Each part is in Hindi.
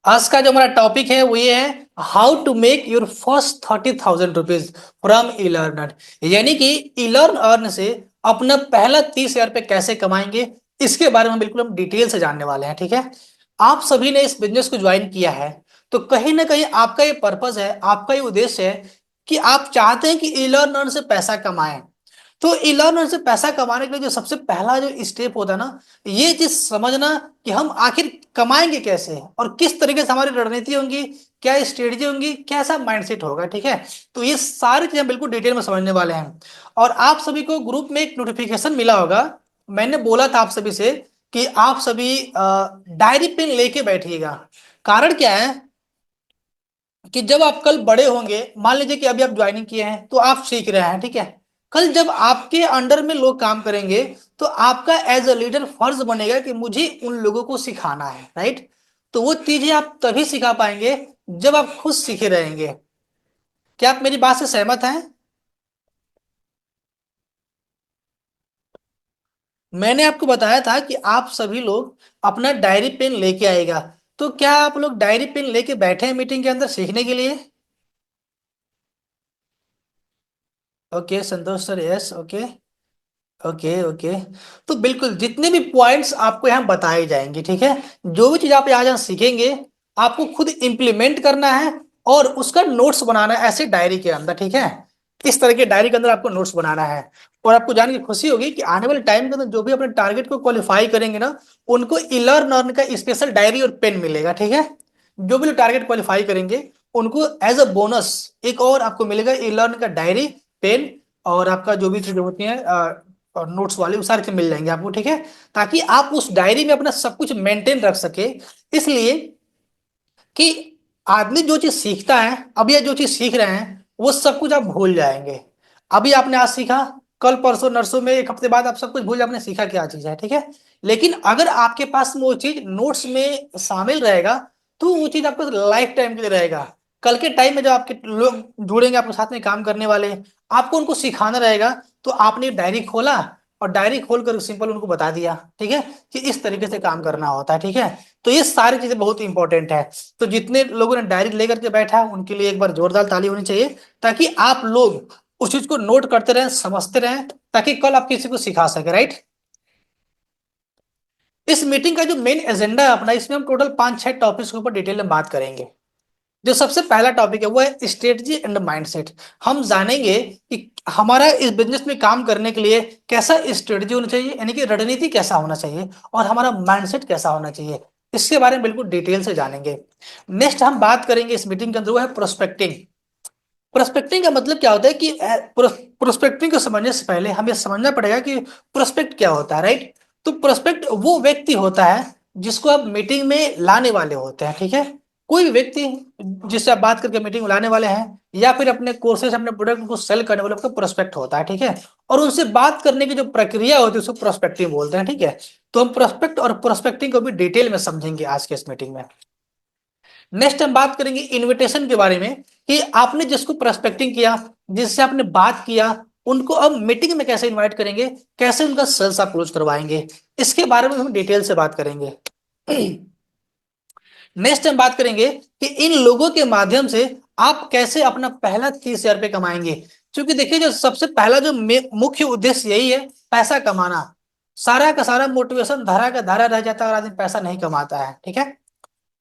आज का जो हमारा टॉपिक है वो ये है, how to make your first 30,000 rupees from E learner. यानी कि ई लर्न अर्न से अपना पहला 30,000 रुपये कैसे कमाएंगे, इसके बारे में बिल्कुल हम डिटेल से जानने वाले हैं। ठीक है, आप सभी ने इस बिजनेस को ज्वाइन किया है तो कहीं ना कहीं आपका ये पर्पज है, आपका ये उद्देश्य है कि आप चाहते हैं कि ई लर्न अर्न से पैसा कमाएं। तो ई लर्नर से पैसा कमाने के लिए जो सबसे पहला जो स्टेप होता है ना, ये चीज समझना कि हम आखिर कमाएंगे कैसे और किस तरीके से हमारी रणनीति होंगी, क्या स्ट्रेटजी होंगी, कैसा माइंडसेट होगा। ठीक है, तो ये सारी चीजें बिल्कुल डिटेल में समझने वाले हैं। और आप सभी को ग्रुप में एक नोटिफिकेशन मिला होगा। मैंने बोला था आप सभी से कि आप सभी डायरी पेन लेके बैठिएगा। कारण क्या है कि जब आप कल बड़े होंगे, मान लीजिए कि अभी आप ज्वाइनिंग किए हैं तो आप सीख रहे हैं, ठीक है, कल जब आपके अंडर में लोग काम करेंगे तो आपका एज अ लीडर फर्ज बनेगा कि मुझे उन लोगों को सिखाना है, राइट। तो वो चीजें आप तभी सिखा पाएंगे जब आप खुद सीखे रहेंगे। क्या आप मेरी बात से सहमत हैं? मैंने आपको बताया था कि आप सभी लोग अपना डायरी पेन लेके आएगा। तो क्या आप लोग डायरी पेन लेके बैठे हैं मीटिंग के अंदर सीखने के लिए? Okay Santosh sir, yes, okay. Okay okay. तो बिल्कुल जितने भी पॉइंट्स आपको यहाँ बताए जाएंगे, ठीक है, जो भी चीज आप यहाँ सीखेंगे आपको खुद इम्प्लीमेंट करना है और उसका नोट्स बनाना है ऐसे डायरी के अंदर। ठीक है, इस तरह के डायरी के अंदर आपको नोट्स बनाना है। और आपको जान के खुशी होगी कि आने वाले टाइम के अंदर जो भी अपने टारगेट को क्वालिफाई करेंगे ना, उनको इलर्न का स्पेशल डायरी और पेन मिलेगा। ठीक है, जो भी लोग टारगेट क्वालिफाई करेंगे उनको एज अ बोनस एक और आपको मिलेगा इलर्न का डायरी, पेन, और आपका जो भी चीजें होती हैं और नोट्स वाले वो सारे चीज मिल जाएंगे आपको। ठीक है, ताकि आप उस डायरी में अपना सब कुछ मेंटेन रख सके। इसलिए कि आदमी जो चीज सीखता है, अभी ये जो चीज सीख रहे हैं वो सब कुछ आप भूल जाएंगे। अभी आपने आज सीखा, कल परसों नरसों में एक हफ्ते बाद आप सब कुछ भूल आपने सीखा क्या चीज है। ठीक है, लेकिन अगर आपके पास में वो चीज नोट्स में शामिल रहेगा तो वो चीज आपको लाइफ टाइम के लिए रहेगा। कल के टाइम में जो आपके लोग जुड़ेंगे आपके साथ में काम करने वाले, आपको उनको सिखाना रहेगा। तो आपने डायरी खोला और डायरी खोलकर सिंपल उनको बता दिया, ठीक है, कि इस तरीके से काम करना होता है। ठीक है, तो ये सारी चीजें बहुत इंपॉर्टेंट है। तो जितने लोगों ने डायरी लेकर के बैठा है उनके लिए एक बार जोरदार ताली होनी चाहिए, ताकि आप लोग उस चीज को नोट करते रहें, समझते रहें, ताकि कल आप किसी को सिखा सके, राइट। इस मीटिंग का जो मेन एजेंडा है अपना, इसमें हम टोटल 5-6 टॉपिक्स के ऊपर डिटेल में बात करेंगे। जो सबसे पहला टॉपिक है वो है स्ट्रेटजी एंड माइंडसेट। हम जानेंगे कि हमारा इस बिजनेस में काम करने के लिए कैसा स्ट्रेटजी होना चाहिए, यानी कि रणनीति कैसा होना चाहिए, और हमारा माइंडसेट कैसा होना चाहिए, इसके बारे में बिल्कुल डिटेल से जानेंगे। नेक्स्ट हम बात करेंगे इस मीटिंग के अंदर वो है प्रोस्पेक्टिंग। प्रोस्पेक्टिंग का मतलब क्या होता है कि प्रोस्पेक्टिंग को समझने से पहले हमें समझना पड़ेगा कि प्रोस्पेक्ट क्या होता है, राइट। तो प्रोस्पेक्ट वो व्यक्ति होता है जिसको आप मीटिंग में लाने वाले होते हैं। ठीक है, कोई भी व्यक्ति जिससे आप बात करके मीटिंग में लाने वाले हैं या फिर अपने कोर्सेज अपने प्रोडक्ट को सेल करने वाले, उसका प्रोस्पेक्ट होता है। ठीक है, और उनसे बात करने की जो प्रक्रिया होती है उसको प्रोस्पेक्टिंग बोलते हैं। ठीक है, तो हम प्रोस्पेक्ट और प्रोस्पेक्टिंग को भी डिटेल में समझेंगे आज के इस मीटिंग में। नेक्स्ट हम बात करेंगे इनविटेशन के बारे में, कि आपने जिसको प्रोस्पेक्टिंग किया, जिससे आपने बात किया, उनको अब मीटिंग में कैसे इनवाइट करेंगे, कैसे उनका सेल्स आप क्लोज करवाएंगे, इसके बारे में हम डिटेल से बात करेंगे। नेक्स्ट हम बात करेंगे कि इन लोगों के माध्यम से आप कैसे अपना पहला 30,000 रुपये कमाएंगे। क्योंकि देखिए जो सबसे पहला जो मुख्य उद्देश्य यही है, पैसा कमाना। सारा का सारा मोटिवेशन धारा का धारा रह जाता है अगर आदमी पैसा नहीं कमाता है। ठीक है,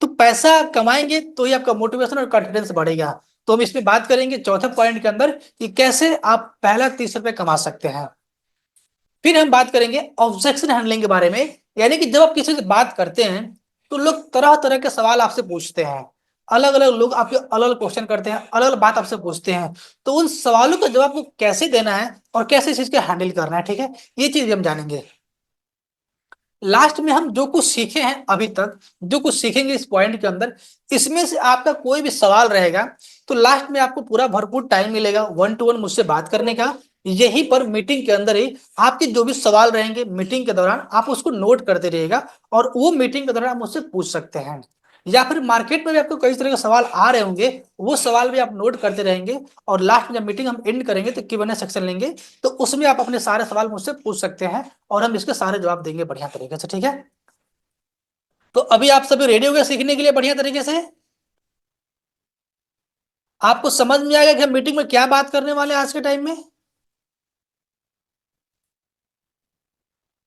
तो पैसा कमाएंगे तो ही आपका मोटिवेशन और कॉन्फिडेंस बढ़ेगा। तो हम इसमें बात करेंगे चौथे पॉइंट के अंदर कि कैसे आप पहला 30 रुपये कमा सकते हैं। फिर हम बात करेंगे ऑब्जेक्शन हैंडलिंग के बारे में, यानी कि जब आप किसी से बात करते हैं तो लोग तरह तरह के सवाल आपसे पूछते हैं। अलग अलग लोग आपके अलग अलग क्वेश्चन करते हैं, अलग अलग बात आपसे पूछते हैं। तो उन सवालों का जवाब को कैसे देना है और कैसे इस चीज को हैंडल करना है, ठीक है, ये चीज हम जानेंगे। लास्ट में हम जो कुछ सीखे हैं अभी तक, जो कुछ सीखेंगे इस पॉइंट के अंदर, इसमें से आपका कोई भी सवाल रहेगा तो लास्ट में आपको पूरा भरपूर टाइम मिलेगा 1-to-1 मुझसे बात करने का। यहीं पर मीटिंग के अंदर ही आपके जो भी सवाल रहेंगे मीटिंग के दौरान आप उसको नोट करते रहिएगा, और वो मीटिंग के दौरान आप मुझसे पूछ सकते हैं। या फिर मार्केट में भी आपको कई तरह के सवाल आ रहे होंगे, वो सवाल भी आप नोट करते रहेंगे, और लास्ट में जब मीटिंग हम एंड करेंगे तो Q&A सेक्शन लेंगे, तो उसमें आप अपने सारे सवाल मुझसे पूछ सकते हैं और हम इसके सारे जवाब देंगे बढ़िया तरीके से। ठीक है, तो अभी आप सभी रेडी हो गए सीखने के लिए बढ़िया तरीके से? आपको समझ में आएगा कि हम मीटिंग में क्या बात करने वाले हैं आज के टाइम में?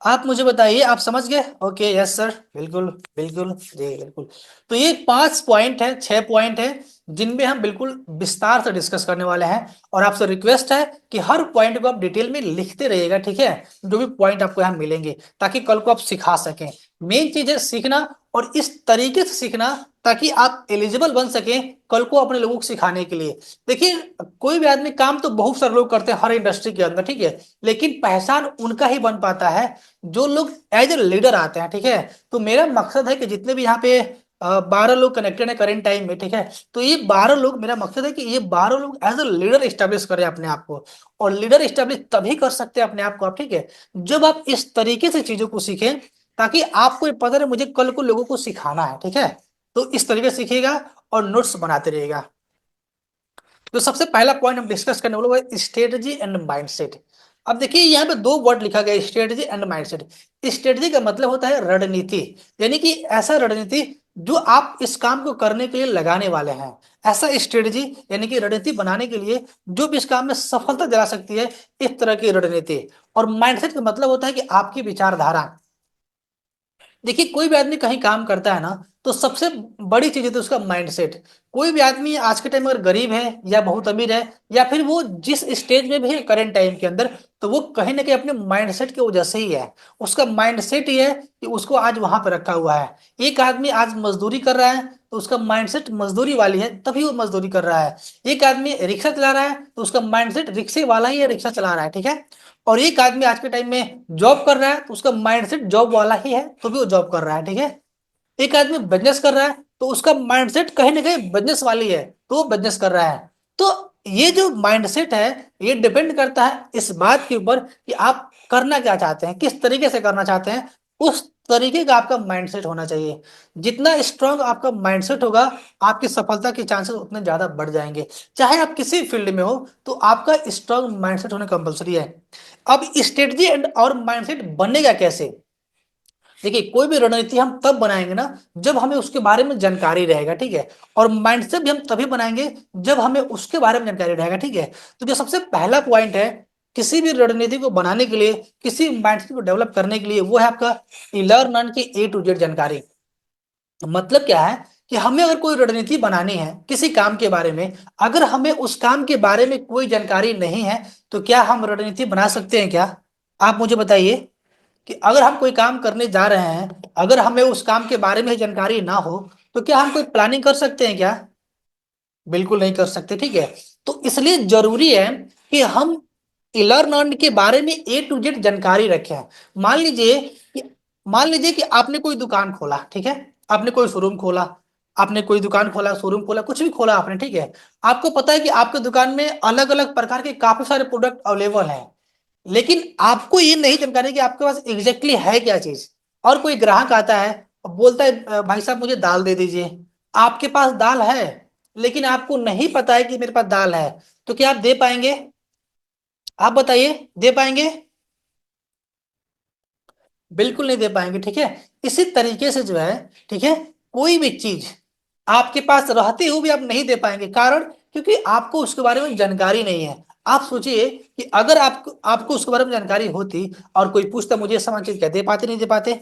आप मुझे बताइए, आप समझ गए? ओके, यस सर, बिल्कुल बिल्कुल जी बिल्कुल। तो ये 5 पॉइंट है, 6 पॉइंट है, जिनमें हम बिल्कुल विस्तार से डिस्कस करने वाले हैं। और आपसे रिक्वेस्ट है कि हर पॉइंट को आप डिटेल में लिखते रहिएगा, ठीक है? जो भी पॉइंट आपको यहाँ मिलेंगे, ताकि कल को आप सिखा सकें। मेन चीज है सीखना, और इस तरीके से सीखना ताकि आप एलिजिबल बन सकें कल को अपने लोगों को सिखाने के लिए। देखिए, कोई भी आदमी काम तो बहुत सारे लोग करते हैं हर इंडस्ट्री के अंदर, ठीक है, लेकिन पहचान उनका ही बन पाता है जो लोग एज ए लीडर आते हैं, ठीक है। तो मेरा मकसद है कि जितने भी यहाँ पे 12 लोग कनेक्टेड है करेंट टाइम में, ठीक है, तो ये 12 लोग, मेरा मकसद है कि ये 12 लोग एज ए लीडर स्टैब्लिश करें अपने आप को। और लीडर स्टैब्लिश तभी कर सकते हैं अपने आप को आप, ठीक है, जब आप इस तरीके से चीजों को सीखें, ताकि आपको ये पता रहे मुझे कल को लोगों को सिखाना है, ठीक है। तो इस तरीके से सीखिएगा और नोट्स बनाते रहिएगा। तो सबसे पहला पॉइंट हम डिस्कस करने वाले वो है स्ट्रेटजी एंड माइंडसेट। अब देखिए यहाँ पे 2 वर्ड लिखा गया है, स्ट्रेटजी एंड माइंडसेट। स्ट्रेटजी का मतलब होता है रणनीति, यानी कि ऐसा रणनीति जो आप इस काम को करने के लिए लगाने वाले हैं। ऐसा स्ट्रेटजी यानी कि रणनीति बनाने के लिए जो भी इस काम में सफलता दिला सकती है, इस तरह की रणनीति। और माइंडसेट का मतलब होता है कि आपकी विचारधारा। देखिए, कोई भी आदमी कहीं काम करता है ना, तो सबसे बड़ी चीज है तो उसका माइंडसेट। कोई भी आदमी आज के टाइम में अगर गरीब है या बहुत अमीर है, या फिर वो जिस स्टेज में भी है करंट टाइम के अंदर, तो वो कहीं ना कहीं अपने माइंडसेट की वजह से ही है। उसका माइंडसेट ये है कि उसको आज वहां पर रखा हुआ है। एक आदमी आज मजदूरी कर रहा है, तो उसका माइंडसेट मजदूरी वाली है, तभी वो मजदूरी कर रहा है। एक आदमी रिक्शा चला रहा है, तो उसका माइंडसेट रिक्शे वाला ही है, रिक्शा चला रहा है, ठीक है। और एक आदमी आज के टाइम में जॉब कर रहा है, तो उसका माइंडसेट जॉब वाला ही है, तो भी वो जॉब कर रहा है, ठीक है। एक आदमी बिजनेस कर रहा है, तो उसका माइंडसेट कहीं ना कहीं बिजनेस वाली है, तो वो बिजनेस कर रहा है। तो ये जो माइंडसेट है, ये डिपेंड करता है इस बात के ऊपर कि आप करना क्या चाहते हैं, किस तरीके से करना चाहते हैं। उस तरीके का आपका माइंडसेट होना चाहिए। जितना स्ट्रांग आपका माइंडसेट होगा, आपकी सफलता के चांसेस उतने ज्यादा बढ़ जाएंगे। चाहे आप किसी फील्ड में हो, तो आपका स्ट्रांग माइंडसेट होना कंपलसरी है। अब स्ट्रेटजी एंड और माइंडसेट बनेगा कैसे? देखिए, कोई भी रणनीति हम तब बनाएंगे ना, जब हमें उसके बारे में जानकारी रहेगा, ठीक है। और माइंडसेट भी हम तभी बनाएंगे जब हमें उसके बारे में जानकारी रहेगा, ठीक है। तो जो सबसे पहला पॉइंट है किसी भी रणनीति को बनाने के लिए, किसी माइंडसेट को डेवलप करने के लिए, वो है आपका लर्न की A to Z जानकारी। मतलब क्या है कि हमें अगर कोई रणनीति बनानी है किसी काम के बारे में, अगर हमें उस काम के बारे में कोई जानकारी नहीं है, तो क्या हम रणनीति बना सकते हैं क्या? आप मुझे बताइए कि अगर हम कोई काम करने जा रहे हैं, अगर हमें उस काम के बारे में जानकारी ना हो, तो क्या हम कोई प्लानिंग कर सकते हैं क्या? बिल्कुल नहीं कर सकते, ठीक है। तो इसलिए जरूरी है कि हम लर्न के बारे में A to Z जानकारी रखें। मान लीजिए कि मान लीजिए कि आपने कोई दुकान खोला, ठीक है, आपने कोई शोरूम खोला, आपने कोई दुकान खोला, शोरूम खोला, कुछ भी खोला आपने, ठीक है। आपको पता है कि आपके दुकान में अलग अलग प्रकार के काफी सारे प्रोडक्ट अवेलेबल हैं, लेकिन आपको ये नहीं जानकारी कि आपके पास एग्जैक्टली exactly है क्या चीज। और कोई ग्राहक आता है और बोलता है भाई साहब मुझे दाल दे दीजिए। आपके पास दाल है, लेकिन आपको नहीं पता है कि मेरे पास दाल है, तो क्या आप दे पाएंगे? आप बताइए, दे पाएंगे? बिल्कुल नहीं दे पाएंगे, ठीक है। इसी तरीके से जो है, ठीक है, कोई भी चीज आपके पास रहते हुए भी आप नहीं दे पाएंगे, कारण क्योंकि आपको उसके बारे में जानकारी नहीं है। आप सोचिए कि अगर आपको आपको उसके बारे में जानकारी होती और कोई पूछता मुझे सामान चीज, क्या दे पाते? नहीं दे पाते,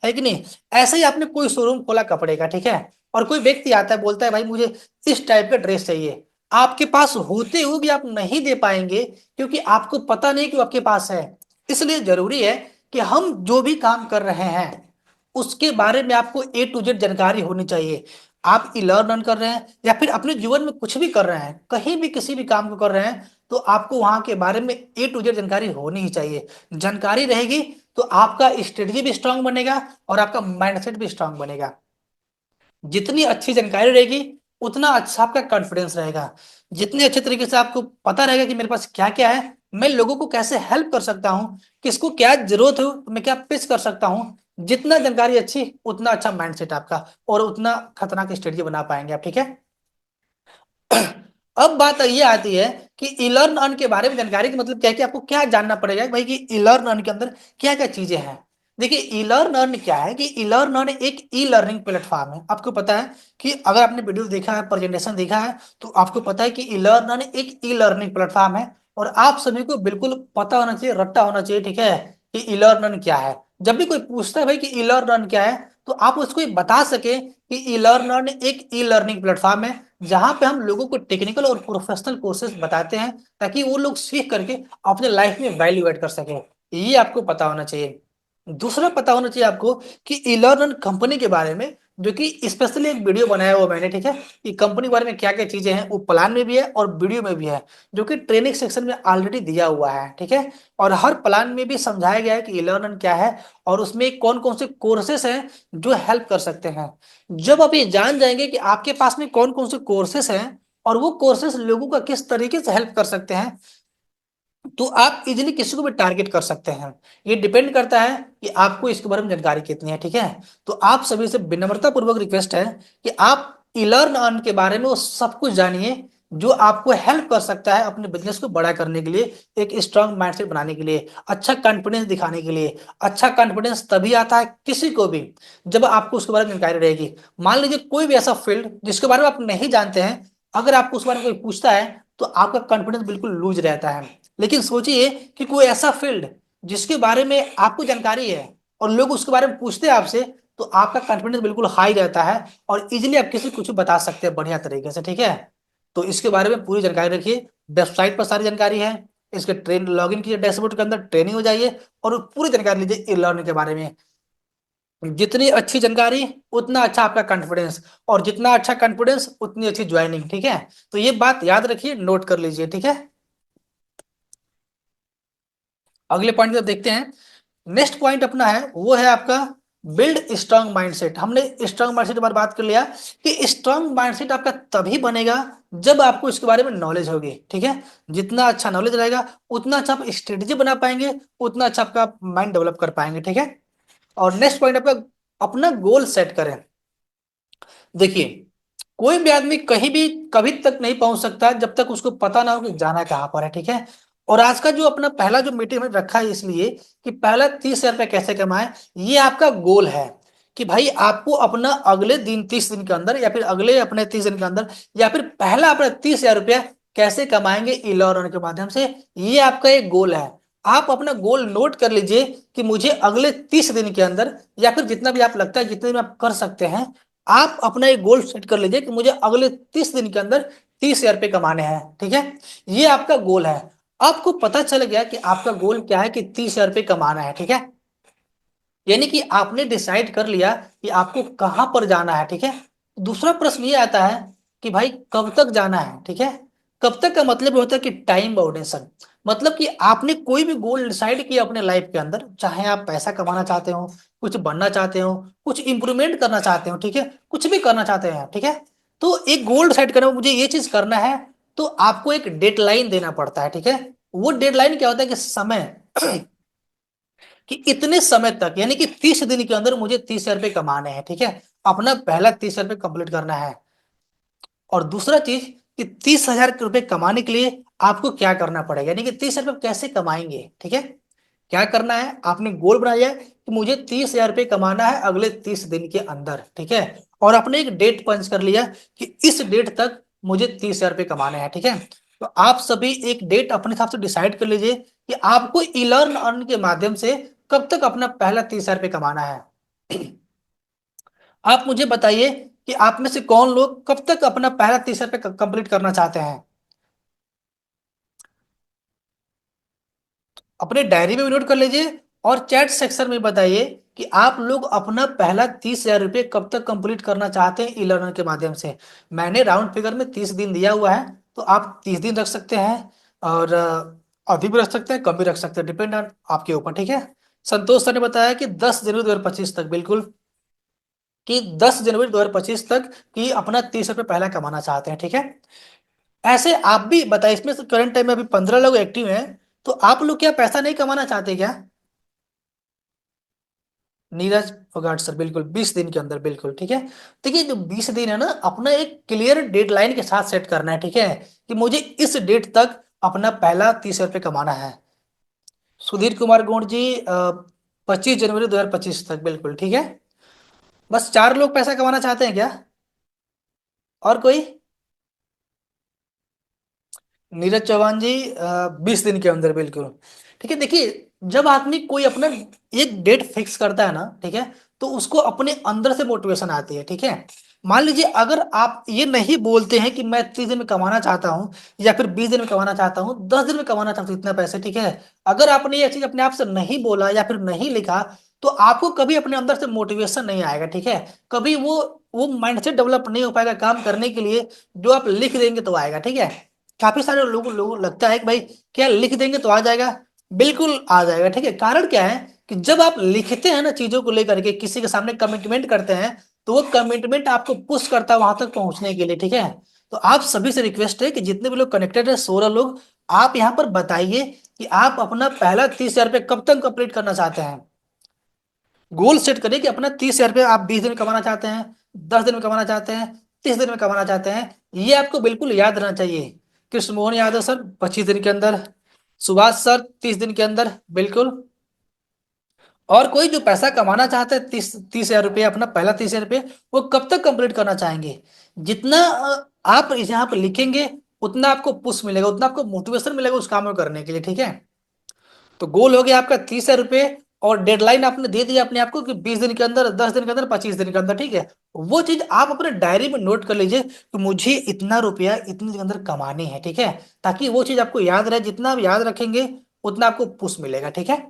है कि नहीं? ऐसे ही आपने कोई शोरूम खोला कपड़े का, ठीक है, और कोई व्यक्ति आता है बोलता है भाई मुझे इस टाइप का ड्रेस चाहिए। आपके पास होते हुए भी आप नहीं दे पाएंगे, क्योंकि आपको पता नहीं कि वो आपके पास है। इसलिए जरूरी है कि हम जो भी काम कर रहे हैं, उसके बारे में आपको A to Z जानकारी होनी चाहिए। आप ई लर्न कर रहे हैं या फिर अपने जीवन में कुछ भी कर रहे हैं, कहीं भी किसी भी काम को कर रहे हैं, तो आपको वहां के बारे में A to Z जानकारी होनी ही चाहिए। जानकारी रहेगी तो आपका स्ट्रेटजी भी स्ट्रांग बनेगा और आपका माइंडसेट भी स्ट्रांग बनेगा। जितनी अच्छी जानकारी रहेगी, उतना अच्छा आपका कॉन्फिडेंस रहेगा। जितने अच्छे तरीके से आपको पता रहेगा कि मेरे पास क्या क्या है, मैं लोगों को कैसे हेल्प कर सकता हूँ, किसको क्या जरूरत हो तो मैं क्या पिच कर सकता हूँ, जितना जानकारी अच्छी उतना अच्छा माइंडसेट आपका, और उतना खतरनाक स्ट्रेटजी बना पाएंगे आप, ठीक है। अब बात ये आती है कि ई लर्न अर्न के बारे में जानकारी का मतलब क्या है, कि आपको क्या जानना पड़ेगा भाई कि ई लर्न अर्न के अंदर क्या क्या चीजें हैं। देखिए ई लर्न अर्न क्या है कि ई लर्न अर्न एक ई लर्निंग प्लेटफॉर्म है। आपको पता है कि अगर आपने वीडियो देखा है, प्रेजेंटेशन देखा है, तो आपको पता है कि ई लर्न अर्न एक ई लर्निंग प्लेटफॉर्म है। और आप सभी को बिल्कुल पता होना चाहिए, रट्टा होना चाहिए, ठीक है, कि ई लर्न अर्न क्या है। जब भी कोई पूछता है भाई कि ई लर्न अर्न क्या है, तो आप उसको ये बता सके कि ई लर्न अर्न एक ई लर्निंग प्लेटफॉर्म है, जहां पे हम लोगों को टेक्निकल और प्रोफेशनल कोर्सेज बताते हैं, ताकि वो लोग सीख करके अपने लाइफ में वैल्यू ऐड कर सके। ये आपको पता होना चाहिए। दूसरा पता होना चाहिए आपको कि इलर्न कंपनी के बारे में, जो कि स्पेशली एक वीडियो बनाया हुआ मैंने, ठीक है, कि कंपनी के बारे में क्या क्या चीजें हैं, वो प्लान में भी है और वीडियो में भी है, जो कि ट्रेनिंग सेक्शन में ऑलरेडी दिया हुआ है, ठीक है। और हर प्लान में भी समझाया गया है कि इलर्न क्या है और उसमें कौन कौन से कोर्सेस हैं जो हेल्प कर सकते हैं। जब आप ये जान जाएंगे कि आपके पास में कौन कौन से कोर्सेस हैं और वो कोर्सेस लोगों का किस तरीके से हेल्प कर सकते हैं, तो आप इजीली किसी को भी टारगेट कर सकते हैं। ये डिपेंड करता है कि आपको इसके बारे में जानकारी कितनी है, ठीक है। तो आप सभी से विनम्रता पूर्वक रिक्वेस्ट है कि आप लर्न अर्न के बारे में वो सब कुछ जानिए जो आपको हेल्प कर सकता है अपने बिजनेस को बड़ा करने के लिए, एक स्ट्रांग माइंडसेट बनाने के लिए, अच्छा कॉन्फिडेंस दिखाने के लिए। अच्छा कॉन्फिडेंस तभी आता है किसी को भी जब आपको उसके बारे में जानकारी रहेगी। मान लीजिए कोई भी ऐसा फील्ड जिसके बारे में आप नहीं जानते हैं, अगर आपको उस बारे में कोई पूछता है, तो आपका कॉन्फिडेंस बिल्कुल लूज रहता है। लेकिन सोचिए कि कोई ऐसा फील्ड जिसके बारे में आपको जानकारी है और लोग उसके बारे में पूछते हैं आपसे, तो आपका कॉन्फिडेंस बिल्कुल हाई रहता है और इजीली आप किसी को कुछ बता सकते हैं बढ़िया तरीके से, ठीक है। तो इसके बारे में पूरी जानकारी रखिए, वेबसाइट पर सारी जानकारी है। इसके ट्रेन लॉग इन कीजिए, डैशबोर्ड के अंदर ट्रेनिंग हो जाइए और पूरी जानकारी लीजिए ई लर्निंग के बारे में। जितनी अच्छी जानकारी उतना अच्छा आपका कॉन्फिडेंस, और जितना अच्छा कॉन्फिडेंस उतनी अच्छी ज्वाइनिंग, ठीक है। तो ये बात याद रखिए, नोट कर लीजिए, ठीक है। अगले पॉइंट की तरफ देखते हैं। नेक्स्ट पॉइंट अपना है वो है आपका बिल्ड स्ट्रांग माइंडसेट। हमने स्ट्रांग माइंडसेट के बारे में बात कर लिया कि स्ट्रांग माइंडसेट आपका तभी बनेगा जब आपको इसके बारे में नॉलेज होगी, ठीक है। जितना अच्छा नॉलेज रहेगा उतना अच्छा आप स्ट्रेटेजी बना पाएंगे, उतना अच्छा आपका माइंड डेवलप कर पाएंगे, ठीक है। और नेक्स्ट पॉइंट आपका अपना गोल सेट करें। देखिए, कोई भी आदमी कहीं भी कभी तक नहीं पहुंच सकता जब तक उसको पता ना हो कि जाना कहाँ पर है, ठीक है। और आज का जो अपना पहला जो मीटिंग में रखा है इसलिए कि पहला 30,000 रुपये कैसे कमाए, ये आपका गोल है। कि भाई आपको अपना अगले दिन 30 दिन के अंदर, या फिर अगले अपने 30 दिन के अंदर, या फिर पहला अपना 30,000 रुपया कैसे कमाएंगे ई लर्निंग के माध्यम से, ये आपका एक गोल है। आप अपना गोल नोट कर लीजिए कि मुझे अगले 30 दिन के अंदर, या फिर जितना भी आप लगता है जितने भी आप कर सकते हैं, आप अपना एक गोल सेट कर लीजिए कि मुझे अगले 30 दिन के अंदर 30,000 रुपये कमाने हैं, ठीक है। ये आपका गोल है। आपको पता चल गया कि आपका गोल क्या है, कि 30,000 रुपये कमाना है, ठीक है। यानी कि आपने डिसाइड कर लिया कि आपको कहां पर जाना है, ठीक है। दूसरा प्रश्न ये आता है कि भाई कब तक जाना है, ठीक है। कब तक का मतलब होता है कि टाइम बाउंडेशन। मतलब कि आपने कोई भी गोल डिसाइड किया अपने लाइफ के अंदर, चाहे आप पैसा कमाना चाहते हो, कुछ बनना चाहते हो, कुछ इंप्रूवमेंट करना चाहते हो, ठीक है, कुछ भी करना चाहते हैं, ठीक है। तो एक गोल डिसाइड करना, मुझे ये चीज करना है, तो आपको एक डेडलाइन देना पड़ता है, ठीक है। वो डेडलाइन क्या होता है कि समय कि इतने समय तक, यानी कि 30 दिन के अंदर मुझे 30,000 रुपये कमाने हैं, ठीक है। अपना पहला 30,000 रुपये कंप्लीट करना है। और दूसरा चीज कि 30,000 रुपये कमाने के लिए आपको क्या करना पड़ेगा, यानी कि 30,000 रुपये कैसे कमाएंगे, ठीक है। क्या करना है, आपने गोल बनाया है कि मुझे 30,000 रुपये कमाना है अगले 30 दिन के अंदर, ठीक है। और आपने एक डेट पंच कर लिया कि इस डेट तक मुझे 30,000 रुपये कमाने हैं, ठीक है। तो आप सभी एक डेट अपने हिसाब से डिसाइड कर लीजिए कि आपको ई लर्न अर्न के माध्यम से कब तक अपना पहला 30,000 रुपये कमाना है। आप मुझे बताइए कि आप में से कौन लोग कब तक अपना पहला 30,000 रुपये कंप्लीट करना चाहते हैं। अपने डायरी में भी नोट कर लीजिए और चैट सेक्शन में बताइए कि आप लोग अपना पहला 30,000 रुपये कब तक कंप्लीट करना चाहते हैं ई लर्नर के माध्यम से। मैंने राउंड फिगर में 30 दिन दिया हुआ है, तो आप 30 दिन रख सकते हैं, और अधिक भी रख सकते हैं, कम भी रख सकते हैं, डिपेंड ऑन आपके ऊपर, ठीक है। संतोष सर ने बताया कि 10 जनवरी 2025 तक, बिल्कुल, कि 10 जनवरी 2025 तक कि अपना 30 रुपये पहला कमाना चाहते हैं, ठीक है। ऐसे आप भी बताइए, इसमें से करंट टाइम में अभी 15 लोग एक्टिव हैं, तो आप लोग क्या पैसा नहीं कमाना चाहते क्या। नीरज फोगाट सर, बिल्कुल 20 दिन के अंदर, बिल्कुल ठीक है। देखिए जो 20 दिन है ना, अपना एक क्लियर डेडलाइन के साथ सेट करना है, ठीक है, कि मुझे इस डेट तक अपना पहला 30 रुपये कमाना है। सुधीर कुमार गौड़ जी, 25 जनवरी 2025 तक, बिल्कुल ठीक है। बस 4 लोग पैसा कमाना चाहते हैं क्या? और कोई? नीरज चौहान जी 20 दिन के अंदर, बिल्कुल ठीक है। देखिए, जब आदमी कोई अपना एक डेट फिक्स करता है ना, ठीक है, तो उसको अपने अंदर से मोटिवेशन आती है, ठीक है। मान लीजिए अगर आप ये नहीं बोलते हैं कि मैं 30 दिन में कमाना चाहता हूँ, या फिर 20 दिन में कमाना चाहता हूँ, 10 दिन में कमाना चाहता हूँ इतना पैसे, ठीक है। अगर आपने ये चीज अपने आप से नहीं बोला या फिर नहीं लिखा, तो आपको कभी अपने अंदर से मोटिवेशन नहीं आएगा, ठीक है। कभी वो माइंडसेट डेवलप नहीं हो पाएगा काम करने के लिए। जो आप लिख देंगे तो आएगा, ठीक है। काफी सारे लोगों लोगों को लगता है कि भाई क्या लिख देंगे तो आ जाएगा। बिल्कुल आ जाएगा, ठीक है। कारण क्या है कि जब आप लिखते हैं ना चीजों को लेकर के, किसी के सामने कमिटमेंट करते हैं, तो वो कमिटमेंट आपको पुश करता है वहां तक पहुंचने के लिए, ठीक है। तो आप सभी से रिक्वेस्ट है कि जितने भी लोग कनेक्टेड है, 16 लोग, आप यहाँ पर बताइए कि आप अपना पहला 30,000 रुपये कब तक कंप्लीट करना चाहते हैं। गोल सेट करिए कि अपना 30,000 रुपये आप 20 दिन में कमाना चाहते हैं, 10 दिन में कमाना चाहते हैं, 30 दिन में कमाना चाहते हैं। ये आपको बिल्कुल याद रहना चाहिए। कृष्ण मोहन यादव सर 25 दिन के अंदर, सुभाष सर 30 दिन के अंदर, बिल्कुल। और कोई जो पैसा कमाना चाहता है 30,000 रुपये, अपना पहला 30,000 रुपये, वो कब तक कंप्लीट करना चाहेंगे? जितना आप इस यहाँ पे लिखेंगे, उतना आपको पुश मिलेगा, उतना आपको मोटिवेशन मिलेगा उस काम को करने के लिए, ठीक है। तो गोल हो गया आपका 30,000 रुपये, और डेडलाइन आपने दे दिया अपने आप को कि 20 दिन के अंदर, 10 दिन के अंदर, 25 दिन के अंदर, ठीक है। वो चीज आप अपने डायरी में नोट कर लीजिए कि मुझे इतना रुपया इतने दिन के अंदर कमाने हैं, ठीक है। ताकि वो चीज आपको याद रहे, जितना आप याद रखेंगे उतना आपको पुश मिलेगा, ठीक है।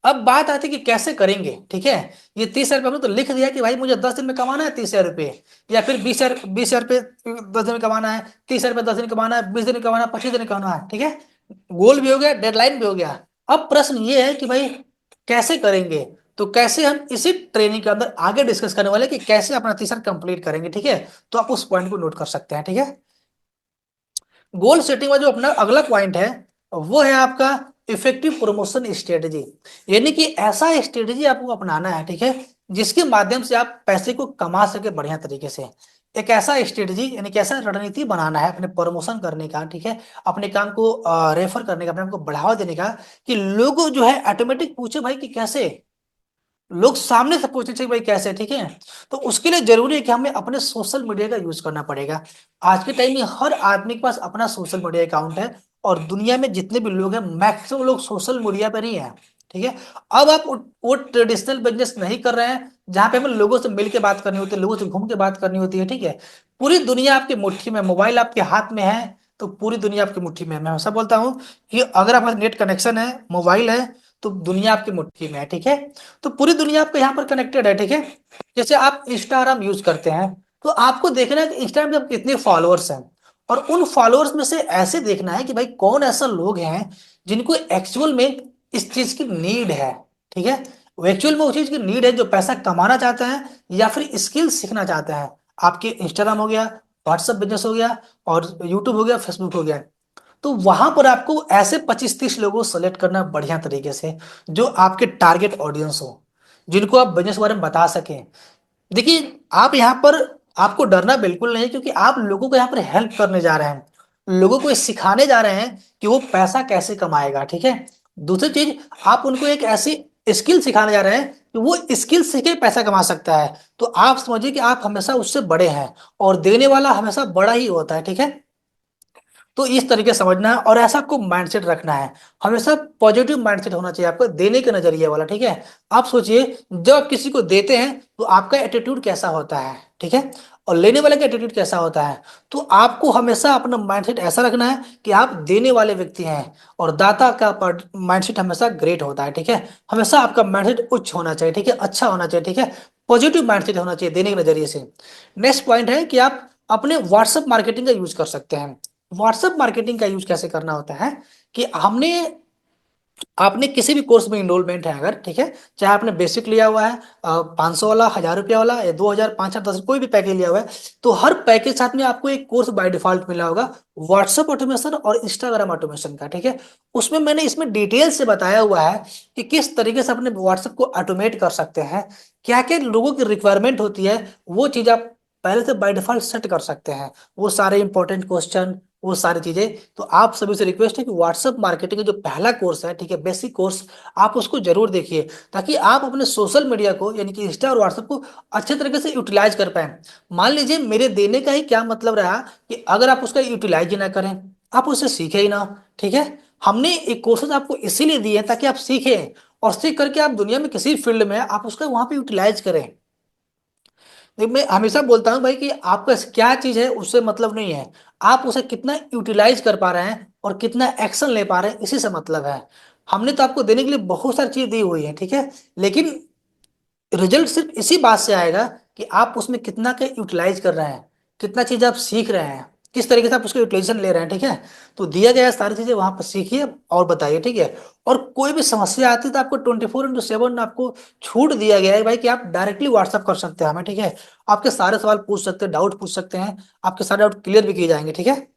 अब बात आती है कि कैसे करेंगे, ठीक है। ये 30,000 रुपये हमने तो लिख दिया कि भाई मुझे 10 दिन में कमाना है 30,000 रुपये, या फिर 20,000 रुपये 10 दिन में कमाना है, 30,000 रुपये 10 दिन में कमाना है, 20 दिन में कमाना है, 25 दिन में कमाना है, ठीक है। गोल भी हो गया, डेडलाइन भी हो गया। अब प्रश्न ये है कि भाई कैसे करेंगे। तो कैसे हम इसी ट्रेनिंग के अंदर आगे डिस्कस करने वाले हैं कि कैसे अपना 30 कंप्लीट करेंगे, ठीक है। तो आप उस पॉइंट को नोट कर सकते हैं, ठीक है। गोल सेटिंग में जो अपना अगला पॉइंट है, वो है आपका इफेक्टिव प्रमोशन स्ट्रेटजी। यानी कि ऐसा स्ट्रेटजी आपको अपनाना है, ठीक है, जिसके माध्यम से आप पैसे को कमा सके बढ़िया तरीके से। एक ऐसा स्ट्रेटजी यानी कि ऐसा रणनीति बनाना है अपने प्रमोशन करने का, ठीक है। अपने काम को रेफर करने का, अपने काम को बढ़ावा देने का, कि लोग जो है ऑटोमेटिक पूछे भाई कि कैसे। लोग सामने से पूछने चाहिए भाई कैसे, ठीक है। तो उसके लिए जरूरी है कि हमें अपने सोशल मीडिया का यूज करना पड़ेगा। आज के टाइम में हर आदमी के पास अपना सोशल मीडिया अकाउंट है, और दुनिया में जितने भी लोग हैं मैक्सिमम लोग सोशल मीडिया पर ही हैं, ठीक है। अब आप वो ट्रेडिशनल बिजनेस नहीं कर रहे हैं जहां पे हमें लोगों से मिल के बात करनी होती है, लोगों से घूम के बात करनी होती है, ठीक है। पूरी दुनिया आपकी मुट्ठी में, मोबाइल आपके हाथ में है, तो पूरी दुनिया आपकी मुट्ठी में है। मैं हमेशा बोलता हूँ कि अगर आपके पास नेट कनेक्शन है, मोबाइल है, तो दुनिया आपकी मुट्ठी में है, ठीक है। तो पूरी दुनिया आपके यहाँ पर कनेक्टेड है, ठीक है। जैसे आप इंस्टाग्राम यूज करते हैं, तो आपको देखना है कि इंस्टाग्राम पे आप कितने फॉलोअर्स हैं, और उन फॉलोअर्स में से ऐसे देखना है कि भाई कौन ऐसा लोग हैं जिनको एक्चुअल में इस चीज की नीड है, ठीक है। वो एक्चुअल में वो चीज की नीड है, जो पैसा कमाना चाहते हैं या फिर स्किल सीखना चाहते हैं। आपके इंस्टाग्राम हो गया, व्हाट्सएप बिजनेस हो गया, और यूट्यूब हो गया, फेसबुक हो गया। तो वहां पर आपको ऐसे 25-30 लोगों को सेलेक्ट करना है बढ़िया तरीके से, जो आपके टारगेट ऑडियंस हो, जिनको आप बिजनेस के बारे में बता सकें। देखिए, आप यहाँ पर, आपको डरना बिल्कुल नहीं, क्योंकि आप लोगों को यहाँ पर हेल्प करने जा रहे हैं, लोगों को ये सिखाने जा रहे हैं कि वो पैसा कैसे कमाएगा, ठीक है। दूसरी चीज, आप उनको एक ऐसी स्किल सिखाने जा रहे हैं कि वो स्किल सीख के पैसा कमा सकता है। तो आप समझिए कि आप हमेशा उससे बड़े हैं, और देने वाला हमेशा बड़ा ही होता है, ठीक है। तो इस तरीके से समझना है, और ऐसा आपको माइंडसेट रखना है। हमेशा पॉजिटिव माइंडसेट होना चाहिए आपका, देने के नजरिए वाला, ठीक है। आप सोचिए, जब आप किसी को देते हैं तो आपका एटीट्यूड कैसा होता है, ठीक है, और लेने वाले का एटीट्यूड कैसा होता है। तो आपको हमेशा अपना माइंडसेट ऐसा रखना है कि आप देने वाले व्यक्ति हैं, और दाता का माइंडसेट हमेशा ग्रेट होता है, ठीक है। हमेशा आपका माइंडसेट उच्च होना चाहिए, ठीक है, अच्छा होना चाहिए, ठीक है। पॉजिटिव माइंडसेट होना चाहिए देने के नजरिए से। नेक्स्ट पॉइंट है कि आप अपने व्हाट्सएप मार्केटिंग का यूज कर सकते हैं। व्हाट्सएप मार्केटिंग का यूज कैसे करना होता है कि हमने, आपने किसी भी कोर्स में इनरोलमेंट है अगर, ठीक है, चाहे आपने बेसिक लिया हुआ है 500 वाला, 1,000 रुपया वाला, या 2,000, 5,000, 10,000, कोई भी पैकेज लिया हुआ है, तो हर पैकेज साथ में आपको एक कोर्स बाय डिफॉल्ट मिला होगा, व्हाट्सएप ऑटोमेशन और इंस्टाग्राम ऑटोमेशन का, ठीक है। उसमें मैंने इसमें डिटेल से बताया हुआ है कि किस तरीके से अपने व्हाट्सएप को ऑटोमेट कर सकते हैं, क्या क्या लोगों की रिक्वायरमेंट होती है, वो चीज आप पहले से बाय डिफॉल्ट सेट कर सकते हैं। वो सारे इंपॉर्टेंट क्वेश्चन, वो सारी चीजें। तो आप सभी से रिक्वेस्ट है कि व्हाट्सएप मार्केटिंग का जो पहला कोर्स है, ठीक है, बेसिक कोर्स, आप उसको जरूर देखिए, ताकि आप अपने सोशल मीडिया को यानी कि इंस्टा और व्हाट्सएप को अच्छे तरीके से यूटिलाइज कर पाए। मान लीजिए मेरे देने का ही क्या मतलब रहा कि अगर आप उसका यूटिलाइज ही ना करें, आप उसे सीखे ही ना, ठीक है। हमने एक कोर्सेज आपको इसीलिए दिए हैं ताकि आप सीखें, और सीख करके आप दुनिया में किसी फील्ड में आप उसका वहां पे यूटिलाइज करें। देखिए, मैं हमेशा बोलता हूं भाई कि आपका क्या चीज है उससे मतलब नहीं है, आप उसे कितना यूटिलाइज कर पा रहे हैं और कितना एक्शन ले पा रहे हैं, इसी से मतलब है। हमने तो आपको देने के लिए बहुत सारी चीज दी हुई है, ठीक है, लेकिन रिजल्ट सिर्फ इसी बात से आएगा कि आप उसमें कितना का यूटिलाइज कर रहे हैं, कितना चीज आप सीख रहे हैं, किस तरीके से आप उसका यूटिलाइजेशन ले रहे हैं, ठीक है। तो दिया गया है सारी चीजें वहां पर सीखिए और बताइए, ठीक है। और कोई भी समस्या आती है तो आपको 24/7 आपको छूट दिया गया है भाई कि आप डायरेक्टली व्हाट्सअप कर सकते हैं हमें, ठीक है। आपके सारे सवाल पूछ सकते हैं, डाउट पूछ सकते हैं, आपके सारे डाउट क्लियर भी किए जाएंगे, ठीक है।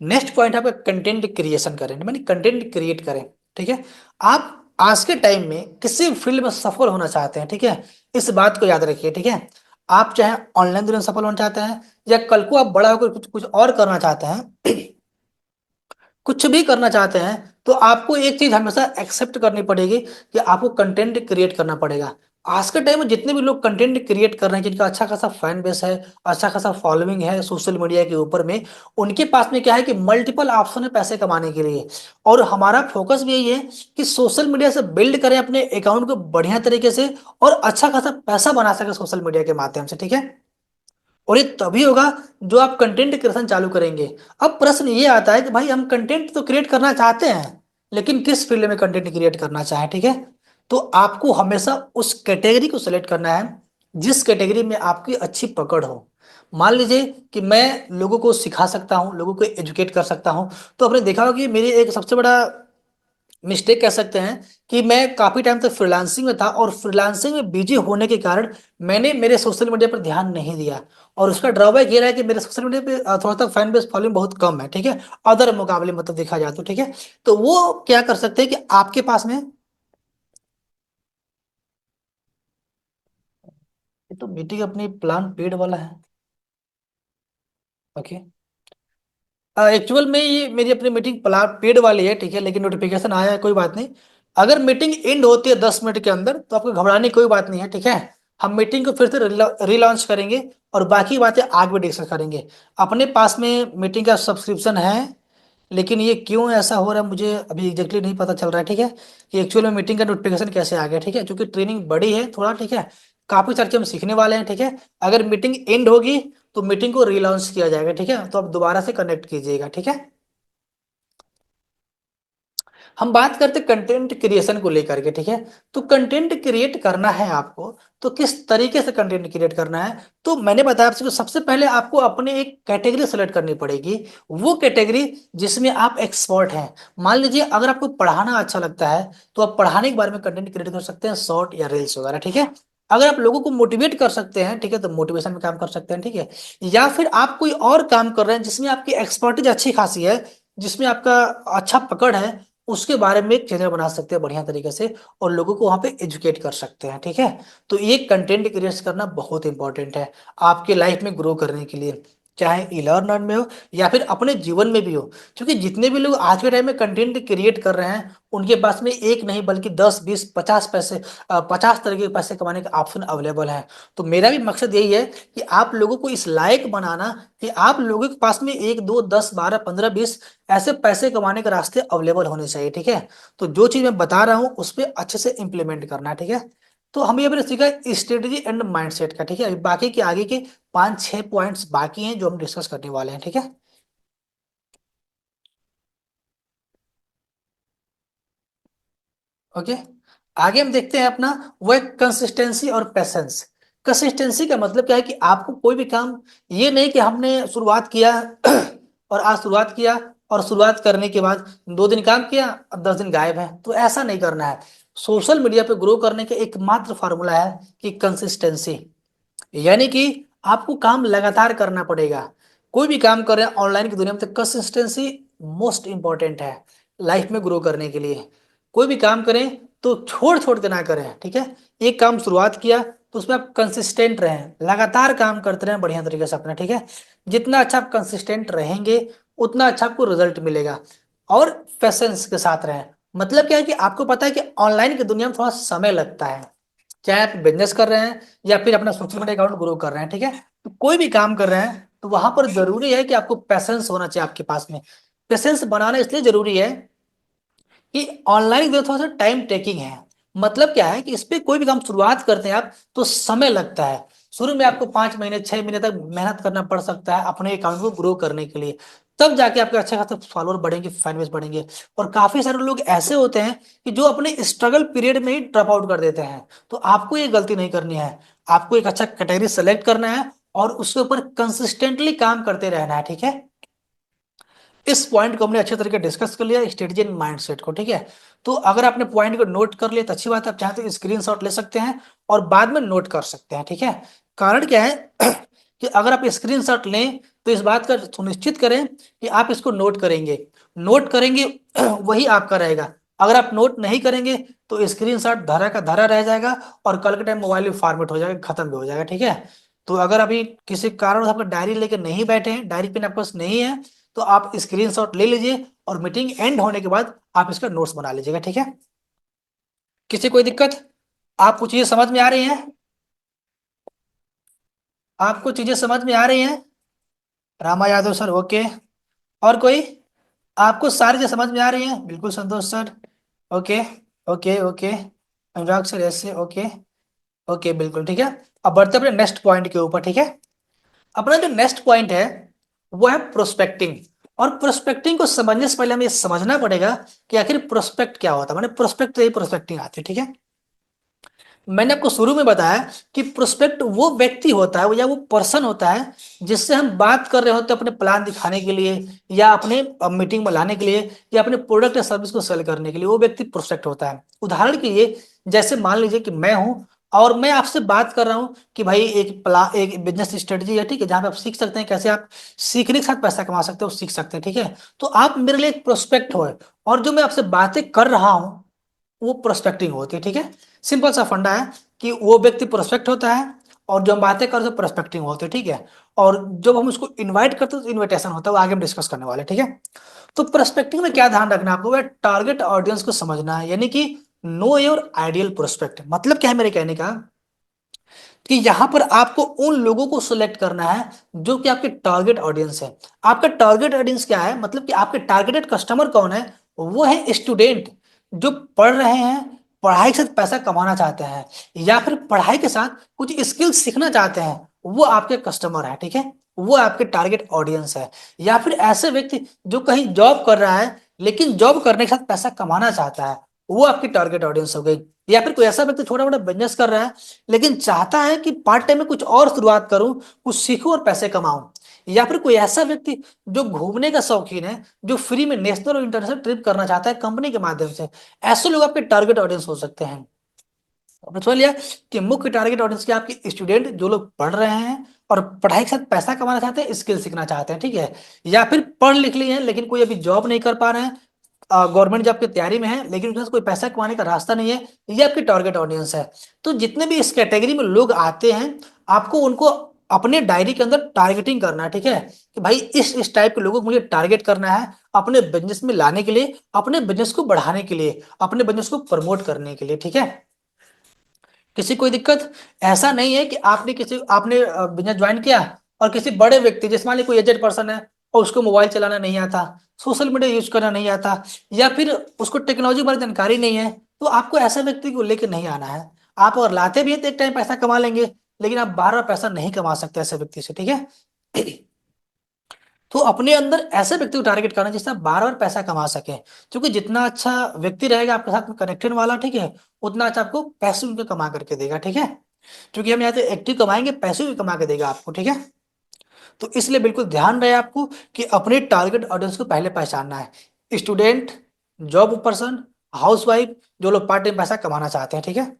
नेक्स्ट पॉइंट है आपका कंटेंट क्रिएशन करें, मानी कंटेंट क्रिएट करें, ठीक है। आप आज के टाइम में किसी फील्ड में सफल होना चाहते हैं, ठीक है, इस बात को याद रखिए, ठीक है। आप चाहे ऑनलाइन दुनिया में सफल होना चाहते हैं, या कल को आप बड़ा होकर कुछ कुछ और करना चाहते हैं, कुछ भी करना चाहते हैं, तो आपको एक चीज हमेशा एक्सेप्ट करनी पड़ेगी कि आपको कंटेंट क्रिएट करना पड़ेगा। आज के टाइम में जितने भी लोग कंटेंट क्रिएट कर रहे हैं, जिनका अच्छा खासा फैन बेस है, अच्छा खासा फॉलोइंग है सोशल मीडिया के ऊपर में, उनके पास में क्या है कि मल्टीपल ऑप्शन है पैसे कमाने के लिए। और हमारा फोकस भी यही है कि सोशल मीडिया से बिल्ड करें अपने अकाउंट को बढ़िया तरीके से, और अच्छा खासा पैसा बना सके सोशल मीडिया के माध्यम से, ठीक है। और ये तभी होगा जो आप कंटेंट क्रिएशन चालू करेंगे। अब प्रश्न ये आता है कि भाई हम कंटेंट तो क्रिएट करना चाहते हैं, लेकिन किस फील्ड में कंटेंट क्रिएट करना चाहें, ठीक है। तो आपको हमेशा उस कैटेगरी को सिलेक्ट करना है जिस कैटेगरी में आपकी अच्छी पकड़ हो। मान लीजिए कि मैं लोगों को सिखा सकता हूँ, लोगों को एजुकेट कर सकता हूँ, तो आपने देखा होगा कि मेरी एक सबसे बड़ा मिस्टेक कह सकते हैं कि मैं काफी टाइम तक फ्रीलांसिंग में था, और फ्रीलांसिंग में बिजी होने के कारण मैंने मेरे सोशल मीडिया पर ध्यान नहीं दिया। और उसका ड्रॉबैक ये रहा है कि मेरे सोशल मीडिया पे थोड़ा सा फैन बेस फॉलोइंग बहुत कम है, ठीक है, अदर मुकाबले मतलब देखा जाए तो, ठीक है। तो वो क्या कर सकते हैं कि आपके पास में, ये तो मीटिंग अपनी प्लान पेड वाला है, ओके। एक्चुअल में ये मेरी अपनी मीटिंग प्लान पेड वाली है, ठीक है, लेकिन नोटिफिकेशन आया है, कोई बात नहीं। अगर मीटिंग एंड होती है 10 मिनट के अंदर तो आपको घबराने की कोई बात नहीं है, ठीक है। हम मीटिंग को फिर से रिलॉन्च करेंगे और बाकी बातें आगे भी डिस्कस करेंगे। अपने पास में मीटिंग का सब्सक्रिप्शन है, लेकिन ये क्यों ऐसा हो रहा है मुझे अभी एग्जैक्टली नहीं पता चल रहा है, ठीक है, कि एक्चुअल में मीटिंग का नोटिफिकेशन कैसे आ गया, ठीक है, क्योंकि ट्रेनिंग बड़ी है थोड़ा, ठीक है, काफी चर्चे हम सीखने वाले हैं, ठीक है। अगर मीटिंग एंड होगी तो मीटिंग को रिलॉन्च किया जाएगा, ठीक है, तो आप दोबारा से कनेक्ट कीजिएगा, ठीक है। हम बात करते कंटेंट क्रिएशन को लेकर के, ठीक है। तो कंटेंट क्रिएट करना है आपको, तो किस तरीके से कंटेंट क्रिएट करना है, तो मैंने बताया आपसे कि सबसे पहले आपको अपने एक कैटेगरी सेलेक्ट करनी पड़ेगी, वो कैटेगरी जिसमें आप एक्सपर्ट हैं। मान लीजिए अगर आपको पढ़ाना अच्छा लगता है, तो आप पढ़ाने के बारे में कंटेंट क्रिएट कर सकते हैं, शॉर्ट या रील्स वगैरह, ठीक है। अगर आप लोगों को मोटिवेट कर सकते हैं, ठीक है, तो मोटिवेशन में काम कर सकते हैं, ठीक है। या फिर आप कोई और काम कर रहे हैं जिसमें आपकी एक्सपर्टीज अच्छी खासी है, जिसमें आपका अच्छा पकड़ है, उसके बारे में एक चैनल बना सकते हैं बढ़िया तरीके से, और लोगों को वहां पे एजुकेट कर सकते हैं, ठीक है। तो ये कंटेंट क्रिएट करना बहुत इंपॉर्टेंट है आपके लाइफ में ग्रो करने के लिए, चाहे ई लर्नर में हो या फिर अपने जीवन में भी हो। क्योंकि जितने भी लोग आज के टाइम में कंटेंट क्रिएट कर रहे हैं, उनके पास में एक नहीं बल्कि 10 20 50 पैसे, 50 तरह के पैसे कमाने का ऑप्शन अवेलेबल है। तो मेरा भी मकसद यही है कि आप लोगों को इस लायक बनाना कि आप लोगों के पास में 1 2 10 12 15 20 ऐसे पैसे कमाने के रास्ते अवेलेबल होने चाहिए, ठीक है। तो जो चीज मैं बता रहा हूँ उस पर अच्छे से इंप्लीमेंट करना है, ठीक है। तो हम ये भी सीखा स्ट्रेटेजी एंड माइंडसेट का, ठीक है। अभी बाकी के आगे के 5 6 पॉइंट्स बाकी हैं जो हम डिस्कस करने वाले हैं, ठीक है। ओके, आगे हम देखते हैं अपना, वो है कंसिस्टेंसी और पेशेंस। कंसिस्टेंसी का मतलब क्या है कि आपको कोई भी काम, ये नहीं कि हमने शुरुआत किया और आज शुरुआत किया और शुरुआत करने के बाद 2 दिन काम किया और 10 दिन गायब है, तो ऐसा नहीं करना है। सोशल मीडिया पे ग्रो करने का एकमात्र फार्मूला है कि कंसिस्टेंसी, यानी कि आपको काम लगातार करना पड़ेगा। कोई भी काम करें ऑनलाइन की दुनिया में तो कंसिस्टेंसी मोस्ट इंपॉर्टेंट है लाइफ में ग्रो करने के लिए। कोई भी काम करें तो छोड़ छोड़ के ना करें, ठीक है। एक काम शुरुआत किया तो उसमें आप कंसिस्टेंट रहें, लगातार काम करते रहें बढ़िया तरीके से अपना, ठीक है। जितना अच्छा आप कंसिस्टेंट रहेंगे उतना अच्छा आपको रिजल्ट मिलेगा। और पेशेंस के साथ रहें। मतलब क्या है कि आपको पता है कि ऑनलाइन की दुनिया में थोड़ा समय लगता है, चाहे आप बिजनेस कर रहे हैं या फिर अपना सोशल मीडिया अकाउंट ग्रो कर रहे हैं, ठीक है। तो कोई भी काम कर रहे हैं तो वहां पर जरूरी है कि आपको पैसेंस होना चाहिए आपके पास में। पेशेंस बनाना इसलिए जरूरी है कि ऑनलाइन जो थोड़ा सा टाइम टेकिंग है। मतलब क्या है कि इस पे कोई भी काम शुरुआत करते हैं आप तो समय लगता है। शुरू में आपको 5 महीने 6 महीने तक मेहनत करना पड़ सकता है अपने अकाउंट को ग्रो करने के लिए। तब जाके आपके अच्छे खासे फॉलोअर बढ़ेंगे, फैन बेस बढ़ेंगे। और काफी सारे लोग ऐसे होते हैं कि जो अपने स्ट्रगल पीरियड में ही ड्रॉप आउट कर देते हैं। तो आपको ये गलती नहीं करनी है। आपको एक अच्छा कैटेगरी सेलेक्ट करना है और उसके ऊपर कंसिस्टेंटली काम करते रहना है, ठीक है। इस पॉइंट को हमने अच्छे तरीके डिस्कस कर लिया, स्ट्रेटजी एंड माइंडसेट को, ठीक है। तो अगर आपने पॉइंट को नोट कर लिया तो अच्छी बात है, आप चाहते तो स्क्रीनशॉट ले सकते हैं और बाद में नोट कर सकते हैं, ठीक है। कारण क्या है कि अगर आप स्क्रीनशॉट लें तो इस बात का सुनिश्चित करें कि आप इसको नोट करेंगे। नोट करेंगे वही आपका रहेगा। अगर आप नोट नहीं करेंगे तो स्क्रीनशॉट धरा का धरा रह जाएगा और कल के टाइम मोबाइल में फॉर्मेट हो जाएगा, खत्म भी हो जाएगा, ठीक है। तो अगर अभी किसी कारण से आप डायरी लेके नहीं बैठे हैं, डायरी पेन आपके पास नहीं है, तो आप स्क्रीनशॉट ले लीजिए और मीटिंग एंड होने के बाद आप इसका नोट्स बना लीजिएगा, ठीक है। किसी कोई दिक्कत? आपको चीजें समझ में आ रही हैं? आपको चीजें समझ में आ रही हैं? Rama Yadav sir, okay. और कोई? आपको सारी चीजें समझ में आ रही हैं? बिल्कुल Santosh sir, okay. Okay okay. Anurag sir ऐसे, ओके। ओके बिल्कुल ठीक है। अब बढ़ते हैं अपने नेक्स्ट पॉइंट के ऊपर, ठीक है। अपना जो नेक्स्ट पॉइंट है वो है प्रोस्पेक्टिंग। और प्रोस्पेक्टिंग को समझने से पहले हमें ये समझना पड़ेगा कि आखिर प्रोस्पेक्ट क्या होता है, माने प्रोस्पेक्ट से ही प्रोस्पेक्टिंग आती है, ठीक है। मैंने आपको शुरू में बताया कि प्रोस्पेक्ट वो व्यक्ति होता है या वो पर्सन होता है जिससे हम बात कर रहे होते हैं अपने प्लान दिखाने के लिए या अपने मीटिंग में लाने के लिए या अपने प्रोडक्ट या सर्विस को सेल करने के लिए, वो व्यक्ति प्रोस्पेक्ट होता है। उदाहरण के लिए जैसे मान लीजिए कि मैं हूं और मैं आपसे बात कर रहा हूं कि भाई एक बिजनेस स्ट्रेटजी है, ठीक है, जहां पे आप सीख सकते हैं कैसे आप सीखने के साथ पैसा कमा सकते हो, सीख सकते हैं, ठीक है। तो आप मेरे लिए एक प्रोस्पेक्ट हो और जो मैं आपसे बातें कर रहा हूं वो प्रोस्पेक्टिंग होती है, ठीक है। सिंपल सा फंडा है कि वो व्यक्ति प्रोस्पेक्ट होता है और जो हम बातें करते हैं प्रोस्पेक्टिंग होते हैं, ठीक है। और जब हम उसको इनवाइट करते हैं तो इनविटेशन होता है, वो आगे हम डिस्कस करने वाले हैं, ठीक है। तो प्रोस्पेक्टिंग में क्या ध्यान रखना है आपको, वह टारगेट ऑडियंस को समझना है, यानी कि नो योर आइडियल प्रोस्पेक्ट। मतलब क्या है मेरे कहने का कि यहां पर आपको उन लोगों को सिलेक्ट करना है जो कि आपके टारगेट ऑडियंस है। आपका टारगेट ऑडियंस क्या है, मतलब कि आपके टारगेटेड कस्टमर कौन है? वो है स्टूडेंट जो पढ़ रहे हैं, पढ़ाई के साथ पैसा कमाना चाहते हैं या फिर पढ़ाई के साथ कुछ स्किल सीखना चाहते हैं, वो आपके कस्टमर है, ठीक है। वो आपके टारगेट ऑडियंस है। या फिर ऐसे व्यक्ति जो कहीं जॉब कर रहा है लेकिन जॉब करने के साथ पैसा कमाना चाहता है, वो आपकी टारगेट ऑडियंस हो गई। या फिर कोई ऐसा व्यक्ति छोटा मोटा बिजनेस कर रहा है लेकिन चाहता है कि पार्ट टाइम में कुछ और शुरुआत करूं, कुछ सीखूं और पैसे कमाऊं। या फिर कोई ऐसा व्यक्ति जो घूमने का शौकीन है, जो फ्री में नेशनल और इंटरनेशनल ट्रिप करना चाहता है कंपनी के माध्यम से, ऐसे लोग आपके टारगेट ऑडियंस हो सकते हैं। आपने समझ लिया कि मुख्य टारगेट ऑडियंस क्या आपके स्टूडेंट जो लोग पढ़ रहे हैं और पढ़ाई के साथ पैसा कमाना चाहते हैं, स्किल सीखना चाहते हैं, ठीक है। या फिर पढ़ लिख लिए हैं लेकिन कोई अभी जॉब नहीं कर पा रहे हैं, गवर्नमेंट जॉब की तैयारी में है लेकिन उनके पास कोई पैसा कमाने का रास्ता नहीं है, ये आपकी टारगेट ऑडियंस है। तो जितने भी इस कैटेगरी में लोग आते हैं आपको उनको अपने डायरी के अंदर टारगेटिंग करना है, ठीक है। कि भाई इस टाइप के लोगों को मुझे टारगेट करना है अपने बिजनेस में लाने के लिए, अपने बिजनेस को बढ़ाने के लिए, अपने बिजनेस को प्रमोट करने के लिए, ठीक है। किसी कोई दिक्कत? ऐसा नहीं है कि आपने बिजनेस ज्वाइन किया और किसी बड़े व्यक्ति, जैसे मान लीजिए कोई एजेड पर्सन है और उसको मोबाइल चलाना नहीं आता, सोशल मीडिया यूज करना नहीं आता या फिर उसको टेक्नोलॉजी बारे जानकारी नहीं है, तो आपको ऐसे व्यक्ति को लेकर नहीं आना है। आप अगर लाते भी हैं तो एक टाइम पैसा कमा लेंगे लेकिन आप बार बार पैसा नहीं कमा सकते ऐसे व्यक्ति से, ठीक है। तो अपने अंदर ऐसे व्यक्ति को टारगेट करना जिससे आप बार बार पैसा कमा सके। क्योंकि जितना अच्छा व्यक्ति रहेगा आपके साथ में कनेक्टेड वाला, ठीक है, उतना अच्छा आपको पैसे उनके कमा करके देगा, ठीक है। क्योंकि हम यहाँ पे एक्टिव कमाएंगे, पैसे भी कमा के देगा आपको, ठीक है। तो इसलिए बिल्कुल ध्यान रहे आपको कि अपने टारगेट ऑडियंस को पहले पहचानना है। Student, job person, house wife, जो लोग पार्ट टाइम पैसा कमाना चाहते हैं, ठीक है।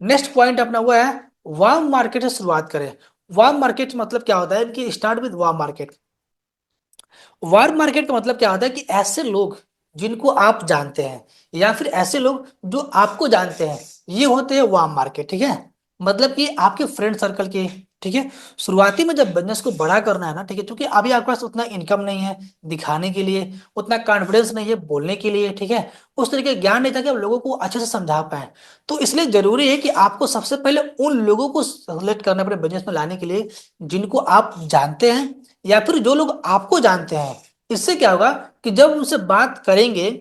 नेक्स्ट पॉइंट अपना हुआ है वार्म मार्केट से शुरुआत करें। वार्म मार्केट मतलब क्या होता है कि start with warm market. Warm market का मतलब क्या होता है कि ऐसे लोग जिनको आप जानते हैं, या फिर ऐसे लोग जो आपको जानते हैं, ये होते हैं वार्म मार्केट। ठीक है, मतलब कि आपके फ्रेंड सर्कल के। ठीक है, शुरुआती में जब बिजनेस को बड़ा करना है ना, ठीक है, क्योंकि अभी आपके पास उतना इनकम नहीं है दिखाने के लिए, उतना कॉन्फिडेंस नहीं है बोलने के लिए, ठीक है, उस तरीके का ज्ञान नहीं था कि आप लोगों को अच्छे से समझा पाए। तो इसलिए जरूरी है कि आपको सबसे पहले उन लोगों को सेलेक्ट करना अपने बिजनेस में लाने के लिए जिनको आप जानते हैं, या फिर जो लोग आपको जानते हैं। इससे क्या होगा कि जब उनसे बात करेंगे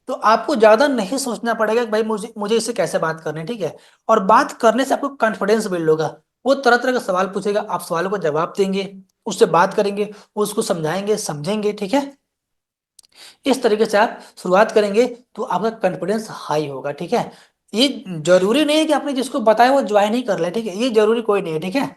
तो आपको ज्यादा नहीं सोचना पड़ेगा कि भाई मुझे मुझे इससे कैसे बात करनी है। ठीक है, और बात करने से आपको कॉन्फिडेंस बिल्ड होगा। वो तरह तरह का सवाल पूछेगा, आप सवालों का जवाब देंगे, उससे बात करेंगे, वो उसको समझाएंगे समझेंगे। ठीक है, इस तरीके से आप शुरुआत करेंगे तो आपका कॉन्फिडेंस हाई होगा। ठीक है, ये जरूरी नहीं है कि आपने जिसको बताया वो ज्वाइन ही कर ले। ठीक है, ये जरूरी कोई नहीं है। ठीक है,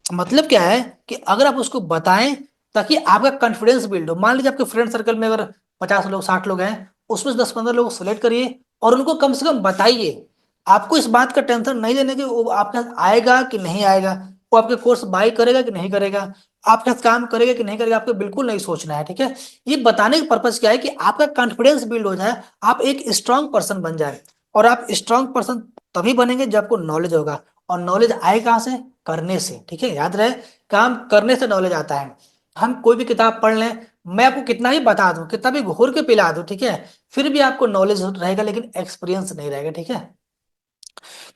मतलब क्या है कि अगर आप उसको बताएं ताकि आपका कॉन्फिडेंस बिल्ड हो। मान लीजिए आपके फ्रेंड सर्कल में अगर 50 लोग 60 लोग हैं, उसमें से 10 15 लोग सेलेक्ट करिए और उनको कम से कम बताइए। आपको इस बात का टेंशन नहीं लेने की वो आपके साथ आएगा कि नहीं आएगा, वो आपके कोर्स बाय करेगा कि नहीं करेगा, आपके साथ काम करेगा कि नहीं करेगा, आपको बिल्कुल नहीं सोचना है। ठीक है, ये बताने का पर्पज क्या है कि आपका कॉन्फिडेंस बिल्ड हो जाए, आप एक स्ट्रांग पर्सन बन जाए। और आप स्ट्रांग पर्सन तभी बनेंगे जब आपको नॉलेज होगा, और नॉलेज आए कहाँ से? करने से। ठीक है, याद रहे, काम करने से नॉलेज आता है। हम कोई भी किताब पढ़ लें, मैं आपको कितना भी बता दूं, कितना भी घोर के पिला दूं, ठीक है, फिर भी आपको नॉलेज रहेगा लेकिन एक्सपीरियंस नहीं रहेगा। ठीक है,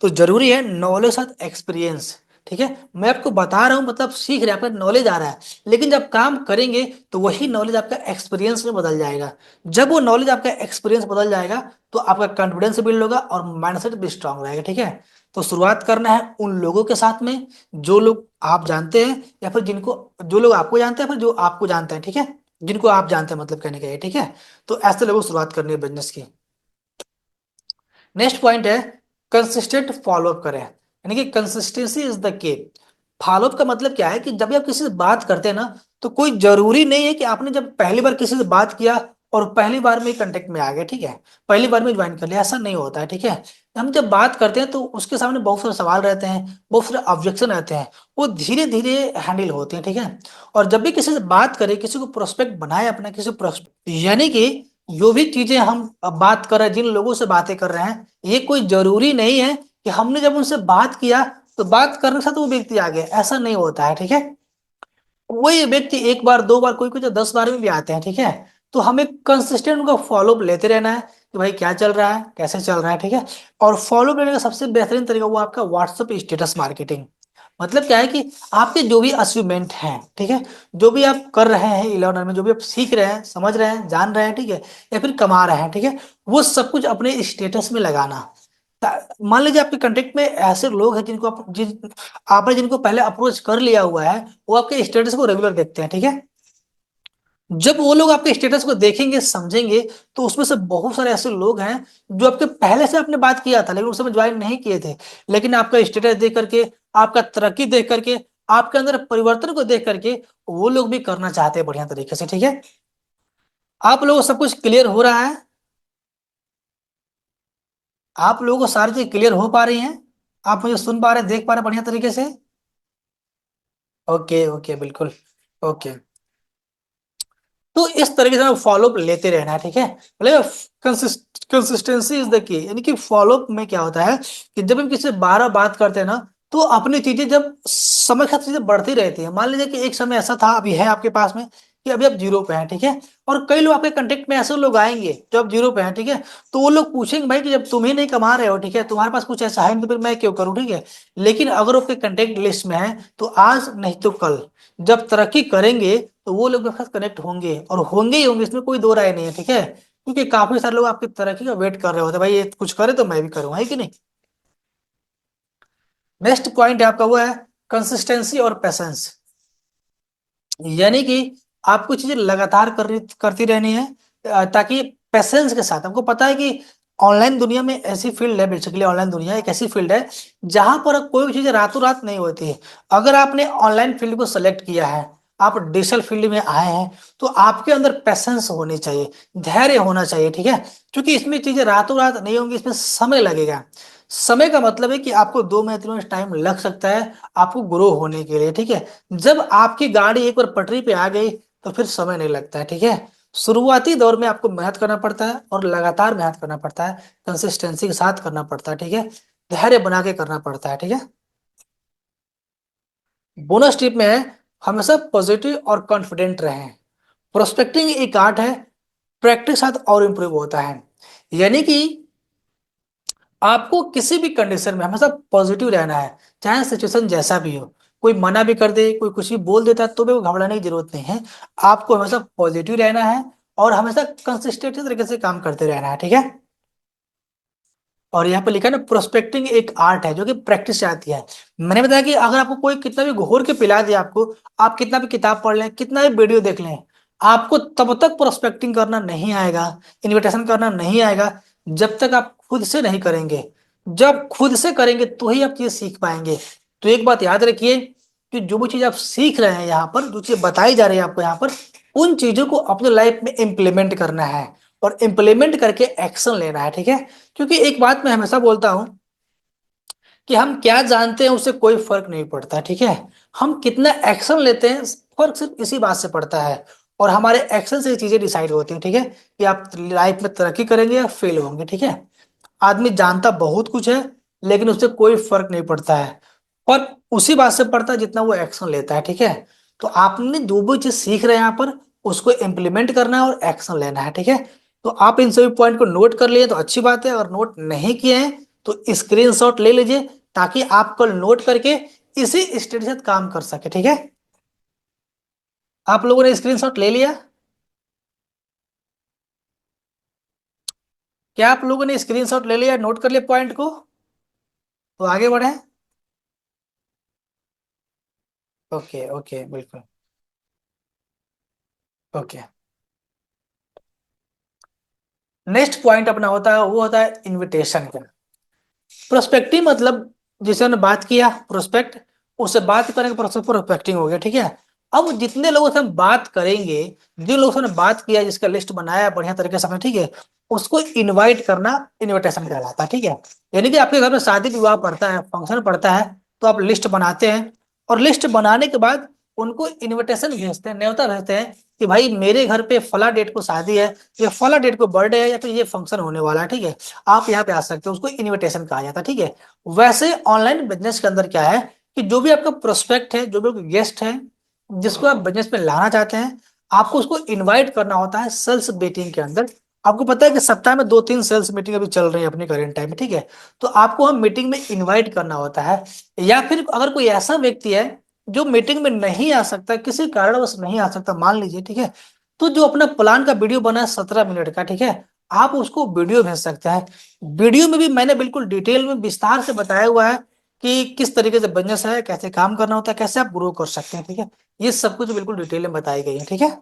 तो जरूरी है नॉलेज साथ एक्सपीरियंस। ठीक है, मैं आपको बता रहा हूं मतलब सीख रहे हैं, आपका नॉलेज आ रहा है, लेकिन जब काम करेंगे तो वही नॉलेज आपका एक्सपीरियंस में बदल जाएगा। जब वो नॉलेज आपका एक्सपीरियंस बदल जाएगा तो आपका कॉन्फिडेंस बिल्ड होगा और माइंडसेट भी स्ट्रांग रहेगा। ठीक है, तो शुरुआत करना है उन लोगों के साथ में जो लोग आप जानते हैं, या फिर जिनको, जो लोग आपको जानते हैं फिर जो आपको जानते हैं। ठीक है, जिनको आप जानते हैं मतलब कहने का ये। ठीक है, तो ऐसे लोगों को शुरुआत करनी है बिजनेस की। नेक्स्ट पॉइंट है कंसिस्टेंट फॉलोअप करें, यानी कि consistency is the key. Follow up का मतलब क्या है कि जब भी आप किसी से बात करते हैं ना, तो कोई जरूरी नहीं है कि आपने जब पहली बार किसी से बात किया और पहली बार में कांटेक्ट में आ गए, ठीक है, पहली बार में ज्वाइन कर लिया, ऐसा नहीं होता है। ठीक है, हम जब बात करते हैं तो उसके सामने बहुत सारे सवाल रहते हैं, बहुत सारे ऑब्जेक्शन रहते हैं, वो धीरे धीरे हैंडल होते हैं। ठीक है, और जब भी किसी से बात करें, किसी को प्रोस्पेक्ट बनाए अपना, किसी प्रोस्पेक्ट, यानी कि जो भी चीजें हम अब बात कर रहे हैं, जिन लोगों से बातें कर रहे हैं, ये कोई जरूरी नहीं है कि हमने जब उनसे बात किया तो बात करने के साथ वो व्यक्ति आ गया, ऐसा नहीं होता है। ठीक है, वही व्यक्ति एक बार दो बार, कोई कोई तो 10 बार में भी आते हैं। ठीक है, तो हमें कंसिस्टेंट उनका फॉलोअप लेते रहना है कि भाई क्या चल रहा है, कैसे चल रहा है। ठीक है, और फॉलोअप लेने का सबसे बेहतरीन तरीका वो आपका व्हाट्सएप स्टेटस मार्केटिंग। मतलब क्या है कि आपके जो भी अचीवमेंट हैं, ठीक है, जो भी आप कर रहे हैं इलेवन में, जो भी आप सीख रहे हैं, समझ रहे हैं, जान रहे हैं, ठीक है, या फिर कमा रहे हैं, ठीक है, वो सब कुछ अपने स्टेटस में लगाना। मान लीजिए आपके कांटेक्ट में ऐसे लोग हैं जिनको आपने जिनको पहले अप्रोच कर लिया हुआ है, वो आपके स्टेटस को रेगुलर देखते हैं। ठीक है, जब वो लोग आपके स्टेटस को देखेंगे समझेंगे, तो उसमें से बहुत सारे ऐसे लोग हैं जो आपके पहले से आपने बात किया था लेकिन उस समय ज्वाइन नहीं किए थे, लेकिन आपका स्टेटस देख करके, आपका तरक्की देख करके, आपके अंदर परिवर्तन को देख करके वो लोग भी करना चाहते हैं बढ़िया तरीके से। ठीक है, आप लोगों को सब कुछ क्लियर हो रहा है? आप लोगों को सारी चीज क्लियर हो पा रही हैं? आप मुझे सुन पा रहे हैं, देख पा रहे हैं बढ़िया तरीके से? ओके ओके, बिल्कुल। ओके, तो इस तरीके से फॉलोअप लेते रहना है। ठीक है, मतलब कंसिस्टेंसी इज द की, यानी कि फॉलोअप में क्या होता है कि जब हम किसी से 12 बात करते हैं ना, तो अपनी चीजें जब समय के साथ चीजें बढ़ती रहती है। मान लीजिए कि एक समय ऐसा था, अभी है आपके पास में, कि अभी आप जीरो पे हैं। ठीक है, और कई लोग आपके कंटेक्ट में ऐसे लोग आएंगे जो आप जीरो पे हैं। ठीक है, तो वो लोग पूछेंगे भाई कि जब तुम ही नहीं कमा रहे हो, ठीक है, तुम्हारे पास कुछ ऐसा है नहीं, तो फिर मैं क्यों करूं। ठीक है, लेकिन अगर आपके कंटेक्ट लिस्ट में है तो आज नहीं तो कल जब तरक्की करेंगे तो वो लोग आपके साथ कनेक्ट होंगे, और होंगे ही होंगे, इसमें कोई दो राय नहीं है। ठीक है, क्योंकि काफी सारे लोग आपकी तरक्की का वेट कर रहे होते हैं, भाई ये कुछ करे तो मैं भी करूँ, है कि नहीं। नेक्स्ट पॉइंट है आपका वो है कंसिस्टेंसी और पेशेंस, यानी कि आपको चीजें लगातार करती रहनी है, ताकि पेशेंस के साथ। आपको पता है कि ऑनलाइन दुनिया में ऐसी फील्ड है, बेसिकली ऑनलाइन दुनिया एक ऐसी फील्ड है जहां पर कोई भी चीज रातों रात नहीं होती है। अगर आपने ऑनलाइन फील्ड को सेलेक्ट किया है, आप डिजिटल फील्ड में आए हैं, तो आपके अंदर पेशेंस होनी चाहिए, धैर्य होना चाहिए। ठीक है, क्योंकि इसमें चीजें रातों रात नहीं होंगी, इसमें समय लगेगा। समय का मतलब है कि आपको 2 महीने 3 महीने टाइम लग सकता है आपको ग्रो होने के लिए। ठीक है, जब आपकी गाड़ी एक बार पटरी पे आ गई तो फिर समय नहीं लगता है। ठीक है, शुरुआती दौर में आपको मेहनत करना पड़ता है और लगातार मेहनत करना पड़ता है, कंसिस्टेंसी के साथ करना पड़ता है, ठीक है, धैर्य बना के करना पड़ता है, ठीक है। बोनस टिप में है, हमेशा पॉजिटिव और कॉन्फिडेंट रहें। प्रोस्पेक्टिंग एक आर्ट है, प्रैक्टिस साथ और इम्प्रूव होता है। यानी कि आपको किसी भी कंडीशन में हमेशा पॉजिटिव रहना है, चाहे सिचुएशन जैसा भी हो। कोई मना भी कर दे, कोई कुछ भी बोल देता है तो भी घबराने की जरूरत नहीं है। आपको हमेशा पॉजिटिव रहना है और हमेशा कंसिस्टेंट तरीके से काम करते रहना है, ठीक है। और यहाँ पे लिखा है ना, प्रोस्पेक्टिंग एक आर्ट है जो कि प्रैक्टिस चाहती है। मैंने बताया कि अगर आपको कोई कितना भी घोर के पिला दे आपको, आप कितना भी किताब पढ़ लें, कितना भी वीडियो देख लें, आपको तब तक प्रोस्पेक्टिंग करना नहीं आएगा, इन्विटेशन करना नहीं आएगा, जब तक आप खुद से नहीं करेंगे। जब खुद से करेंगे तो ही आप चीज सीख पाएंगे। तो एक बात याद रखिए कि जो भी चीज आप सीख रहे हैं यहाँ पर, जो चीज बताई जा रही है आपको यहाँ पर, उन चीजों को अपने लाइफ में इम्प्लीमेंट करना है और इम्प्लीमेंट करके एक्शन लेना है, ठीक है। क्योंकि एक बात मैं हमेशा बोलता हूं कि हम क्या जानते हैं उससे कोई फर्क नहीं पड़ता, ठीक है। हम कितना एक्शन लेते हैं, फर्क सिर्फ इसी बात से पड़ता है। और हमारे एक्शन से ये चीजें डिसाइड होती हैं, ठीक है, कि आप लाइफ में तरक्की करेंगे या फेल होंगे, ठीक है। आदमी जानता बहुत कुछ है लेकिन उससे कोई फर्क नहीं पड़ता है। और उसी बात से पड़ता है जितना वो एक्शन लेता है, ठीक है। तो आपने जो भी चीज सीख रहे हैं यहाँ पर, उसको इम्प्लीमेंट करना है और एक्शन लेना है, ठीक है। तो आप इन सभी पॉइंट को नोट कर लिए तो अच्छी बात है, अगर नोट नहीं किए हैं तो स्क्रीनशॉट ले लीजिए, ताकि आप कल नोट करके इसी स्टडी से काम कर सके, ठीक है। आप लोगों ने स्क्रीनशॉट ले लिया? क्या आप लोगों ने स्क्रीनशॉट ले लिया, नोट कर लिया पॉइंट को? तो आगे बढ़े। ओके ओके, बिल्कुल। ओके। नेक्स्ट पॉइंट अपना होता है, वो होता है इनविटेशन का। प्रोस्पेक्टिव मतलब, जिसे हमने बात किया प्रोस्पेक्ट, उससे बात करने का प्रोसेस प्रोस्पेक्टिंग हो गया, ठीक है। अब जितने लोगों से हम बात करेंगे, जिन लोगों से हमने बात किया, जिसका लिस्ट बनाया है बढ़िया तरीके से हमने, ठीक है, उसको इनवाइट करना इनविटेशन कहलाता है, ठीक है। यानी कि आपके घर में शादी विवाह पड़ता है, फंक्शन पड़ता है, तो आप लिस्ट बनाते हैं और लिस्ट बनाने के बाद उनको इनविटेशन भेजते हैं, न्योता भेजते हैं कि भाई मेरे घर पे फला डेट को शादी है, या फला डेट को बर्थडे है, या फिर ये फंक्शन होने वाला है, ठीक है, आप यहाँ पे आ सकते हो। उसको इनविटेशन कहा जाता है, ठीक है। वैसे ऑनलाइन बिजनेस के अंदर क्या है कि जो भी आपका प्रोस्पेक्ट है, जो भी गेस्ट है, जिसको आप बिजनेस में लाना चाहते हैं, आपको उसको इनवाइट करना होता है सेल्स मीटिंग के अंदर। आपको पता है कि सप्ताह में 2-3 सेल्स मीटिंग अभी चल रही है अपने करेंट टाइम में, ठीक है। तो आपको हम मीटिंग में इनवाइट करना होता है। या फिर अगर कोई ऐसा व्यक्ति है जो मीटिंग में नहीं आ सकता, किसी कारणवश नहीं आ सकता, मान लीजिए, ठीक है, तो जो अपना प्लान का वीडियो बना है 17 मिनट का, ठीक है, आप उसको वीडियो भेज सकते हैं। वीडियो में भी मैंने बिल्कुल डिटेल में विस्तार से बताया हुआ है कि किस तरीके से बिजनेस है, कैसे काम करना होता है, कैसे आप ग्रो कर सकते हैं, ठीक है। ये सब कुछ बिल्कुल डिटेल में बताई गई है, ठीक है।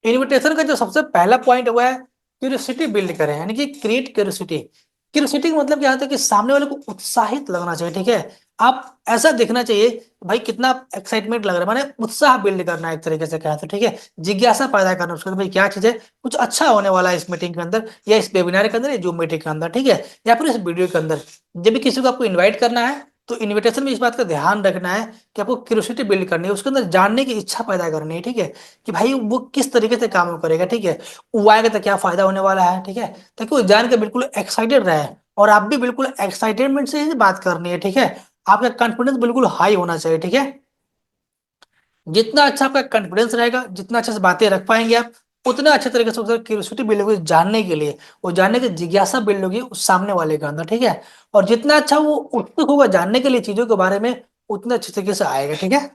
इनविटेशन का जो सबसे पहला पॉइंट हुआ है, क्यूरियोसिटी बिल्ड करें, यानी कि क्रिएट क्यूरियोसिटी। क्यूरियोसिटी का मतलब क्या होता है कि सामने वाले को उत्साहित लगना चाहिए, ठीक है। आप ऐसा देखना चाहिए भाई कितना एक्साइटमेंट लग रहा है, माने उत्साह बिल्ड करना है एक तरीके से कहा तो, ठीक है। जिज्ञासा पैदा करना उसके अंदर, भाई क्या चीज है, कुछ अच्छा होने वाला है इस मीटिंग के अंदर, या इस वेबिनार के अंदर, या जूम मीटिंग के अंदर, ठीक है, या फिर इस वीडियो के अंदर। जब भी किसी को आपको इन्वाइट करना है तो इनविटेशन में इस बात का ध्यान रखना है कि आपको क्यूरियोसिटी बिल्ड करनी है, उसके अंदर जानने की इच्छा पैदा करनी है, ठीक है, कि भाई वो किस तरीके से काम करेगा, ठीक है, वो आएगा तो क्या फायदा होने वाला है, ठीक है, ताकि वो जान के बिल्कुल एक्साइटेड रहे। और आप भी बिल्कुल एक्साइटेडमेंट से ही बात करनी है, ठीक है। आपका कॉन्फिडेंस बिल्कुल हाई होना चाहिए, ठीक है। जितना अच्छा आपका कॉन्फिडेंस रहेगा, जितना अच्छे से बातें रख पाएंगे आप, उतना अच्छे तरीके से उसका क्यूरियोसिटी बिल्ड होगी जानने के लिए, वो जानने की जिज्ञासा बिल्ड होगी उस सामने वाले के अंदर, ठीक है। और जितना अच्छा वो उत्सुक होगा जानने के लिए चीजों के बारे में, उतना अच्छे तरीके से आएगा, ठीक है।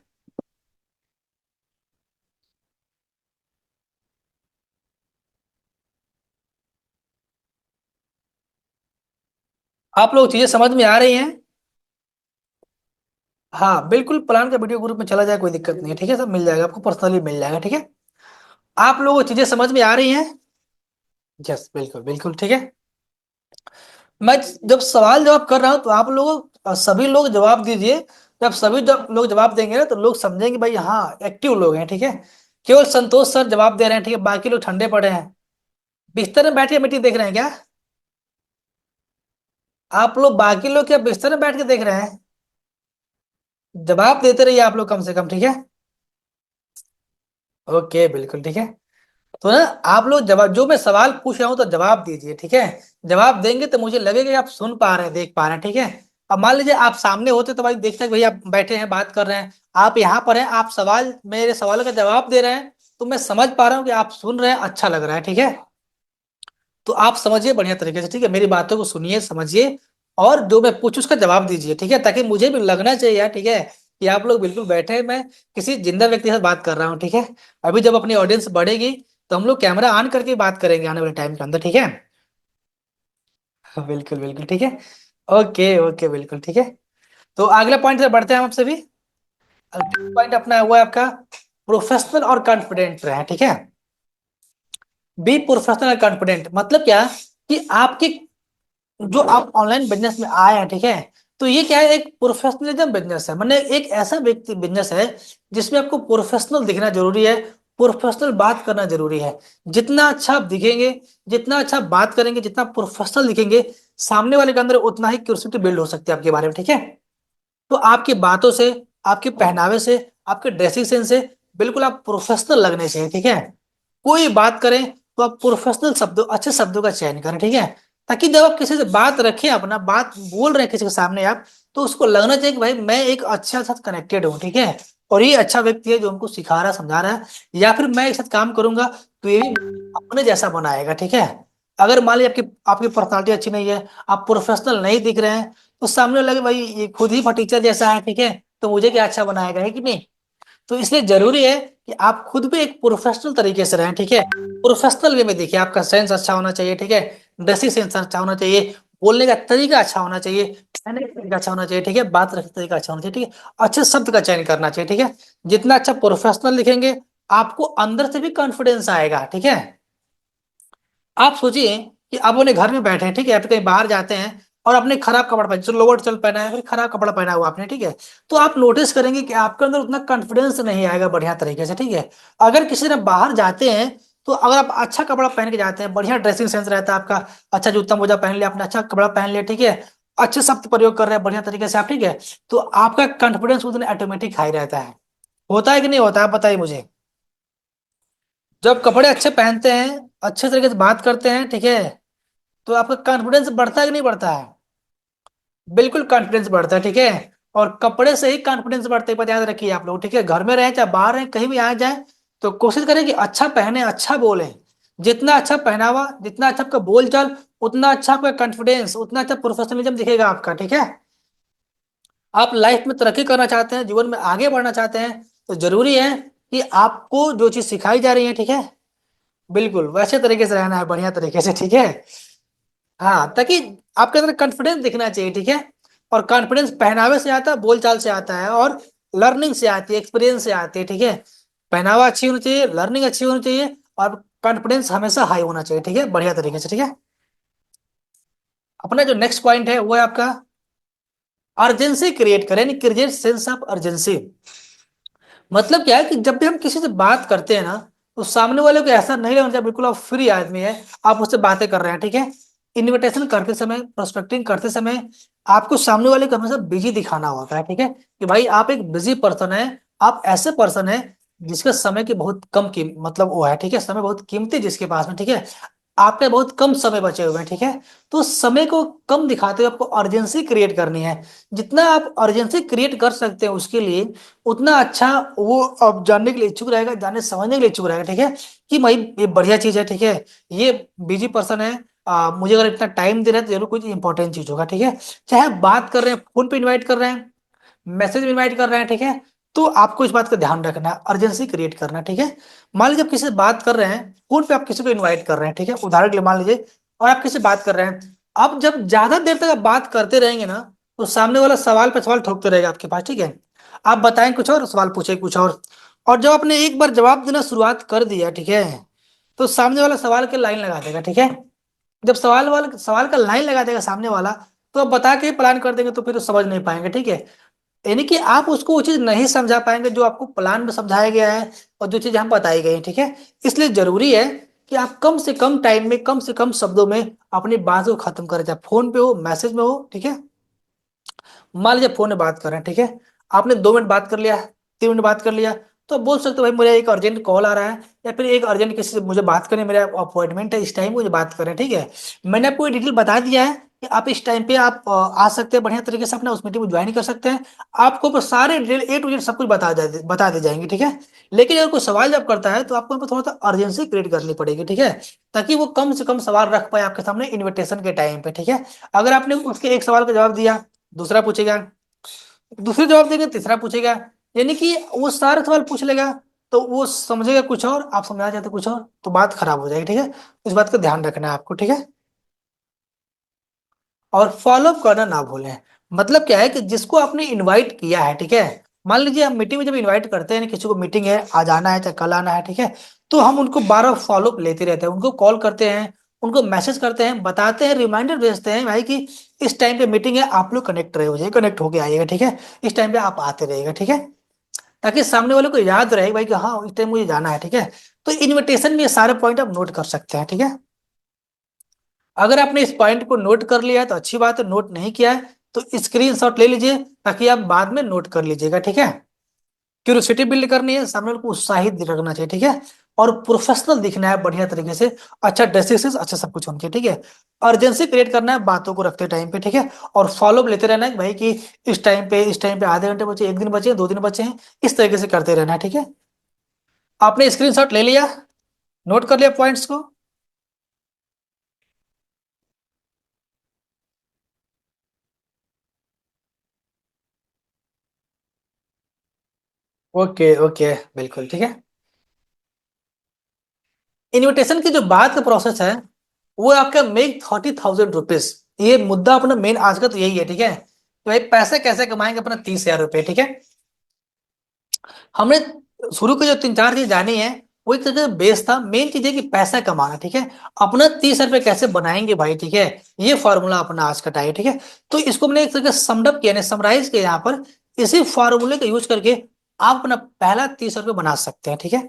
आप लोग चीजें समझ में आ रही हैं? हाँ बिल्कुल, प्लान का वीडियो ग्रुप में चला जाए, कोई दिक्कत नहीं है, ठीक है, सब मिल जाएगा आपको, पर्सनली मिल जाएगा, ठीक है। आप लोगों को चीजें समझ में आ रही हैं? यस, बिल्कुल बिल्कुल, ठीक है। मैं जब सवाल जवाब कर रहा हूं तो आप लोग सभी लोग जवाब दीजिए। जब सभी जब लोग जवाब देंगे ना तो लोग समझेंगे भाई हाँ एक्टिव लोग हैं, ठीक है। केवल संतोष सर जवाब दे रहे हैं, ठीक है, बाकी लोग ठंडे पड़े हैं। बिस्तर में बैठ के मीटिंग देख रहे हैं क्या? आप लोग बाकी लोग क्या बिस्तर में बैठ के देख रहे हैं? जवाब देते रहिए आप लोग कम से कम, ठीक है। ओके बिल्कुल ठीक है। तो ना आप लोग जवाब, जो मैं सवाल पूछ रहा हूँ तो जवाब दीजिए, ठीक है। जवाब देंगे तो मुझे लगेगा कि आप सुन पा रहे हैं, देख पा रहे हैं, ठीक है। अब मान लीजिए आप सामने होते तो भाई देखते हैं, भाई आप बैठे हैं बात कर रहे हैं, आप यहाँ पर हैं, आप सवाल, मेरे सवालों का जवाब दे रहे हैं, तो मैं समझ पा रहा हूँ कि आप सुन रहे हैं, अच्छा लग रहा है, ठीक है। तो आप समझिए बढ़िया तरीके से, ठीक है, मेरी बातों को सुनिए, समझिए, और जो मैं पूछूं उसका जवाब दीजिए, ठीक है, ताकि मुझे भी लगना चाहिए यार, ठीक है, कि आप लोग बिल्कुल बैठे हैं, मैं किसी जिंदा व्यक्ति के साथ बात कर रहा हूँ, ठीक है। अभी जब अपनी ऑडियंस बढ़ेगी तो हम लोग कैमरा ऑन करके बात करेंगे आने वाले टाइम के अंदर, ठीक है। बिल्कुल बिल्कुल ठीक है। ओके ओके बिल्कुल ठीक है। तो अगला पॉइंट से बढ़ते हैं हम आपसे भी। पॉइंट अपना हुआ है आपका, प्रोफेशनल और कॉन्फिडेंट रहे, ठीक है। बी प्रोफेशनल कॉन्फिडेंट मतलब क्या, कि आपके, जो आप ऑनलाइन बिजनेस में आए हैं, ठीक है, तो ये क्या है, एक प्रोफेशनलिज्म बिजनेस है, मतलब एक ऐसा व्यक्ति बिजनेस है जिसमें आपको प्रोफेशनल दिखना जरूरी है, प्रोफेशनल बात करना जरूरी है। जितना अच्छा आप दिखेंगे, जितना अच्छा बात करेंगे, जितना प्रोफेशनल दिखेंगे, सामने वाले के अंदर उतना ही क्यूरियोसिटी बिल्ड हो सकती है आपके बारे में, ठीक है। तो आपकी बातों से, आपके पहनावे से, आपके ड्रेसिंग सेंस से बिल्कुल आप प्रोफेशनल लगने चाहिए, ठीक है। कोई बात करें तो आप प्रोफेशनल शब्दों, अच्छे शब्दों का चयन करें, ठीक है। ताकि जब आप किसी से बात रखें, अपना बात बोल रहे हैं किसी के सामने आप, तो उसको लगना चाहिए कि भाई मैं एक अच्छा साथ कनेक्टेड हूँ, ठीक है। और ये अच्छा व्यक्ति है जो हमको सिखा रहा है, समझा रहा है, या फिर मैं एक साथ काम करूंगा तो ये भी अपने जैसा बनाएगा, ठीक है। अगर मान लीजिए आपकी आपकी पर्सनालिटी अच्छी नहीं है, आप प्रोफेशनल नहीं दिख रहे हैं, तो सामने लगे भाई ये खुद ही फटीचर जैसा है, ठीक है, तो मुझे क्या अच्छा बनाएगा, है कि नहीं। तो इसलिए जरूरी है कि आप खुद भी एक प्रोफेशनल तरीके से रहें, ठीक है। प्रोफेशनल वे में देखिए, आपका सेंस अच्छा होना चाहिए, ठीक है। ड्रेसिंग सेंस अच्छा होना चाहिए, बोलने का तरीका अच्छा होना चाहिए, कहने का तरीका अच्छा होना चाहिए, ठीक है, बात रखने का तरीका अच्छा होना चाहिए, ठीक है। अच्छे शब्द का चयन करना चाहिए, ठीक है। जितना अच्छा प्रोफेशनल लिखेंगे, आपको अंदर से भी कॉन्फिडेंस आएगा, ठीक है। आप सोचिए कि आप अपने घर में बैठे हैं, ठीक है, आप कहीं बाहर जाते हैं और आपने खराब कपड़ा पहना, जो लोअर चल पहना है, फिर खराब कपड़ा पहना हुआ आपने, ठीक है, तो आप नोटिस करेंगे कि आपके अंदर उतना कॉन्फिडेंस नहीं आएगा बढ़िया तरीके से, ठीक है। अगर किसी दिन बाहर जाते हैं, तो अगर आप अच्छा कपड़ा पहन के जाते हैं, बढ़िया ड्रेसिंग सेंस रहता है आपका, अच्छा जूता मोजा पहन लिया आपने, अच्छा कपड़ा पहन लिया, ठीक है, अच्छे शब्द प्रयोग कर रहे हैं बढ़िया तरीके से आप, ठीक है, तो आपका कॉन्फिडेंस उतना ऑटोमेटिक हाई रहता है। होता है कि नहीं होता, आप बताइए मुझे। जब कपड़े अच्छे पहनते हैं, अच्छे तरीके से बात करते हैं, ठीक है, तो आपका कॉन्फिडेंस बढ़ता है कि नहीं बढ़ता है। बिल्कुल कॉन्फिडेंस बढ़ता है, ठीक है। और कपड़े से ही कॉन्फिडेंस बढ़ता है, बात याद रखिए आप लोग, ठीक है। घर में रहें चाहे बाहर रहें, कहीं भी आ जाए, तो कोशिश करें कि अच्छा पहने, अच्छा बोले। जितना अच्छा पहनावा, जितना अच्छा आपका बोलचाल, उतना अच्छा आपका कॉन्फिडेंस, उतना अच्छा प्रोफेशनलिज्म दिखेगा आपका, ठीक है। आप लाइफ में तरक्की करना चाहते हैं, जीवन में आगे बढ़ना चाहते हैं, तो जरूरी है कि आपको जो चीज सिखाई जा रही है, ठीक है, बिल्कुल वैसे तरीके से रहना है, बढ़िया तरीके से, ठीक है। हाँ, ताकि आपके अंदर कॉन्फिडेंस दिखना चाहिए, ठीक है। और कॉन्फिडेंस पहनावे से आता है, बोलचाल से आता है, और लर्निंग से आती है, एक्सपीरियंस से आती है, ठीक है। पहनावा अच्छी होनी चाहिए, लर्निंग अच्छी होनी चाहिए, और कॉन्फिडेंस हमेशा हाई होना चाहिए, ठीक है, बढ़िया तरीके से, ठीक है। अपना जो नेक्स्ट पॉइंट है वो है आपका, अर्जेंसी क्रिएट करें, क्रिएट सेंस ऑफ अर्जेंसी। मतलब क्या है कि जब भी हम किसी से बात करते हैं ना, तो सामने वाले को ऐसा नहीं लगना चाहिए बिल्कुल आप फ्री आदमी है, आप उससे बातें कर रहे हैं, ठीक है। इनविटेशन करते समय, प्रोस्पेक्टिंग करते समय, आपको सामने वाले को हमेशा बिजी दिखाना होता है, ठीक है, कि भाई आप एक बिजी पर्सन है, आप ऐसे पर्सन है जिसके समय की बहुत कम मतलब वो है, ठीक है, समय बहुत कीमती है जिसके पास में, ठीक है। आपके बहुत कम समय बचे हुए हैं, ठीक है। तो समय को कम दिखाते हुए आपको अर्जेंसी क्रिएट करनी है। जितना आप अर्जेंसी क्रिएट कर सकते हैं उसके लिए, उतना अच्छा वो अब जानने के लिए इच्छुक रहेगा, जानने समझने के लिए इच्छुक रहेगा, ठीक है, कि भाई ये बढ़िया चीज है, ठीक है, ये बिजी पर्सन है, मुझे अगर इतना टाइम दे रहे हैं तो जरूर कुछ इंपॉर्टेंट चीज होगा, ठीक है। चाहे आप बात कर रहे हैं, फोन पे इनवाइट कर रहे हैं, मैसेज में इनवाइट कर रहे हैं, ठीक है, तो आपको इस बात का ध्यान रखना है, अर्जेंसी क्रिएट करना है, ठीक है। मान लीजिए आप किसी से बात कर रहे हैं, फोन पे आप किसी को इनवाइट कर रहे हैं, ठीक है, उदाहरण के लिए मान लीजिए, और आप किसी से बात कर रहे हैं, अब जब ज्यादा देर तक आप बात करते रहेंगे ना, तो सामने वाला सवाल पे सवाल ठोकते रहेगा आपके पास, ठीक है। आप बताएं कुछ और, सवाल पूछे कुछ और जब आपने एक बार जवाब देना शुरुआत कर दिया, ठीक है, तो सामने वाला सवाल के लाइन लगा देगा, ठीक है। जब सवाल का लाइन लगा देगा सामने वाला, तो आप बता के प्लान कर देंगे तो फिर तो समझ नहीं पाएंगे, ठीक है। यानी कि आप उसको वो चीज नहीं समझा पाएंगे जो आपको प्लान में समझाया गया है, और जो चीज हम बताई गई है, ठीक है। इसलिए जरूरी है कि आप कम से कम टाइम में, कम से कम शब्दों में अपनी बात को खत्म करें, चाहे फोन पे हो, मैसेज में हो, ठीक है। मान लीजिए फोन में बात कर रहे हैं, ठीक है, आपने 2 मिनट बात कर लिया, 3 मिनट बात कर लिया, तो आप बोल सकते हो भाई मुझे एक अर्जेंट कॉल आ रहा है, या फिर एक अर्जेंट किसी से मुझे बात करनी, मेरा अपॉइंटमेंट है इस टाइम, मुझे बात करें, ठीक है। मैंने आपको डिटेल बता दिया है कि आप इस टाइम पे आप आ सकते हैं, बढ़िया तरीके से अपना उस मीटिंग में ज्वाइन कर सकते हैं। आपको बस सारे डिटेल ए टू जेड सब कुछ बता दे जाएंगे, ठीक है। लेकिन अगर कोई सवाल जब करता है तो आपको यहाँ पे थोड़ा सा अर्जेंसी क्रिएट करनी पड़ेगी, ठीक है, ताकि वो कम से कम सवाल रख पाए आपके सामने इनविटेशन के टाइम पे, ठीक है। अगर आपने उसके एक सवाल का जवाब दिया, दूसरा पूछेगा, दूसरे जवाब देंगे, तीसरा पूछेगा, यानी कि वो सारे सवाल पूछ लेगा, तो वो समझेगा कुछ और, आप समझना चाहते कुछ और, तो बात खराब हो जाएगी, ठीक है। इस बात का ध्यान रखना है आपको, ठीक है। और फॉलो अप करना ना भूलें। मतलब क्या है कि जिसको आपने इनवाइट किया है, ठीक है, मान लीजिए हम मीटिंग में जब इनवाइट करते हैं किसी को, मीटिंग है आज आना है चाहे कल आना है, ठीक है, तो हम उनको बार फॉलो अप लेते रहते हैं, उनको कॉल करते हैं, उनको मैसेज करते हैं, बताते हैं, रिमाइंडर भेजते हैं भाई कि इस टाइम पे मीटिंग है, आप लोग कनेक्ट रहे हो जाइए, कनेक्ट होके आइएगा, ठीक है, इस टाइम पे आप आते रहिएगा, ठीक है, ताकि सामने वाले को याद रहे भाई कि हाँ इस टाइम मुझे जाना है, ठीक है। तो इनविटेशन में ये सारे पॉइंट आप नोट कर सकते हैं, ठीक है। अगर आपने इस पॉइंट को नोट कर लिया है तो अच्छी बात है, नोट नहीं किया है तो स्क्रीनशॉट ले लीजिए, ताकि आप बाद में नोट कर लीजिएगा, ठीक है। क्यूरियोसिटी बिल्ड करनी है, सामने वाले को उत्साहित रखना चाहिए, ठीक है। और प्रोफेशनल दिखना है बढ़िया तरीके से, अच्छा ड्रेसेस, अच्छा सब कुछ उनके, ठीक है। अर्जेंसी क्रिएट करना है बातों को रखते टाइम पे, ठीक है। और फॉलो लेते रहना है कि भाई कि इस टाइम पे आधे घंटे बचे, एक दिन बचे, दो दिन बचे हैं, इस तरीके से करते रहना है, ठीक है। आपने स्क्रीनशॉट ले लिया, नोट कर लिया पॉइंट्स को। ओके ओके, बिल्कुल ठीक है। इनविटेशन की जो बात का प्रोसेस है, वो आपका मेक 30,000 रुपीज। ये मुद्दा अपना मेन आज का तो यही है, ठीक है, कि भाई पैसे कैसे कमाएंगे अपना 30,000 रुपये, ठीक है। हमने शुरू के जो तीन चार चीज जानी है, वो एक तरह बेस था, मेन चीज है कि पैसा कमाना, ठीक है। अपना 30,000 रुपये कैसे बनाएंगे भाई, ठीक है, ये फॉर्मूला अपना आज का टाइम, ठीक है। तो इसको हमने एक तरह समडअप किया, समराइज किया यहाँ पर। इसी फॉर्मूले का यूज करके आप अपना पहला 30,000 रुपये बना सकते हैं, ठीक है।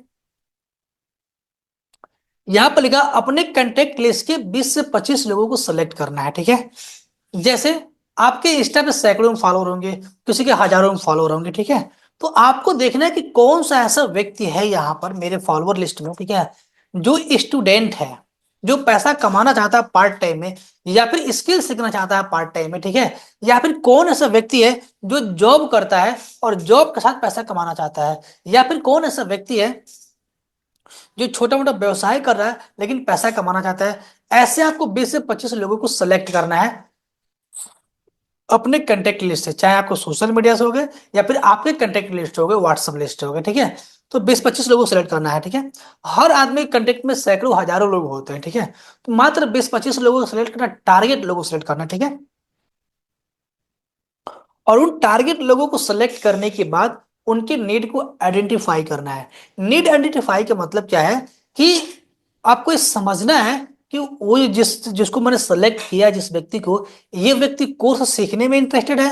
यहां पर लिखा अपने कंटेक्ट लिस्ट के 20 से 25 लोगों को सेलेक्ट करना है, ठीक है। जैसे आपके इंस्टा पे सैकड़ों फॉलोअर होंगे, किसी के हजारों फॉलोअर होंगे, ठीक है। तो आपको देखना है कि कौन सा ऐसा व्यक्ति है यहाँ पर मेरे फॉलोअर लिस्ट में, ठीक है, जो स्टूडेंट है, जो पैसा कमाना चाहता है पार्ट टाइम में, या फिर स्किल सीखना चाहता है पार्ट टाइम में, ठीक है। या फिर कौन ऐसा व्यक्ति है जो जॉब करता है और जॉब के साथ पैसा कमाना चाहता है, या फिर कौन ऐसा व्यक्ति है जो छोटा मोटा व्यवसाय कर रहा है लेकिन पैसा कमाना चाहता है। ऐसे आपको 20 से 25 लोगों को सेलेक्ट करना है अपने कंटेक्ट लिस्ट से, चाहे आपको सोशल मीडिया से हो गए या फिर आपके कंटेक्ट लिस्ट हो गए, व्हाट्सएप लिस्ट हो गए, ठीक है। तो 20-25 लोगों को सेलेक्ट करना है, ठीक है। हर आदमी के कंटेक्ट में सैकड़ों हजारों लोग होते हैं, ठीक है। तो मात्र 20-25 लोगों को सिलेक्ट करना, टारगेट लोगों को सिलेक्ट करना, ठीक है। और उन टारगेट लोगों को सेलेक्ट करने के बाद उनके नीड को आइडेंटिफाई करना है। नीड आइडेंटिफाई का मतलब क्या है कि आपको ये समझना है कि वो जिसको मैंने सेलेक्ट किया, जिस व्यक्ति को, ये व्यक्ति कोर्स सीखने में इंटरेस्टेड है,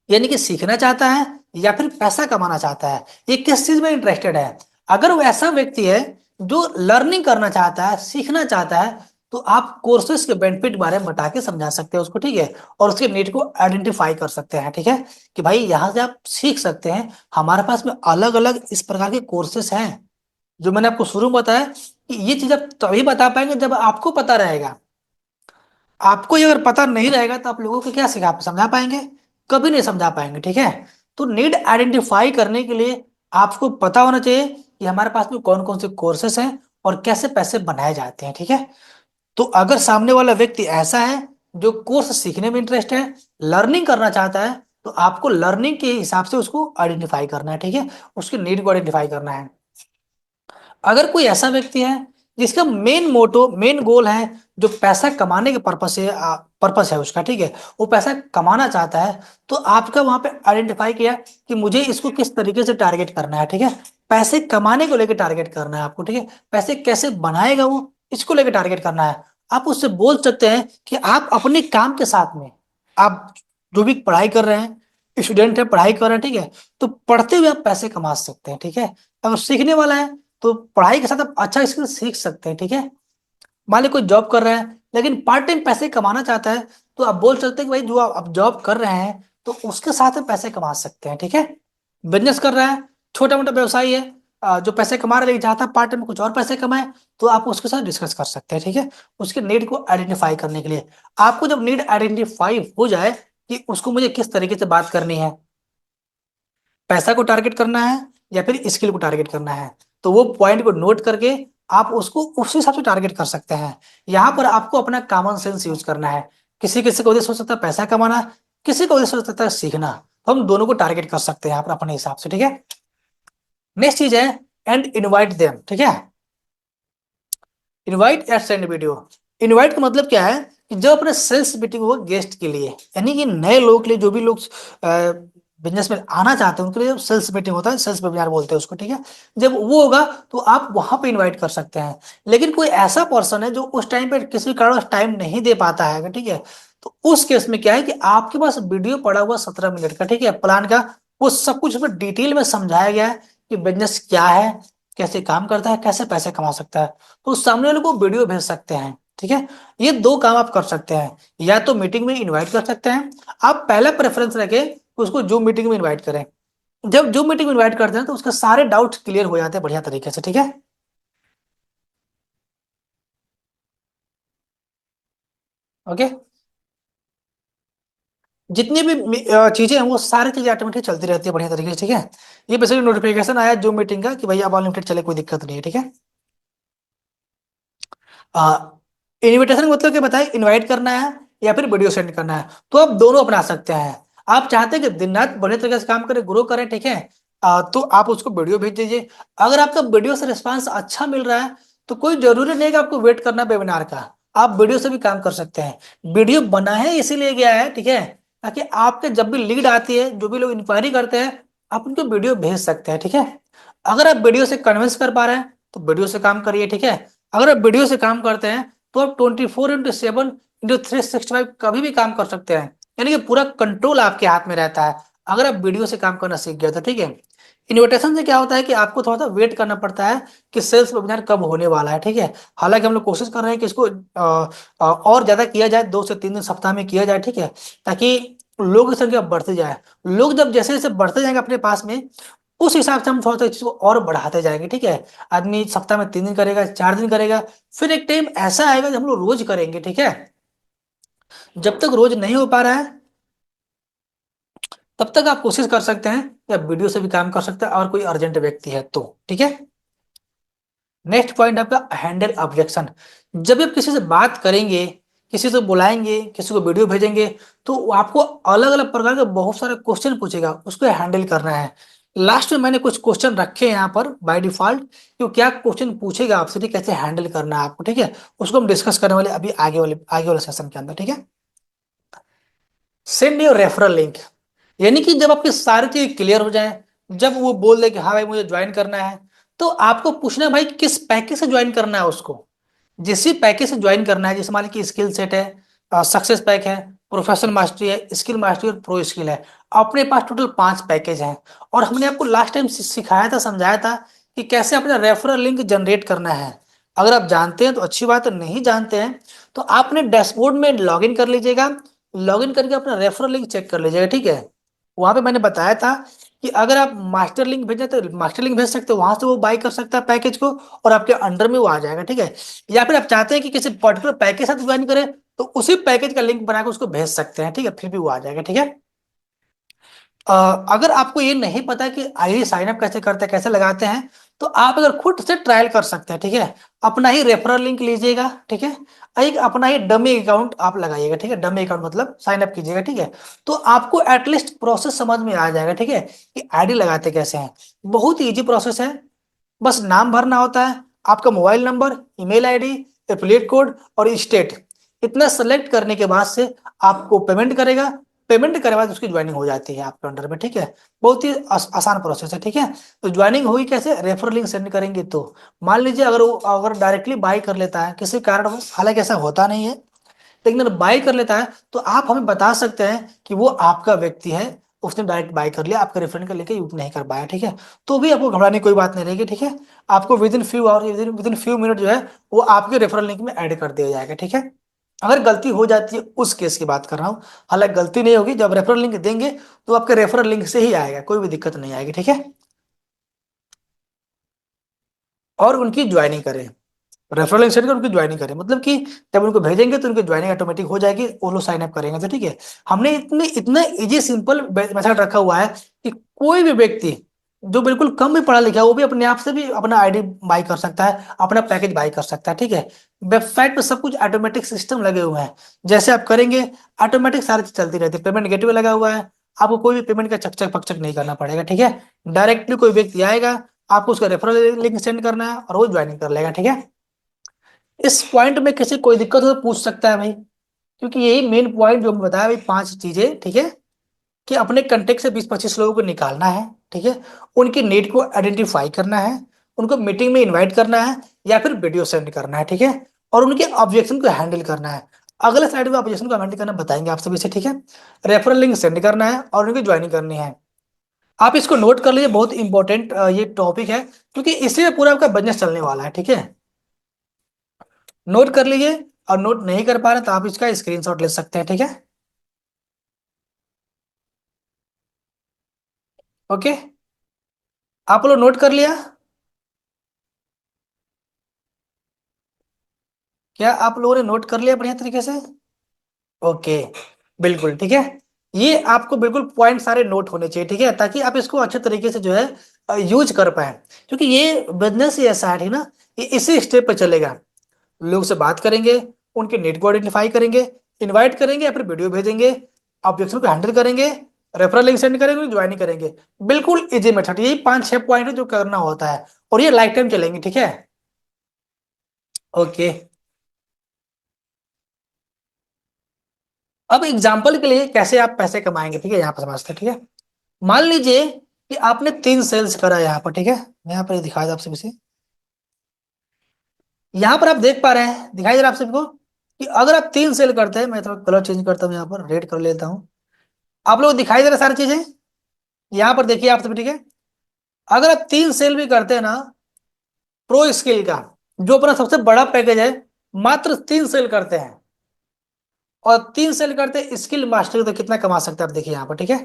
यानी कि सीखना चाहता है, या फिर पैसा कमाना चाहता है, ये किस चीज में इंटरेस्टेड है। अगर वो ऐसा व्यक्ति है जो लर्निंग करना चाहता है, सीखना चाहता है, तो आप कोर्सेज के बेनिफिट बारे में बता के समझा सकते हैं उसको, ठीक है। और उसके नीड को आइडेंटिफाई कर सकते हैं, ठीक है, कि भाई यहाँ से आप सीख सकते हैं, हमारे पास में अलग अलग इस प्रकार के कोर्सेज हैं। जो मैंने आपको शुरू में बताया कि ये चीज आप तभी बता पाएंगे जब आपको पता रहेगा। आपको ये अगर पता नहीं रहेगा तो आप लोगों को क्या सिखा समझा पाएंगे, कभी नहीं समझा पाएंगे, ठीक है। तो नीड आइडेंटिफाई करने के लिए आपको पता होना चाहिए कि हमारे पास में कौन कौन से कोर्सेस हैं और कैसे पैसे बनाए जाते हैं, ठीक है। तो अगर सामने वाला व्यक्ति ऐसा है जो कोर्स सीखने में इंटरेस्ट है, लर्निंग करना चाहता है, तो आपको लर्निंग के हिसाब से उसको आइडेंटिफाई करना है, ठीक है, उसके नीड को आइडेंटिफाई करना है। अगर कोई ऐसा व्यक्ति है जिसका मेन मोटो, मेन गोल है, जो पैसा कमाने के पर्पस से पर्पस है उसका, ठीक है, वो पैसा कमाना चाहता है, तो आपका वहां पे आइडेंटिफाई किया कि मुझे इसको किस तरीके से टारगेट करना है, ठीक है। पैसे कमाने को लेकर टारगेट करना है आपको, ठीक है। पैसे कैसे बनाएगा वो, इसको लेकर टारगेट करना है। आप उससे बोल सकते हैं कि आप अपने काम के साथ में, आप जो भी पढ़ाई कर रहे हैं, स्टूडेंट है पढ़ाई कर रहे हैं, ठीक है, तो पढ़ते हुए आप पैसे कमा सकते हैं, ठीक है। अगर सीखने वाला है तो पढ़ाई के साथ आप अच्छा स्किल सीख सकते हैं, ठीक है। मान ली कोई जॉब कर रहा है लेकिन पार्ट टाइम पैसे कमाना चाहता है, तो आप बोल सकते हैं कि भाई जो आप जॉब कर रहे हैं तो उसके साथ आप पैसे कमा सकते हैं, ठीक है। बिजनेस कर रहा है, छोटा मोटा व्यवसाय है, जो पैसे कमा रहा है लेकिन चाहता है पार्ट टाइम कुछ और पैसे कमाए, तो आप उसके साथ डिस्कस कर सकते हैं, ठीक है। उसके नीड को आइडेंटिफाई करने के लिए, आपको जब नीड आइडेंटिफाई हो जाए कि उसको मुझे किस तरीके से बात करनी है, पैसा को टारगेट करना है या फिर स्किल को टारगेट करना है, तो वो पॉइंट को नोट करके आप उसको उस हिसाब से टारगेट कर सकते हैं। यहाँ पर आपको अपना कॉमन सेंस यूज करना है। किसी किसी को उद्देश्य हो सकता है पैसा कमाना, किसी को उद्देश्य हो सकता है सीखना, तो हम दोनों को टारगेट कर सकते हैं यहाँ पर अपने हिसाब से, ठीक है। नेक्स्ट चीज है एंड इनवाइट देम, ठीक है। इनवाइट या सेंड वीडियो। इनवाइट का मतलब क्या है कि जब अपने सेल्स मीटिंग होगा गेस्ट के लिए, यानी कि नए लोगों के लिए, जो भी लोग बिजनेस में आना चाहते हैं उनके लिए सेल्स मीटिंग होता है, सेल्स वेबिनार बोलते हैं उसको, ठीक है। जब वो होगा तो आप वहां पे इनवाइट कर सकते हैं। लेकिन कोई ऐसा पर्सन है जो उस टाइम पे किसी कारण टाइम नहीं दे पाता है, ठीक है, तो उस केस में क्या है कि आपके पास वीडियो पड़ा हुआ 17 मिनट का, ठीक है, प्लान का, वो सब कुछ उसमें डिटेल में समझाया गया है कि बिजनेस क्या है, कैसे काम करता है, कैसे पैसे कमा सकता है। तो सामने वाले को वीडियो भेज सकते हैं, ठीक है। ये दो काम आप कर सकते हैं, या तो मीटिंग में इनवाइट कर सकते हैं, आप पहला प्रेफरेंस रखें कि उसको जूम मीटिंग में इनवाइट करें। जब जूम मीटिंग में इनवाइट करते हैं तो उसके सारे डाउट्स क्लियर हो जाते हैं बढ़िया तरीके से, ठीक है। ओके। जितनी भी चीजें हैं वो सारी चीजें ऑटोमेटिक चलती रहती है बढ़िया तरीके से, ठीक है। ये बेसिकली नोटिफिकेशन आया जूम मीटिंग का कि भाई अब अनलिमिटेड चले, कोई दिक्कत नहीं है, ठीक है। इनविटेशन मतलब कि बताए इनवाइट करना है या फिर वीडियो सेंड करना है, तो आप दोनों अपना सकते हैं। आप चाहते हैं कि दिन रात बढ़िया तरीके से काम करें, ग्रो करें, ठीक है, तो आप उसको वीडियो भेज दीजिए। अगर आपका वीडियो से रिस्पांस अच्छा मिल रहा है तो कोई जरूरी नहीं कि आपको वेट करना वेबिनार का, आप वीडियो से भी काम कर सकते हैं। वीडियो बना है इसीलिए गया है, ठीक है, ताकि आपके जब भी लीड आती है, जो भी लोग इंक्वायरी करते हैं, आप उनको वीडियो भेज सकते हैं, ठीक है। अगर आप वीडियो से कन्विंस कर पा रहे हैं तो वीडियो से काम करिए, ठीक है। अगर आप वीडियो से काम करते हैं तो आप 24/7/365 कभी भी काम कर सकते हैं, यानी कि पूरा कंट्रोल आपके हाथ में रहता है अगर आप वीडियो से काम करना सीख गए तो, ठीक है। इन्विटेशन से क्या होता है कि आपको थोड़ा सा वेट करना पड़ता है कि सेल्स वेबिनार कब होने वाला है, ठीक है। हालांकि हम लोग कोशिश कर रहे हैं कि इसको और ज्यादा किया जाए, 2 से 3 दिन सप्ताह में किया जाए, ठीक है, ताकि लोगों की संख्या बढ़ती जाए। लोग जब जैसे जैसे बढ़ते जाएंगे अपने पास में, उस हिसाब से हम थोड़ा सा इस चीज को और बढ़ाते जाएंगे, ठीक है। आदमी सप्ताह में 3 दिन करेगा, 4 दिन करेगा, फिर एक टाइम ऐसा आएगा जब हम लोग रोज करेंगे, ठीक है। जब तक रोज नहीं हो पा रहा है तब तक आप कोशिश कर सकते हैं कि आप वीडियो से भी काम कर सकते हैं, और कोई अर्जेंट व्यक्ति है तो, ठीक है। नेक्स्ट पॉइंट आपका हैंडल ऑब्जेक्शन। जब भी आप किसी से बात करेंगे, किसी से बुलाएंगे, किसी को वीडियो भेजेंगे, तो वो आपको अलग अलग प्रकार के बहुत सारे क्वेश्चन पूछेगा, उसको हैंडल करना है। लास्ट में मैंने कुछ क्वेश्चन रखे हैं यहाँ पर बाय डिफॉल्ट, कि वो क्या क्वेश्चन पूछेगा आपसे, ठीक है, कैसे हैंडल करना है आपको, ठीक है। उसको हम डिस्कस करने वाले अभी आगे वाले सेशन के अंदर, ठीक है। सेंड योर रेफरल लिंक, यानी कि जब आपकी सारी चीज क्लियर हो जाए, जब वो बोल दे कि हाँ भाई मुझे ज्वाइन करना है, तो आपको पूछना है भाई किस पैकेज से ज्वाइन करना है उसको। जिस भी पैकेज से ज्वाइन करना है, जैसे मान लीजिए स्किल सेट है, सक्सेस पैक है, प्रोफेशनल मास्टरी है, स्किल मास्टरी और प्रो स्किल है, अपने पास टोटल 5 पैकेज हैं। और हमने आपको लास्ट टाइम सिखाया था, समझाया था कि कैसे अपना रेफरल लिंक जनरेट करना है। अगर आप जानते हैं तो अच्छी बात है, नहीं जानते हैं तो आपने डैशबोर्ड में लॉग इन कर लीजिएगा। लॉग इन करके अपना रेफरल लिंक चेक कर लीजिएगा, ठीक है। वहां पे मैंने बताया था कि अगर आप मास्टर लिंक भेजें तो मास्टर लिंक भेज सकते हो, वहां से वो बाई कर सकता है पैकेज को, और आपके अंडर में वो आ जाएगा, ठीक है। या फिर आप चाहते हैं कि किसी पर्टिकुलर पैकेज के साथ ज्वाइन करें, तो उसी पैकेज का लिंक बनाकर उसको भेज सकते हैं, ठीक है, फिर भी वो आ जाएगा, ठीक है। अ, अगर आपको ये नहीं पता कि आईडी साइन अप कैसे करते हैं, कैसे लगाते हैं, तो आप अगर खुद से ट्रायल कर सकते हैं, ठीक है। अपना ही रेफरल लिंक लीजिएगा, ठीक है, एक अपना ही डमी अकाउंट आप लगाइएगा, ठीक है। डमी अकाउंट मतलब साइन अप कीजिएगा, ठीक है। तो आपको एटलीस्ट प्रोसेस समझ में आ जाएगा, ठीक है, कि आईडी लगाते कैसे हैं। बहुत इजी प्रोसेस है, बस नाम भरना होता है, आपका mobile number, email ID, affiliate code और स्टेट, इतना सेलेक्ट करने के बाद से आपको पेमेंट करेगा। पेमेंट करने के बाद उसकी ज्वाइनिंग हो जाती है आपके अंडर में, ठीक है। बहुत ही आसान प्रोसेस है, ठीक है। तो ज्वाइनिंग हुई कैसे, रेफरल लिंक सेंड करेंगे तो। मान लीजिए अगर वो अगर डायरेक्टली बाई कर लेता है किसी कारण, हालांकि ऐसा होता नहीं है, लेकिन अगर बाई कर लेता है तो आप हमें बता सकते हैं कि वो आपका व्यक्ति है, उसने डायरेक्ट बाय कर लिया, आपका रेफरेंस का लेके यूज नहीं कर पाया, ठीक है। तो भी आपको घबराने की कोई बात नहीं रहेगी, ठीक है। आपको within few hour, within few minute जो है वो आपके रेफरल लिंक में ऐड कर दिया जाएगा, ठीक है। अगर गलती हो जाती है उस केस की बात कर रहा हूँ, हालांकि गलती नहीं होगी, जब रेफरल लिंक देंगे तो आपके रेफरल लिंक से ही आएगा, कोई भी दिक्कत नहीं आएगी, ठीक है। और उनकी ज्वाइनिंग करें, रेफरल लिंक सेंड कर उनकी ज्वाइनिंग करें, मतलब कि जब उनको भेजेंगे तो उनकी ज्वाइनिंग ऑटोमेटिक हो जाएगी, वो लोग साइन अप करेंगे, तो ठीक है। हमने इतने इतना इजी सिंपल मेथड रखा हुआ है कि कोई भी व्यक्ति जो बिल्कुल कम भी पढ़ा लिखा है वो भी अपने आप से भी अपना आईडी बाई कर सकता है, अपना पैकेज बाई कर सकता है, ठीक है। वेबसाइट पे सब कुछ ऑटोमेटिक सिस्टम लगे हुए हैं, जैसे आप करेंगे ऑटोमेटिक सारी चीज चलती रहती है, पेमेंट गेटवे लगा हुआ है, आपको कोई भी पेमेंट का चकचक पकचक नहीं करना पड़ेगा, ठीक है। डायरेक्टली कोई व्यक्ति आएगा, आपको उसका रेफरल लिंक सेंड करना है और वो ज्वाइनिंग कर लेगा, ठीक है। इस पॉइंट में किसी कोई दिक्कत हो तो पूछ सकता है भाई, क्योंकि यही मेन पॉइंट जो मैं बताया भाई, पांच चीजें, ठीक है। कि अपने कंटेक्ट से 20-25 लोगों को निकालना है, ठीक है। उनकी नीड को आइडेंटिफाई करना है, उनको मीटिंग में इनवाइट करना है या फिर वीडियो सेंड करना है, ठीक है। और उनके ऑब्जेक्शन को हैंडल करना है। अगले साइड में ऑब्जेक्शन को हैंडल करना बताएंगे आप सभी से, ठीक है। रेफरल लिंक सेंड करना है और उनकी ज्वाइनिंग करनी है। आप इसको नोट कर लीजिए, बहुत इंपॉर्टेंट ये टॉपिक है, क्योंकि इसी में पूरा आपका बिजनेस चलने वाला है, ठीक है। नोट कर लीजिए, और नोट नहीं कर पा रहे तो आप इसका स्क्रीनशॉट ले सकते हैं, ठीक है। ओके, आप लोग नोट कर लिया? क्या आप लोगों ने नोट कर लिया बढ़िया तरीके से? ओके, बिल्कुल ठीक है। ये आपको बिल्कुल पॉइंट सारे नोट होने चाहिए, ठीक है, ताकि आप इसको अच्छे तरीके से जो है यूज कर पाए, क्योंकि ये बिजनेस ही ऐसा है, ठीक ना। ये इसी स्टेप पे चलेगा, लोग से बात करेंगे, उनके नीड को आइडेंटिफाई करेंगे, इनवाइट करेंगे या फिर वीडियो भेजेंगे, ऑब्जेक्शन को हैंडल करेंगे, रेफरल लिंक सेंड करेंगे, ज्वाइन करेंगे। बिल्कुल इजी मेथड, यही 5-6 पॉइंट है जो करना होता है, और ये लाइफ टाइम चलेंगे, ठीक है। ओके, अब एग्जाम्पल के लिए कैसे आप पैसे कमाएंगे, ठीक है, यहाँ पर समझते हैं, ठीक है। मान लीजिए कि आपने 3 सेल्स करा यहाँ पर, ठीक है। मैं यहाँ पर दिखा दूं आप सभी से, यहाँ पर आप देख पा रहे हैं, दिखाई दे रहा है आप सबको कि अगर आप 3 सेल करते हैं, मैं थोड़ा कलर चेंज करता हूँ, यहाँ पर रेड कर लेता हूँ। आप लोग दिखाई दे रहा है सारी चीजें, यहाँ पर देखिए आप सभी, ठीक है। अगर आप 3 सेल भी करते हैं ना, प्रो स्किल का जो अपना सबसे बड़ा पैकेज है, मात्र 3 सेल करते हैं, और 3 सेल करते हैं स्किल मास्टर, तो कितना कमा सकते हैं आप देखिए यहाँ पर, ठीक है।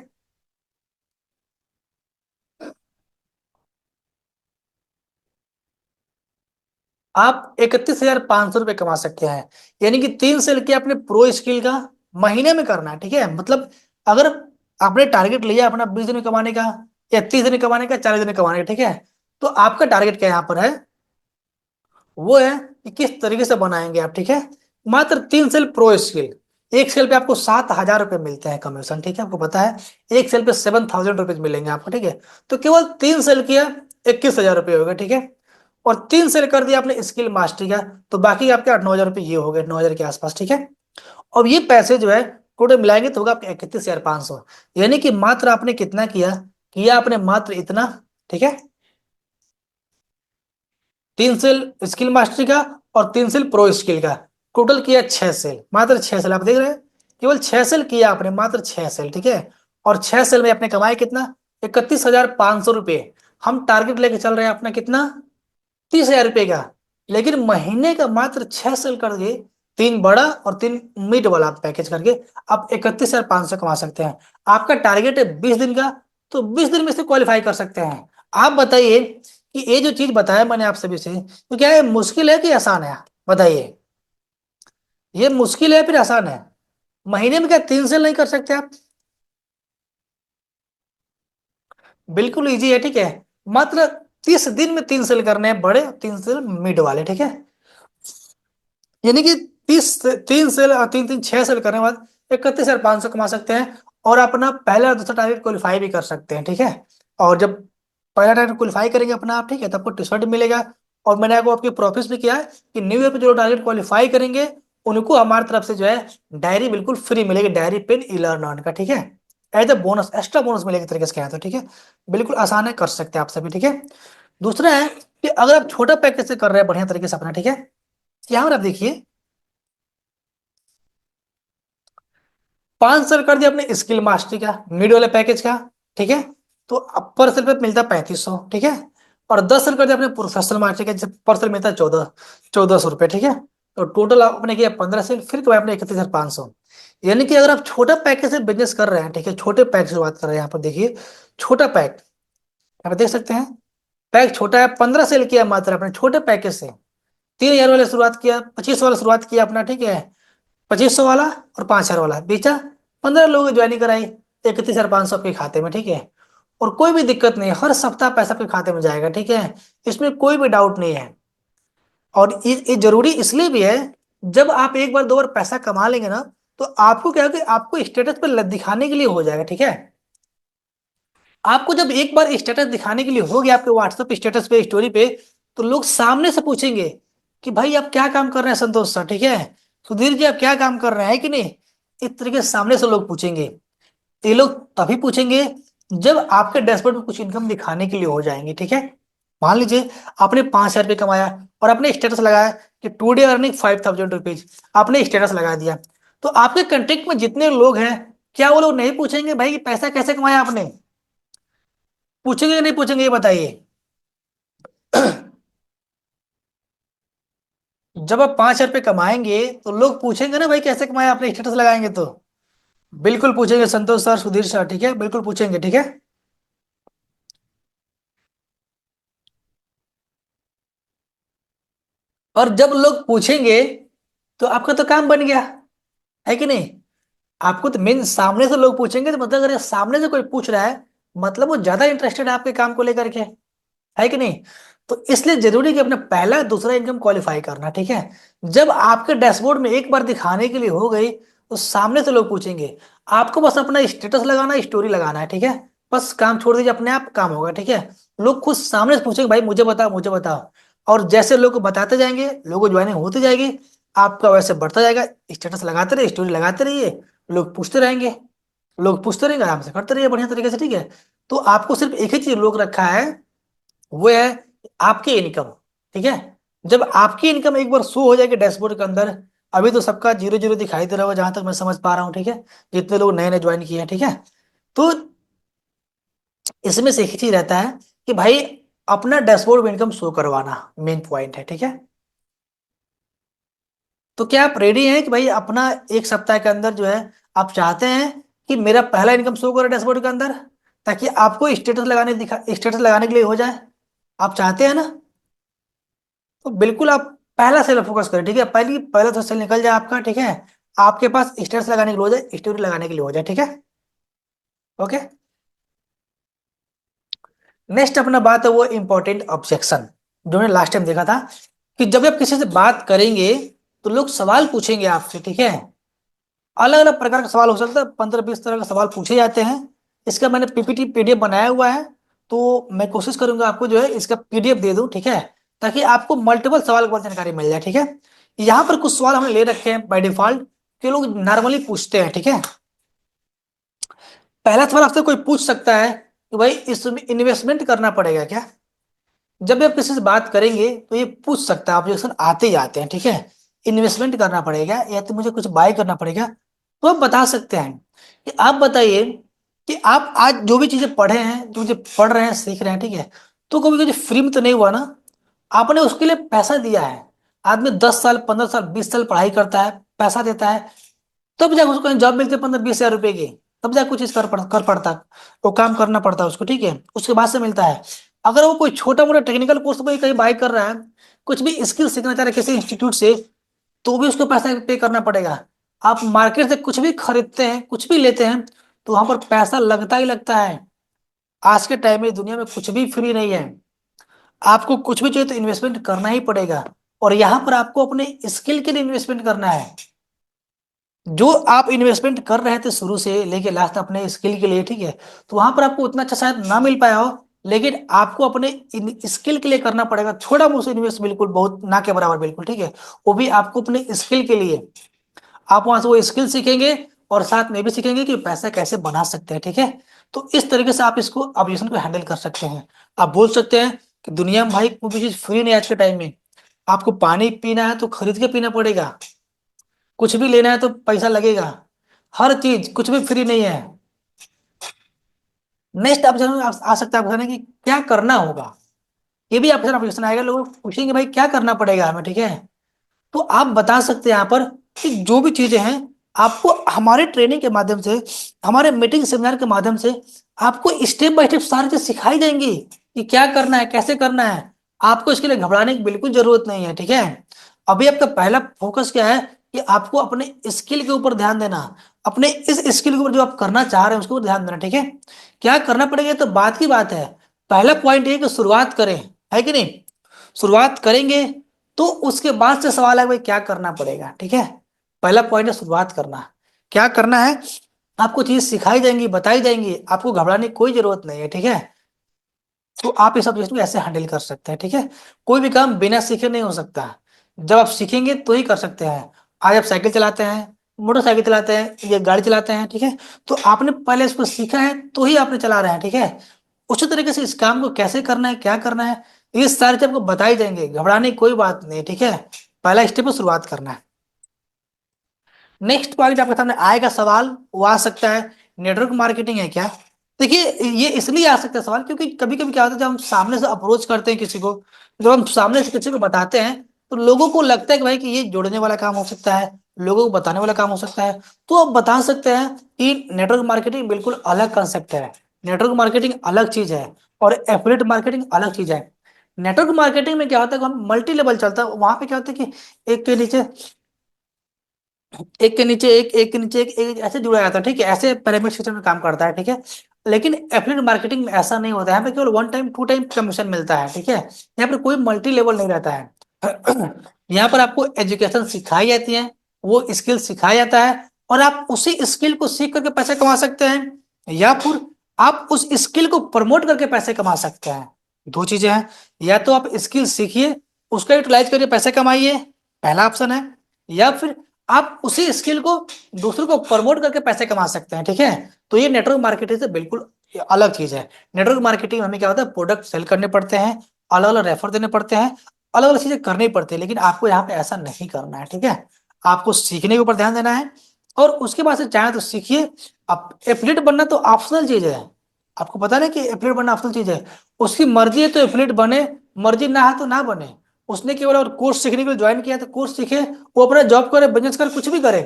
आप 31,500 रुपये कमा सकते हैं, यानी कि 3 सेल के अपने प्रो स्किल का महीने में करना है, ठीक है। मतलब अगर आपने टारगेट लिया अपना 20 दिन में कमाने का, या 30 दिन में कमाने का, 40 दिन में कमाने का, ठीक है। तो आपका टारगेट क्या यहाँ पर है, वो है कि किस तरीके से बनाएंगे आप, ठीक है। मात्र 3 सेल प्रो स्किल, एक सेल पे आपको 7,000 रुपये मिलते हैं कमीशन, ठीक है, आपको पता है। एक सेल पे 7,000 रुपीज मिलेंगे आपको, ठीक है। तो केवल 3 सेल किया, 21,000 रुपये हो गए, ठीक है। और 3 सेल कर दिया आपने स्किल मास्टरी का, तो बाकी आपके 8-9 हजार रुपये ये हो गए, 9 हजार के आसपास, ठीक है। और ये पैसे जो है टोटल मिलाएंगे तो होगा आपके 31,500, यानी कि मात्र आपने कितना किया, किया आपने मात्र इतना, ठीक है। 3 सेल स्किल मास्टरी का और 3 सेल प्रो स्किल का, टोटल किया 6 सेल, मात्र 6 सेल, आप देख रहे हैं, केवल 6 सेल किया आपने, मात्र 6 सेल, ठीक है। और 6 सेल में आपने कमाया कितना, 31,500 रुपये। हम टारगेट लेके चल रहे हैं अपना कितना, 30,000 रुपये का, लेकिन महीने का मात्र 6 सेल करके, 3 बड़ा और 3 मिड वाला पैकेज करके आप 31,500 कमा सकते हैं। आपका टारगेट है 20 दिन का, तो 20 दिन में से क्वालिफाई कर सकते हैं। आप बताइए कि ये जो चीज बताया मैंने आप सभी से, तो क्या ये मुश्किल है कि आसान है, बताइए। ये मुश्किल है फिर आसान है? महीने में क्या 3 सेल नहीं कर सकते आप? बिल्कुल इजी है, ठीक है। मात्र 30 दिन में 3 सेल करने हैं बड़े, 3 सेल मिड वाले, ठीक है। यानी कि 3 सेल और 3-3 6 सेल करने के बाद 31,500 कमा सकते हैं, और अपना पहला और दूसरा टारगेट क्वालिफाई भी कर सकते हैं, ठीक है। और जब पहला टारगेट क्वालिफाई करेंगे अपना आप, ठीक है, तो आपको टी शर्ट मिलेगा। और मैंने आपको आपकी प्रॉफिस भी किया है कि न्यू ईयर पे जो टारगेट क्वालिफाई करेंगे उनको हमारी तरफ से जो है डायरी बिल्कुल फ्री मिलेगी, डायरी पेन इलर्न का, ठीक है। As a bonus, extra bonus मिलेगी तरीके से, क्या है तो, ठीक है। बिल्कुल आसान है, कर सकते हैं आप सभी, ठीक है। दूसरा है कि अगर आप छोटा पैकेज से कर रहे हैं बढ़िया तरीके से अपना, ठीक है, यहाँ पर आप देखिए 5 सेल कर दिया अपने स्किल मास्टरी का मिड वाले पैकेज का, ठीक है। तो पर सेल पे मिलता है 3500, ठीक है। और 10 सेल कर दिया अपने प्रोफेशनल मास्टरी का, पर सेल मिलता है 1400 रुपये, ठीक है। तो टोटल आपने किया 15 सेल, फिर कमाया आपने 31,500। यानी कि अगर आप छोटा पैकेज से बिजनेस कर रहे हैं, ठीक है, छोटे पैक से बात कर रहे हैं यहाँ पर, देखिए छोटा पैक यहाँ पे देख सकते हैं। पैक छोटा है, 15 सेल किया मात्र आपने छोटे पैकेज से। 3,000 वाले शुरुआत किया, 25 वाला शुरुआत किया अपना, ठीक है, 2500 वाला और 5,000 वाला बेचा। 15 लोगों की ज्वाइनिंग कराई, 31,500 आपके खाते में, ठीक है। और कोई भी दिक्कत नहीं है, हर सप्ताह पैसा आपके खाते में जाएगा, ठीक है, इसमें कोई भी डाउट नहीं है। और ये जरूरी इसलिए भी है, जब आप एक बार दो बार पैसा कमा लेंगे ना, तो आपको क्या है कि आपको स्टेटस पे दिखाने के लिए हो जाएगा, ठीक है। आपको जब एक बार स्टेटस दिखाने के लिए हो गया आपके व्हाट्सएप स्टेटस पे, स्टोरी पे, तो लोग सामने से पूछेंगे कि भाई आप क्या काम कर रहे हैं संतोष सर, ठीक है, सुधीर जी आप क्या काम कर रहे हैं, कि नहीं। इस तरीके से सामने से लोग पूछेंगे। ये लोग तभी पूछेंगे जब आपके डैशबोर्ड में कुछ इनकम दिखाने के लिए हो जाएंगे, ठीक है। मान लीजिए आपने 5,000 रुपये कमाया और आपने स्टेटस लगाया कि टुडे अर्निंग 5,000 रुपीज, आपने स्टेटस लगा दिया। तो आपके कंटेक्ट में जितने लोग हैं, क्या वो लोग नहीं पूछेंगे भाई कि पैसा कैसे कमाया आपने? पूछेंगे या नहीं पूछेंगे, ये बताइए। जब आप 5,000 रुपये कमाएंगे तो लोग पूछेंगे ना भाई कैसे कमाया आपने, स्टेटस लगाएंगे तो। बिल्कुल पूछेंगे संतोष सर, सुधीर सर, ठीक है, बिल्कुल पूछेंगे, ठीक है। और जब लोग पूछेंगे तो आपका तो काम बन गया, है कि नहीं। आपको तो मेन सामने से लोग पूछेंगे, तो मतलब अगर सामने से कोई पूछ रहा है, मतलब वो ज्यादा इंटरेस्टेड है आपके काम को लेकर के, है कि नहीं। तो इसलिए जरूरी है कि अपना पहला दूसरा इनकम क्वालिफाई करना, ठीक है। जब आपके डैशबोर्ड में एक बार दिखाने के लिए हो गई, तो सामने से लोग पूछेंगे। आपको बस अपना स्टेटस लगाना, स्टोरी लगाना है, ठीक है। बस काम छोड़ दीजिए, अपने आप काम होगा, ठीक है। लोग खुद सामने से पूछेंगे भाई मुझे बताओ, मुझे बताओ। और जैसे लोग बताते जाएंगे, लोगों ज्वाइनिंग होती जाएगी, आपका वैसे बढ़ता जाएगा। स्टेटस लगाते रहिए, स्टोरी लगाते रहिए, लोग पूछते रहेंगे, लोग पूछते रहेंगे, आराम से करते रहिए बढ़िया तरीके से, ठीक है। तो आपको सिर्फ एक ही चीज रोक रखा है, वो है आपकी इनकम, ठीक है। जब आपकी इनकम एक बार शो हो जाएगी डैशबोर्ड के अंदर, अभी तो सबका जीरो जीरो दिखाई दे रहा होगा जहां तक मैं समझ पा रहा हूँ, ठीक है, जितने लोग नए नए ज्वाइन किए हैं, ठीक है। तो इसमें से एक ही चीज रहता है कि भाई अपना डैशबोर्ड में इनकम शो करवाना मेन पॉइंट है, ठीक है। तो क्या आप रेडी हैं कि भाई अपना एक सप्ताह के अंदर जो है, आप चाहते हैं कि मेरा पहला इनकम शो करे डैशबोर्ड के अंदर, ताकि आपको स्टेटस लगाने के लिए हो जाए। आप चाहते हैं ना? तो बिल्कुल आप पहला सेल फोकस करें, ठीक है, पहला तो सेल निकल जाए आपका, ठीक है। आपके पास स्टेटस लगाने के लिए हो जाए, स्टोरी लगाने के लिए हो जाए, ठीक है। ओके। नेक्स्ट अपना बात है वो इंपॉर्टेंट ऑब्जेक्शन, जो मैंने लास्ट टाइम देखा था, कि जब आप किसी से बात करेंगे तो लोग सवाल पूछेंगे आपसे, ठीक है। अलग अलग प्रकार का सवाल हो सकता है, 15-20 तरह का सवाल पूछे जाते हैं। इसका मैंने पीपीटी पीडीएफ बनाया हुआ है। तो मैं कोशिश करूंगा आपको जो है इसका पीडीएफ दे दूं, ठीक है, ताकि आपको मल्टीपल सवाल के बाद जानकारी मिल जाए, ठीक है। यहाँ पर कुछ सवाल हमने ले रखे हैं बाय डिफॉल्ट, कि लोग नॉर्मली पूछते हैं, ठीक है। पहला सवाल आपसे कोई पूछ सकता है कि भाई इसमें इन्वेस्टमेंट करना पड़ेगा क्या। जब भी आप किसी से बात करेंगे तो ये पूछ सकता है, ऑब्जेक्शन आते ही आते हैं, ठीक है। इन्वेस्टमेंट करना पड़ेगा या तो मुझे कुछ बाय करना पड़ेगा, तो आप बता सकते हैं कि आप बताइए कि आप आज जो भी चीजें पढ़े हैं, जो चीजें पढ़ रहे हैं, सीख रहे हैं, ठीक है, तो कभी कभी फ्री में तो नहीं हुआ ना। आपने उसके लिए पैसा दिया है। आदमी 10 साल, 15 साल, 20 साल पढ़ाई करता है, पैसा देता है, तब जाकर उसको जॉब मिलती है 15-20 हजार रुपए की, तब जाकर कुछ चीज कर पड़ता, वो काम करना पड़ता है उसको, ठीक है, उसके बाद से मिलता है। अगर वो कोई छोटा मोटा टेक्निकल कोर्स कोई कहीं बाय कर रहा है, कुछ भी स्किल सीखना चाह रहा है किसी इंस्टीट्यूट से, तो भी उसको पैसा पे करना पड़ेगा। आप मार्केट से कुछ भी खरीदते हैं, कुछ भी लेते हैं, तो वहां पर पैसा लगता ही लगता है। आज के टाइम में दुनिया में कुछ भी फ्री नहीं है। आपको कुछ भी चाहिए तो इन्वेस्टमेंट करना ही पड़ेगा। और यहाँ पर आपको अपने स्किल के लिए इन्वेस्टमेंट करना है। जो आप इन्वेस्टमेंट कर रहे थे शुरू से लेके लास्ट अपने स्किल के लिए, ठीक है, तो वहां पर आपको उतना अच्छा शायद ना मिल पाया हो, लेकिन आपको अपने स्किल के लिए करना पड़ेगा थोड़ा बहुत इन्वेस्ट, बिल्कुल बहुत ना के बराबर, बिल्कुल, ठीक है। वो भी आपको अपने स्किल के लिए। आप वहां से वो स्किल सीखेंगे और साथ में भी सीखेंगे कि पैसा कैसे बना सकते हैं, ठीक है। तो इस तरीके से आप इसको ऑब्जेक्शन को हैंडल कर सकते हैं। आप बोल सकते हैं कि दुनिया में भाई कोई भी चीज फ्री नहीं है आज के टाइम में। आपको पानी पीना है तो खरीद के पीना पड़ेगा, कुछ भी लेना है तो पैसा लगेगा, हर चीज कुछ भी फ्री नहीं है। नेक्स्ट ऑप्शन आ सकता है आपको कि क्या करना होगा। ये भी ऑप्शन ऑप्शन आएगा, लोग पूछेंगे भाई क्या करना पड़ेगा हमें, ठीक है। तो आप बता सकते हैं यहाँ पर कि जो भी चीजें हैं आपको हमारे ट्रेनिंग के माध्यम से, हमारे मीटिंग सेमिनार के माध्यम से आपको स्टेप बाय स्टेप सारी चीज सिखाई जाएंगी कि क्या करना है, कैसे करना है। आपको इसके लिए घबराने की बिल्कुल जरूरत नहीं है, ठीक है। अभी आपका पहला फोकस क्या है कि आपको अपने स्किल के ऊपर ध्यान देना, अपने इस स्किल के ऊपर जो आप करना चाह रहे हैं उसके ऊपर ध्यान देना, ठीक है। क्या करना पड़ेगा ये तो बात की बात है। पहला पॉइंट ये कि शुरुआत करें, है कि नहीं। शुरुआत करेंगे तो उसके बाद से सवाल है भाई क्या करना पड़ेगा, ठीक है। पहला पॉइंट है शुरुआत करना। क्या करना है, आपको चीज सिखाई जाएंगी, बताई जाएंगी, आपको घबराने की कोई जरूरत नहीं है, ठीक है। तो आप ये सब चीज को ऐसे हैंडल कर सकते हैं, ठीक है। कोई भी काम बिना सीखे नहीं हो सकता, जब आप सीखेंगे तो ही कर सकते हैं। आज आप साइकिल चलाते हैं, मोटरसाइकिल चलाते हैं, ये गाड़ी चलाते हैं, ठीक है। तो आपने पहले इसको सीखा है तो ही आपने चला रहे हैं, ठीक है। उसी तरीके से इस काम को कैसे करना है, क्या करना है, ये सारी चीज आपको बताई जाएंगे, घबराने की कोई बात नहीं है, ठीक है। पहला स्टेप है शुरुआत करना है। नेक्स्ट पॉइंट आपके सामने आएगा सवाल, वो आ सकता है नेटवर्क मार्केटिंग है क्या। देखिए ये इसलिए आ सकता है सवाल क्योंकि कभी कभी क्या होता है जब हम सामने से अप्रोच करते हैं किसी को, जब हम सामने से किसी को बताते हैं तो लोगों को लगता है कि भाई कि ये जोड़ने वाला काम हो सकता है, लोगों को बताने वाला काम हो सकता है। तो आप बता सकते हैं कि नेटवर्क मार्केटिंग बिल्कुल अलग कंसेप्ट है, नेटवर्क मार्केटिंग अलग चीज है और एफिलिएट मार्केटिंग अलग चीज है। नेटवर्क मार्केटिंग में क्या होता है कि हम मल्टी लेवल चलता है, वहां पे क्या होता है कि एक के नीचे एक के नीचे एक के नीचे एक ऐसे जुड़ा जाता है, ठीक है। ऐसे पिरामिड सिस्टम में काम करता है, ठीक है। लेकिन एफिलिएट मार्केटिंग में ऐसा नहीं होता है, यहाँ पे केवल one time to time commission मिलता है, ठीक है। यहाँ पर कोई मल्टी लेवल नहीं रहता है। यहाँ पर आपको एजुकेशन सिखाई जाती है, वो स्किल सिखाया जाता है और आप उसी स्किल को सीख करके पैसे कमा सकते हैं या फिर आप उस स्किल को प्रमोट करके पैसे कमा सकते हैं। दो चीजें हैं, या तो आप स्किल सीखिए, उसका यूटिलाइज करिए, पैसे कमाइए, पहला ऑप्शन है। या फिर आप उसी स्किल को दूसरों को प्रमोट करके पैसे कमा सकते हैं, ठीक है। तो ये नेटवर्क मार्केटिंग से बिल्कुल अलग चीज है। नेटवर्क मार्केटिंग में हमें क्या होता है, प्रोडक्ट सेल करने पड़ते हैं, अलग अलग रेफर देने पड़ते हैं, अलग अलग चीजें करनी पड़ती है। लेकिन आपको यहाँ पे ऐसा नहीं करना है, ठीक है। आपको सीखने के ऊपर ध्यान देना है और उसके बाद से चाहे तो सीखिए। अब एफिलिएट बनना तो ऑप्शनल चीज है, आपको पता नहीं कि एफिलिएट बनना ऑप्शनल चीज है। उसकी मर्जी है तो एफिलिएट बने, मर्जी ना है तो ना बने। उसने केवल और कोर्स सीखने के लिए ज्वाइन किया तो कोर्स सीखे, वो अपना जॉब करे, बिजनेस करे, कुछ भी करे।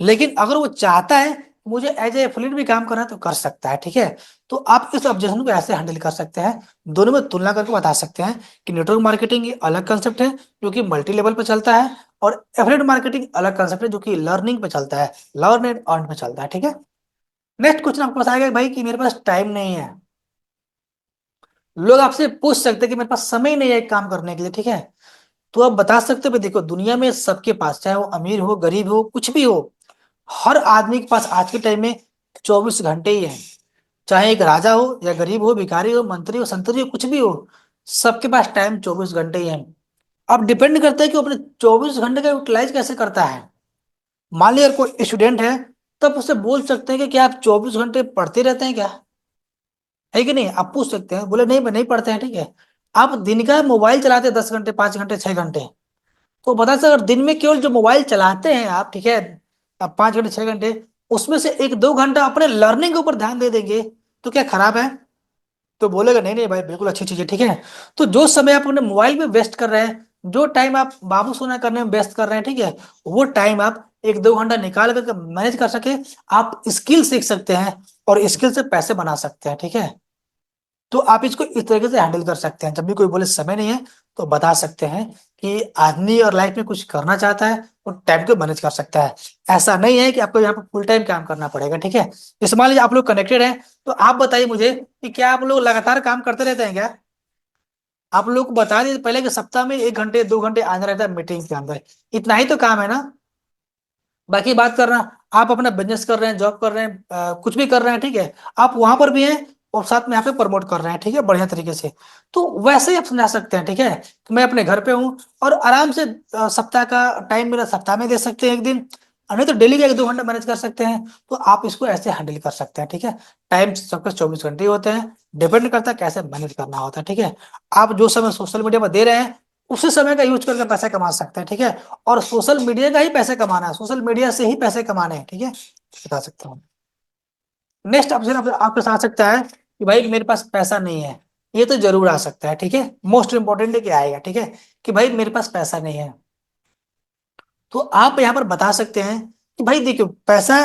लेकिन अगर वो चाहता है मुझे एज ए एफिलिएट भी काम करना है तो कर सकता है, ठीक है। तो आप इस ऑब्जेक्शन को ऐसे हैंडल कर सकते हैं, दोनों में तुलना करके बता सकते हैं कि नेटवर्क मार्केटिंग ये अलग कंसेप्ट है जो कि मल्टी लेवल पे चलता है और एफिलिएट मार्केटिंग अलग कंसेप्ट है जो कि लर्निंग पे चलता है, लर्न एंड अर्न पे चलता है, ठीक है। नेक्स्ट क्वेश्चन आपको पास आएगा भाई कि मेरे पास टाइम नहीं है। लोग आपसे पूछ सकते हैं कि मेरे पास समय नहीं है एक काम करने के लिए, ठीक है। तो आप बता सकते हो भाई देखो दुनिया में सबके पास, चाहे वो अमीर हो गरीब हो कुछ भी हो, हर आदमी के पास आज के टाइम में 24 घंटे ही है। चाहे एक राजा हो या गरीब हो, भिखारी हो, मंत्री हो, संतरी हो, कुछ भी हो, सबके पास टाइम 24 घंटे ही है। अब डिपेंड करता है कि वो अपने 24 घंटे का यूटिलाइज कैसे करता है। मान लिया अगर कोई स्टूडेंट है, तब उससे बोल सकते हैं कि क्या आप 24 घंटे पढ़ते रहते हैं क्या, है कि नहीं। आप पूछ सकते हैं, बोले नहीं मैं नहीं पढ़ते हैं, ठीक है। आप दिन का मोबाइल चलाते हैं 10 घंटे, 5 घंटे, 6 घंटे, तो बता सकते अगर दिन में केवल जो मोबाइल चलाते हैं आप, ठीक है, आप 5 घंटे 6 घंटे, उसमें से एक दो घंटा अपने लर्निंग के ऊपर ध्यान दे देंगे तो क्या खराब है। तो बोलेगा नहीं नहीं भाई बिल्कुल अच्छी चीज है, ठीक है। तो जो समय आप अपने मोबाइल में वेस्ट कर रहे हैं, जो टाइम आप बाबू सोना करने में वेस्ट कर रहे हैं, ठीक है, वो टाइम आप एक दो घंटा निकाल करके मैनेज कर सके, आप स्किल सीख सकते हैं और स्किल से पैसे बना सकते हैं, ठीक है। तो आप इसको इस तरीके से हैंडल कर सकते हैं, जब भी कोई बोले समय नहीं है तो बता सकते हैं कि आदमी और लाइफ में कुछ करना चाहता है और टाइम को मैनेज कर सकता है। ऐसा नहीं है कि आपको यहाँ पे फुल टाइम काम करना पड़ेगा, ठीक है। जैसे मान लीजिए आप लोग कनेक्टेड हैं, तो आप बताइए मुझे कि क्या आप लोग लगातार काम करते रहते हैं क्या। आप लोग को बता दीजिए पहले कि सप्ताह में 1 घंटे 2 घंटे आना रहता है मीटिंग के अंदर, इतना ही तो काम है ना। बाकी बात करना, आप अपना बिजनेस कर रहे हैं, जॉब कर रहे हैं, कुछ भी कर रहे हैं, ठीक है, आप वहां पर भी हैं और साथ में यहाँ पे प्रमोट कर रहे हैं, ठीक है, बढ़िया तरीके से। तो वैसे ही आप समझा सकते हैं, ठीक है, कि मैं अपने घर पे हूँ और आराम से सप्ताह का टाइम मेरा सप्ताह में दे सकते हैं एक दिन, और नहीं तो डेली का 1 2 घंटा मैनेज कर सकते हैं। तो आप इसको ऐसे हैंडल कर सकते हैं, ठीक है। टाइम सबके 24 घंटे ही होते हैं, डिपेंड करता है कैसे मैनेज करना होता है, ठीक है। आप जो समय सोशल मीडिया पर दे रहे हैं उसी समय का यूज करके पैसा कमा सकते हैं, ठीक है। और सोशल मीडिया का ही पैसे कमाना है, सोशल मीडिया से ही पैसे कमाने हैं, ठीक है, बता सकता हूँ। नेक्स्ट ऑप्शन आपके साथ आ सकता है कि भाई मेरे पास पैसा नहीं है। ये तो जरूर आ सकता है, ठीक है, मोस्ट इंपॉर्टेंट है कि आएगा, ठीक है, कि भाई मेरे पास पैसा नहीं है। तो आप यहाँ पर बता सकते हैं कि भाई देखियो पैसा,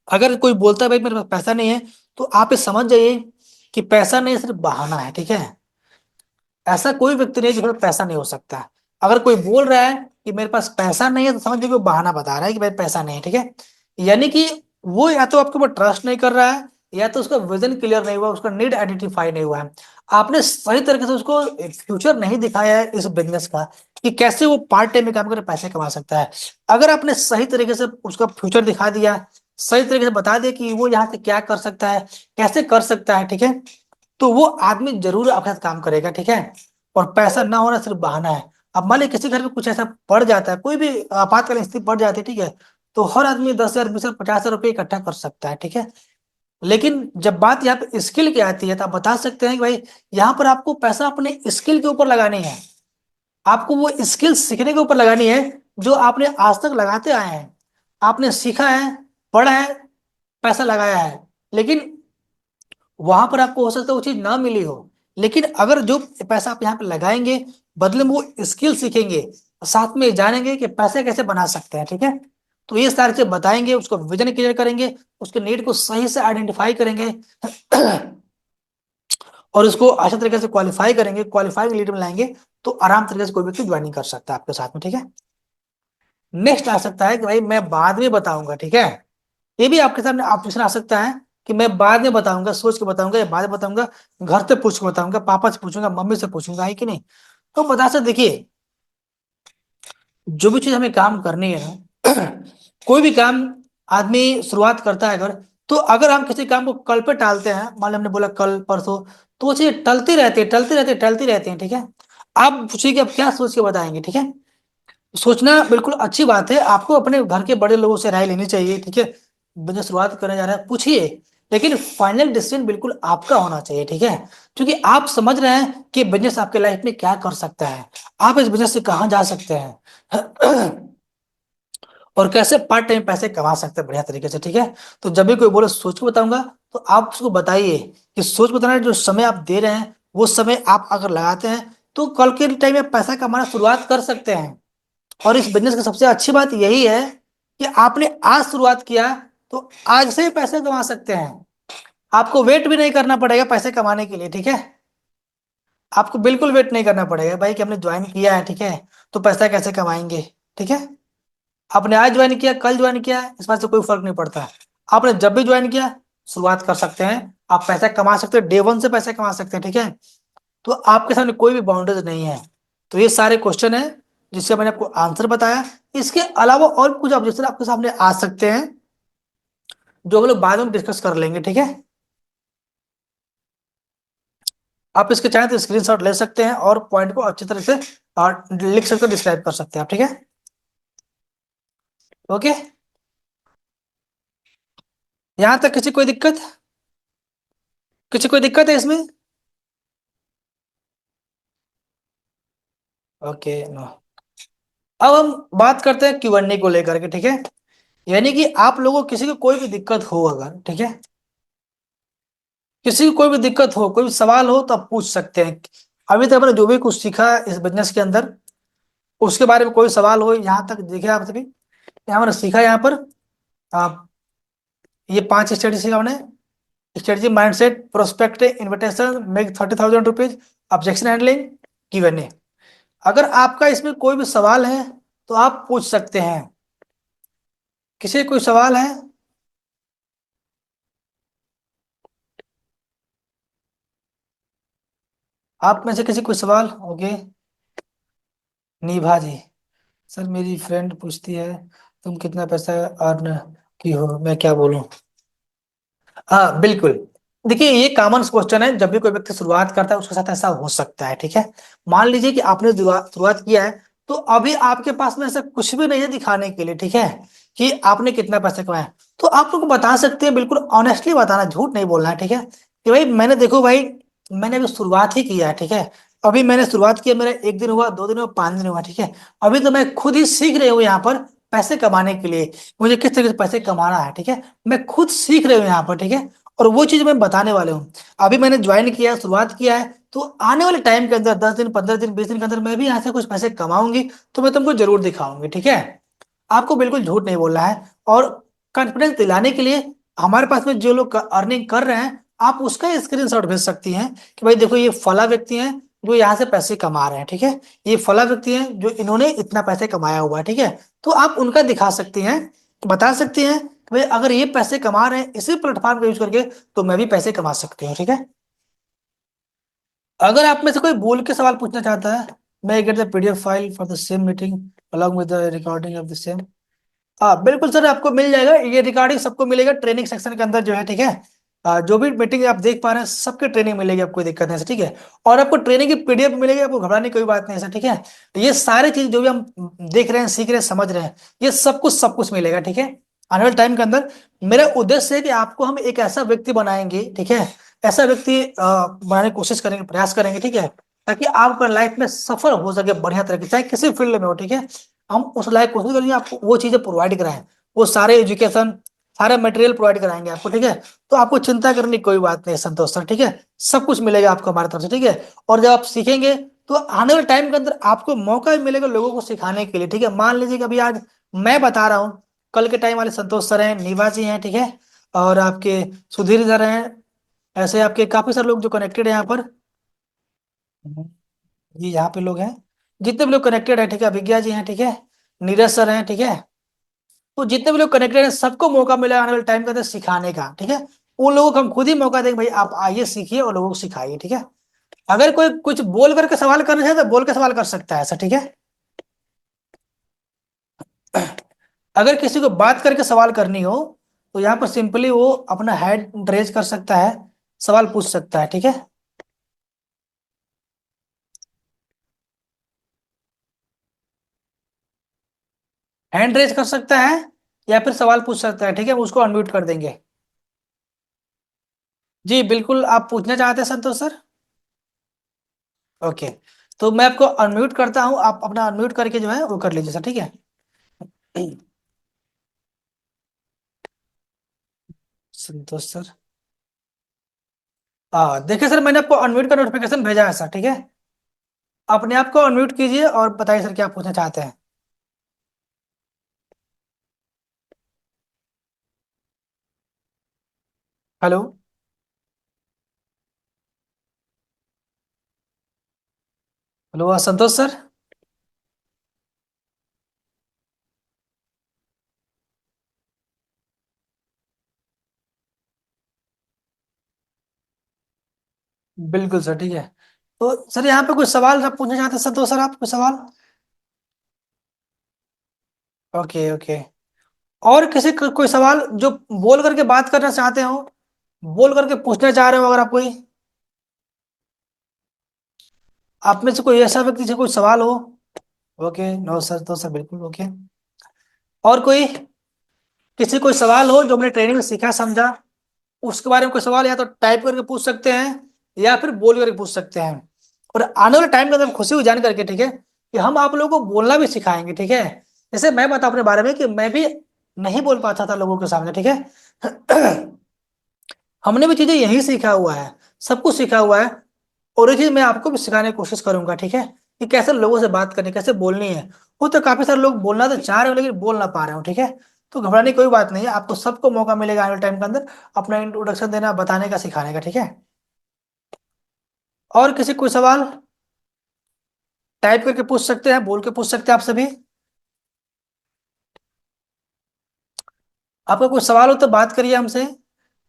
अगर कोई बोलता है भाई मेरे पास पैसा नहीं है, तो आप ये समझ जाइए कि पैसा नहीं सिर्फ बहाना है, ठीक है। ऐसा कोई व्यक्ति नहीं जिसके पास पैसा नहीं हो सकता है। अगर कोई बोल रहा है कि मेरे पास पैसा नहीं है, तो समझ लीजिए वो बहाना बता रहा है कि भाई पैसा नहीं है, ठीक है। यानी कि वो या तो आपके ऊपर ट्रस्ट नहीं कर रहा है, या तो उसका विजन क्लियर नहीं हुआ, उसका नीड आइडेंटिफाई नहीं हुआ है। आपने सही तरीके से उसको फ्यूचर नहीं दिखाया है इस बिजनेस का, कि कैसे वो पार्ट टाइम में काम करके पैसे कमा सकता है। अगर आपने सही तरीके से उसका फ्यूचर दिखा दिया, सही तरीके से बता दिया कि वो यहाँ से क्या कर सकता है, कैसे कर सकता है, ठीक है, तो वो आदमी जरूर आपके साथ काम करेगा, ठीक है। और पैसा ना होना सिर्फ बहाना है। अब मान लीजिए किसी घर में कुछ ऐसा पड़ जाता है, कोई भी आपातकालीन स्थिति पड़ जाती है, ठीक है, तो हर आदमी 10,000, 20,000, 50,000 रुपये इकट्ठा कर सकता है, ठीक है। लेकिन जब बात यहाँ पे स्किल की आती है, तो आप बता सकते हैं कि भाई यहाँ पर आपको पैसा अपने स्किल के ऊपर लगानी है। आपको वो स्किल सीखने के ऊपर लगानी है जो आपने आज तक लगाते आए हैं। आपने सीखा है, पढ़ा है, पैसा लगाया है, लेकिन वहां पर आपको हो सकता है वो चीज ना मिली हो। लेकिन अगर जो पैसा आप यहाँ पे लगाएंगे, बदले में वो स्किल सीखेंगे, साथ में जानेंगे कि पैसे कैसे बना सकते हैं, ठीक है। तो ये सारी चीजें बताएंगे, उसको विजन क्लियर करेंगे, उसके नीड को सही से आइडेंटिफाई करेंगे और उसको अच्छे तरीके से क्वालिफाई करेंगे, क्वालिफाइंग लीड में लाएंगे, तो आराम तरीके से कोई व्यक्ति ज्वाइनिंग कर सकता है आपके साथ में, ठीक है। नेक्स्ट आ सकता है कि भाई मैं बाद में बताऊंगा, ठीक है। ये भी आपके सामने ऑप्शन आ सकता है कि मैं बाद में बताऊंगा, सोच के बताऊंगा, या बाद में बताऊंगा, घर से पूछ के बताऊंगा, पापा से पूछूंगा, मम्मी से पूछूंगा, है कि नहीं। तो बता सकते, देखिए जो भी चीज हमें काम करनी है ना, कोई भी काम आदमी शुरुआत करता है अगर, तो अगर हम किसी काम को कल पे टालते हैं, मान लो हमने बोला कल परसों, तो वो चीजें टलती रहती है, टलती रहती है, टलती रहती है, ठीक है। आप पूछिए कि आप क्या सोच के बताएंगे, ठीक है। सोचना बिल्कुल अच्छी बात है, आपको अपने घर के बड़े लोगों से राय लेनी चाहिए, ठीक है। बिजनेस शुरुआत करने जा रहा है, पूछिए, लेकिन फाइनल डिसीजन बिल्कुल आपका होना चाहिए, ठीक है। क्योंकि आप समझ रहे हैं कि बिजनेस आपके लाइफ में क्या कर सकता है, आप इस बिजनेस से कहाँ जा सकते हैं और कैसे पार्ट टाइम पैसे कमा सकते हैं बढ़िया तरीके से, ठीक है। तो जब भी कोई बोले सोच के बताऊंगा, तो आप उसको बताइए कि सोच बताना जो समय आप दे रहे हैं, वो समय आप अगर लगाते हैं, तो कल के टाइम में पैसा कमाना शुरुआत कर सकते हैं। और इस बिजनेस की सबसे अच्छी बात यही है कि आपने आज शुरुआत किया, तो आज से ही पैसे कमा सकते हैं। आपको वेट भी नहीं करना पड़ेगा पैसे कमाने के लिए, ठीक है। आपको बिल्कुल वेट नहीं करना पड़ेगा भाई कि हमने ज्वाइन किया है, ठीक है, तो पैसा कैसे कमाएंगे, ठीक है। आपने आज ज्वाइन किया, कल ज्वाइन किया, इस बात से कोई फर्क नहीं पड़ता। आपने जब भी ज्वाइन किया, शुरुआत कर सकते हैं, आप पैसा कमा सकते हैं, डे वन से पैसा कमा सकते हैं, ठीक है। तो आपके सामने कोई भी बाउंड्रीज नहीं है। तो ये सारे क्वेश्चन है जिसका मैंने आपको आंसर बताया। इसके अलावा और कुछ ऑब्जेक्शन आपके सामने आ सकते हैं, जो हम लोग बाद में डिस्कस कर लेंगे, ठीक है। आप इसके चाहें तो स्क्रीनशॉट ले सकते हैं और पॉइंट को अच्छी तरह से और लिख सकते, डिस्क्राइब कर सकते हैं आप, ठीक है। ओके, यहां तक किसी कोई दिक्कत, किसी कोई दिक्कत है इसमें? Okay, no. अब हम बात करते हैं Q&A को लेकर के, ठीक है। यानी कि आप लोगों को किसी को कोई भी दिक्कत हो अगर, ठीक है, किसी को कोई भी दिक्कत हो, कोई भी सवाल हो, तो आप पूछ सकते हैं। अभी तक हमने जो भी कुछ सीखा इस बिजनेस के अंदर, उसके बारे में कोई सवाल हो यहाँ तक देखे आप सभी, यहाँ हमने सीखा यहाँ पर आप, ये 5 स्ट्रेटेजी सीखा हमने। Strategy, mindset, prospect, invitation, make 30,000 rupees, objection handling, Q&A। अगर आपका इसमें कोई भी सवाल है, तो आप पूछ सकते हैं। किसी कोई सवाल है? आप में से किसी कोई सवाल? ओके, निभा जी। सर मेरी फ्रेंड पूछती है तुम कितना पैसा अर्न की हो, मैं क्या बोलूं। हाँ बिल्कुल। देखिए ये कॉमन क्वेश्चन है, जब भी कोई व्यक्ति शुरुआत करता है उसके साथ ऐसा हो सकता है, ठीक है। मान लीजिए कि आपने शुरुआत किया है, तो अभी आपके पास में ऐसा कुछ भी नहीं है दिखाने के लिए, ठीक है, कि आपने कितना पैसा कमाया। तो आप लोग बता सकते हैं, बिल्कुल ऑनेस्टली बताना, झूठ नहीं बोलना है, ठीक है, कि भाई मैंने, देखो भाई मैंने अभी शुरुआत ही किया है, ठीक है। अभी मैंने शुरुआत किया, मेरा 1 दिन हुआ, 2 दिन हुआ, 5 दिन हुआ, ठीक है। अभी तो मैं खुद ही सीख रही हूँ यहाँ पर पैसे कमाने के लिए, मुझे किस तरीके से पैसे कमाना है, ठीक है। मैं खुद सीख रही हूँ यहाँ पर, ठीक है। और वो चीज मैं बताने वाले हूँ। अभी मैंने ज्वाइन किया, शुरुआत किया है, तो आने वाले टाइम के अंदर 10 दिन, 15 दिन, 20 दिन के अंदर मैं भी यहाँ से कुछ पैसे कमाऊंगी, तो मैं तुमको जरूर दिखाऊंगी, ठीक है। आपको बिल्कुल झूठ नहीं बोलना है। और कॉन्फिडेंस दिलाने के लिए हमारे पास में जो लोग अर्निंग कर रहे हैं, आप उसका स्क्रीनशॉट भेज सकती हैं कि भाई देखो, ये फला व्यक्ति हैं जो यहाँ से पैसे कमा रहे हैं, ठीक है। ये फला व्यक्ति हैं जो इन्होंने इतना पैसे कमाया हुआ है, ठीक है। तो आप उनका दिखा सकती हैं, बता सकती हैं कि भाई अगर ये पैसे कमा रहे हैं इसी प्लेटफॉर्म का यूज करके, तो मैं भी पैसे कमा सकती हूँ, ठीक है। अगर आप में से कोई बोल के सवाल पूछना चाहता है, मैं get the PDF file for the same meeting along with the recording of the same. हाँ बिल्कुल सर, आपको मिल जाएगा, ये रिकॉर्डिंग सबको मिलेगा ट्रेनिंग सेक्शन के अंदर जो है, ठीक है। जो भी मीटिंग आप देख पा रहे हैं सबके ट्रेनिंग मिलेगी, आपको कोई दिक्कत नहीं है, ठीक है। और आपको ट्रेनिंग की पीडीएफ मिलेगी, आपको घबराने की कोई बात नहीं है सर, ठीक है। ये सारी चीज जो भी हम देख रहे हैं, सीख रहे हैं, समझ रहे हैं, ये सब कुछ मिलेगा, ठीक है। आने वाले टाइम के अंदर मेरा उद्देश्य है कि आपको हम एक ऐसा व्यक्ति बनाएंगे, ठीक है। ऐसा व्यक्ति बनाने की कोशिश करेंगे, प्रयास करेंगे, ठीक है, ताकि आप अपने लाइफ में सफल हो सके बढ़िया तरीके से, चाहे किसी फील्ड में हो, ठीक है। हम उस लायक कोशिश करेंगे आपको वो चीजें प्रोवाइड कराएं, वो सारे एजुकेशन, सारे मटेरियल प्रोवाइड कराएंगे आपको, ठीक है। तो आपको चिंता करने की कोई बात नहीं है संतोष सर, ठीक है। सब कुछ मिलेगा आपको हमारी तरफ से, ठीक है। और जब आप सीखेंगे तो आने वाले टाइम के अंदर आपको मौका भी मिलेगा लोगों को सिखाने के लिए, ठीक है। मान लीजिए कि अभी आज मैं बता रहा हूँ, कल के टाइम वाले संतोष सर हैं, निवाजी हैं, ठीक है, और आपके सुधीर सर हैं, ऐसे आपके काफी सारे लोग जो कनेक्टेड है यहाँ पर। जी यहाँ पे लोग हैं, जितने भी लोग कनेक्टेड है, ठीक है, अभिज्ञा जी हैं, ठीक है, नीरज सर हैं, ठीक है। तो जितने भी लोग कनेक्टेड हैं सबको मौका मिला आने वाले टाइम के अंदर सिखाने का, ठीक है। उन लोगों को हम खुद ही मौका देंगे, भाई आप आइए सीखिए और लोगों को सिखाइए, ठीक है। अगर कोई कुछ बोल करके सवाल करना चाहे तो बोल के सवाल कर सकता है ऐसा, ठीक है। अगर किसी को बात करके सवाल करनी हो तो यहाँ पर सिंपली वो अपना हैंड रेज कर सकता है, सवाल पूछ सकता है, ठीक है। हैंड रेज कर सकता है या फिर सवाल पूछ सकता है, ठीक है, उसको अनम्यूट कर देंगे। जी बिल्कुल, आप पूछना चाहते हैं संतोष सर। ओके, तो मैं आपको अनम्यूट करता हूँ, आप अपना अनम्यूट करके जो है वो कर लीजिए सर, ठीक है। संतोष सर, देखिए सर, मैंने आपको अनम्यूट का नोटिफिकेशन भेजा है सर, ठीक है। अपने आप को अनम्यूट कीजिए और बताइए सर क्या पूछना चाहते हैं। हेलो। हेलो संतोष सर। बिल्कुल सर, ठीक है। तो सर यहाँ पे कोई सवाल आप पूछना चाहते हैं संतोष सर, आप कोई सवाल। Okay okay. और किसी कोई सवाल जो बोल करके बात करना चाहते हो, बोल करके पूछना चाह रहे हो अगर आप कोई, आप में से कोई ऐसा व्यक्ति से कोई सवाल हो। ओके, नो सर, तो सर बिल्कुल ओके। और कोई, किसी कोई सवाल हो जो हमने ट्रेनिंग में सीखा समझा, उसके बारे में कोई सवाल या तो टाइप करके पूछ सकते हैं या फिर बोल करके पूछ सकते हैं। और आने वाले टाइम के अंदर खुशी हुई जान करके, ठीक है, कि हम आप लोगों को बोलना भी सिखाएंगे, ठीक है। जैसे मैं बता अपने बारे में कि मैं भी नहीं बोल पाता था लोगों के सामने, ठीक है। हमने भी चीजें यही सीखा हुआ है, सब कुछ सीखा हुआ है। और ये चीज मैं आपको भी सिखाने की कोशिश करूंगा, ठीक है, कि कैसे लोगों से बात करनी, कैसे बोलनी है। वो तो काफी सारे लोग बोलना तो चाह रहे हो लेकिन बोल ना पा रहे हो, ठीक है। तो घबराने की कोई बात नहीं है, आपको सबको मौका मिलेगा आने वाले टाइम के अंदर अपना इंट्रोडक्शन देना, बताने का, सिखाने का, ठीक है। और किसी कोई सवाल टाइप करके पूछ सकते हैं, बोल के पूछ सकते हैं आप सभी। आपका कोई सवाल हो तो बात करिए हमसे,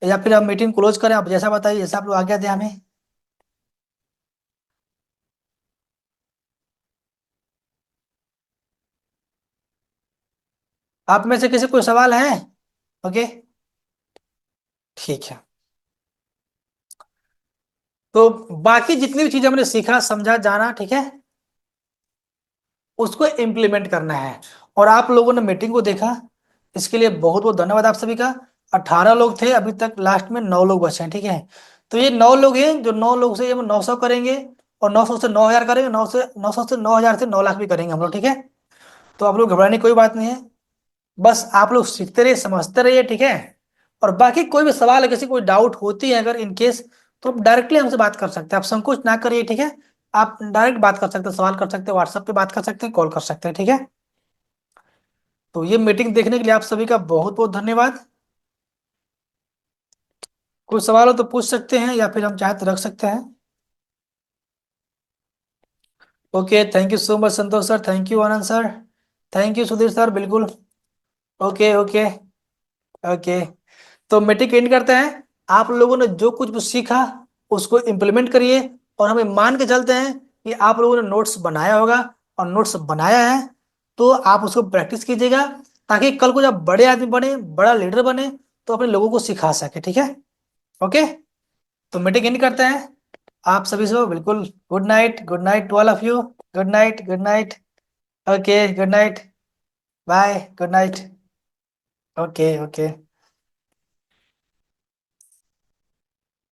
या फिर हम मीटिंग क्लोज करें, आप जैसा बताइए, जैसा आप लोग आज्ञा दें हमें। आप में से किसी कोई सवाल है। ओके, ठीक है। तो बाकी जितनी भी चीजें हमने सीखा, समझा, जाना, ठीक है, उसको इम्प्लीमेंट करना है। और आप लोगों ने मीटिंग को देखा, इसके लिए बहुत बहुत धन्यवाद आप सभी का। 18 लोग थे, अभी तक लास्ट में 9 लोग बचे हैं, ठीक है। तो ये 9 लोग हैं, जो 9 लोग से ये हम 900 करेंगे, और 900 से 9000 करेंगे, 900 से 9000 से 9 लाख भी करेंगे हम लोग, ठीक है। तो आप लोग घबराने की कोई बात नहीं है, बस आप लोग सीखते रहिए, समझते रहिए, ठीक है। और बाकी कोई भी सवाल है, किसी कोई डाउट होती है अगर इन केस, तो आप डायरेक्टली हमसे बात कर सकते हैं, आप संकोच ना करिए, ठीक है। आप डायरेक्ट बात कर सकते हैं, सवाल कर सकते हैं, व्हाट्सएप पे बात कर सकते हैं, कॉल कर सकते हैं, ठीक है। तो ये मीटिंग देखने के लिए आप सभी का बहुत बहुत धन्यवाद। कोई सवाल हो तो पूछ सकते हैं, या फिर हम चाहे तो रख सकते हैं। Okay, thank you so much Santosh sir, thank you Anand sir, thank you Sudhir sir, बिल्कुल। Okay okay okay. तो मीटिंग एंड करते हैं। आप लोगों ने जो कुछ भी सीखा उसको इम्प्लीमेंट करिए, और हमें मान के चलते हैं कि आप लोगों ने नोट्स बनाया होगा, और नोट्स बनाया है तो आप उसको प्रैक्टिस कीजिएगा, ताकि कल को जब बड़े आदमी बने, बड़ा लीडर बने, तो अपने लोगों को सिखा सके, ठीक है। ओके। तो मीटिंग एंड करते हैं। आप सभी से बिल्कुल good night, good night to all of you. Good night, good night. Okay, good night. Bye, good night. Okay okay.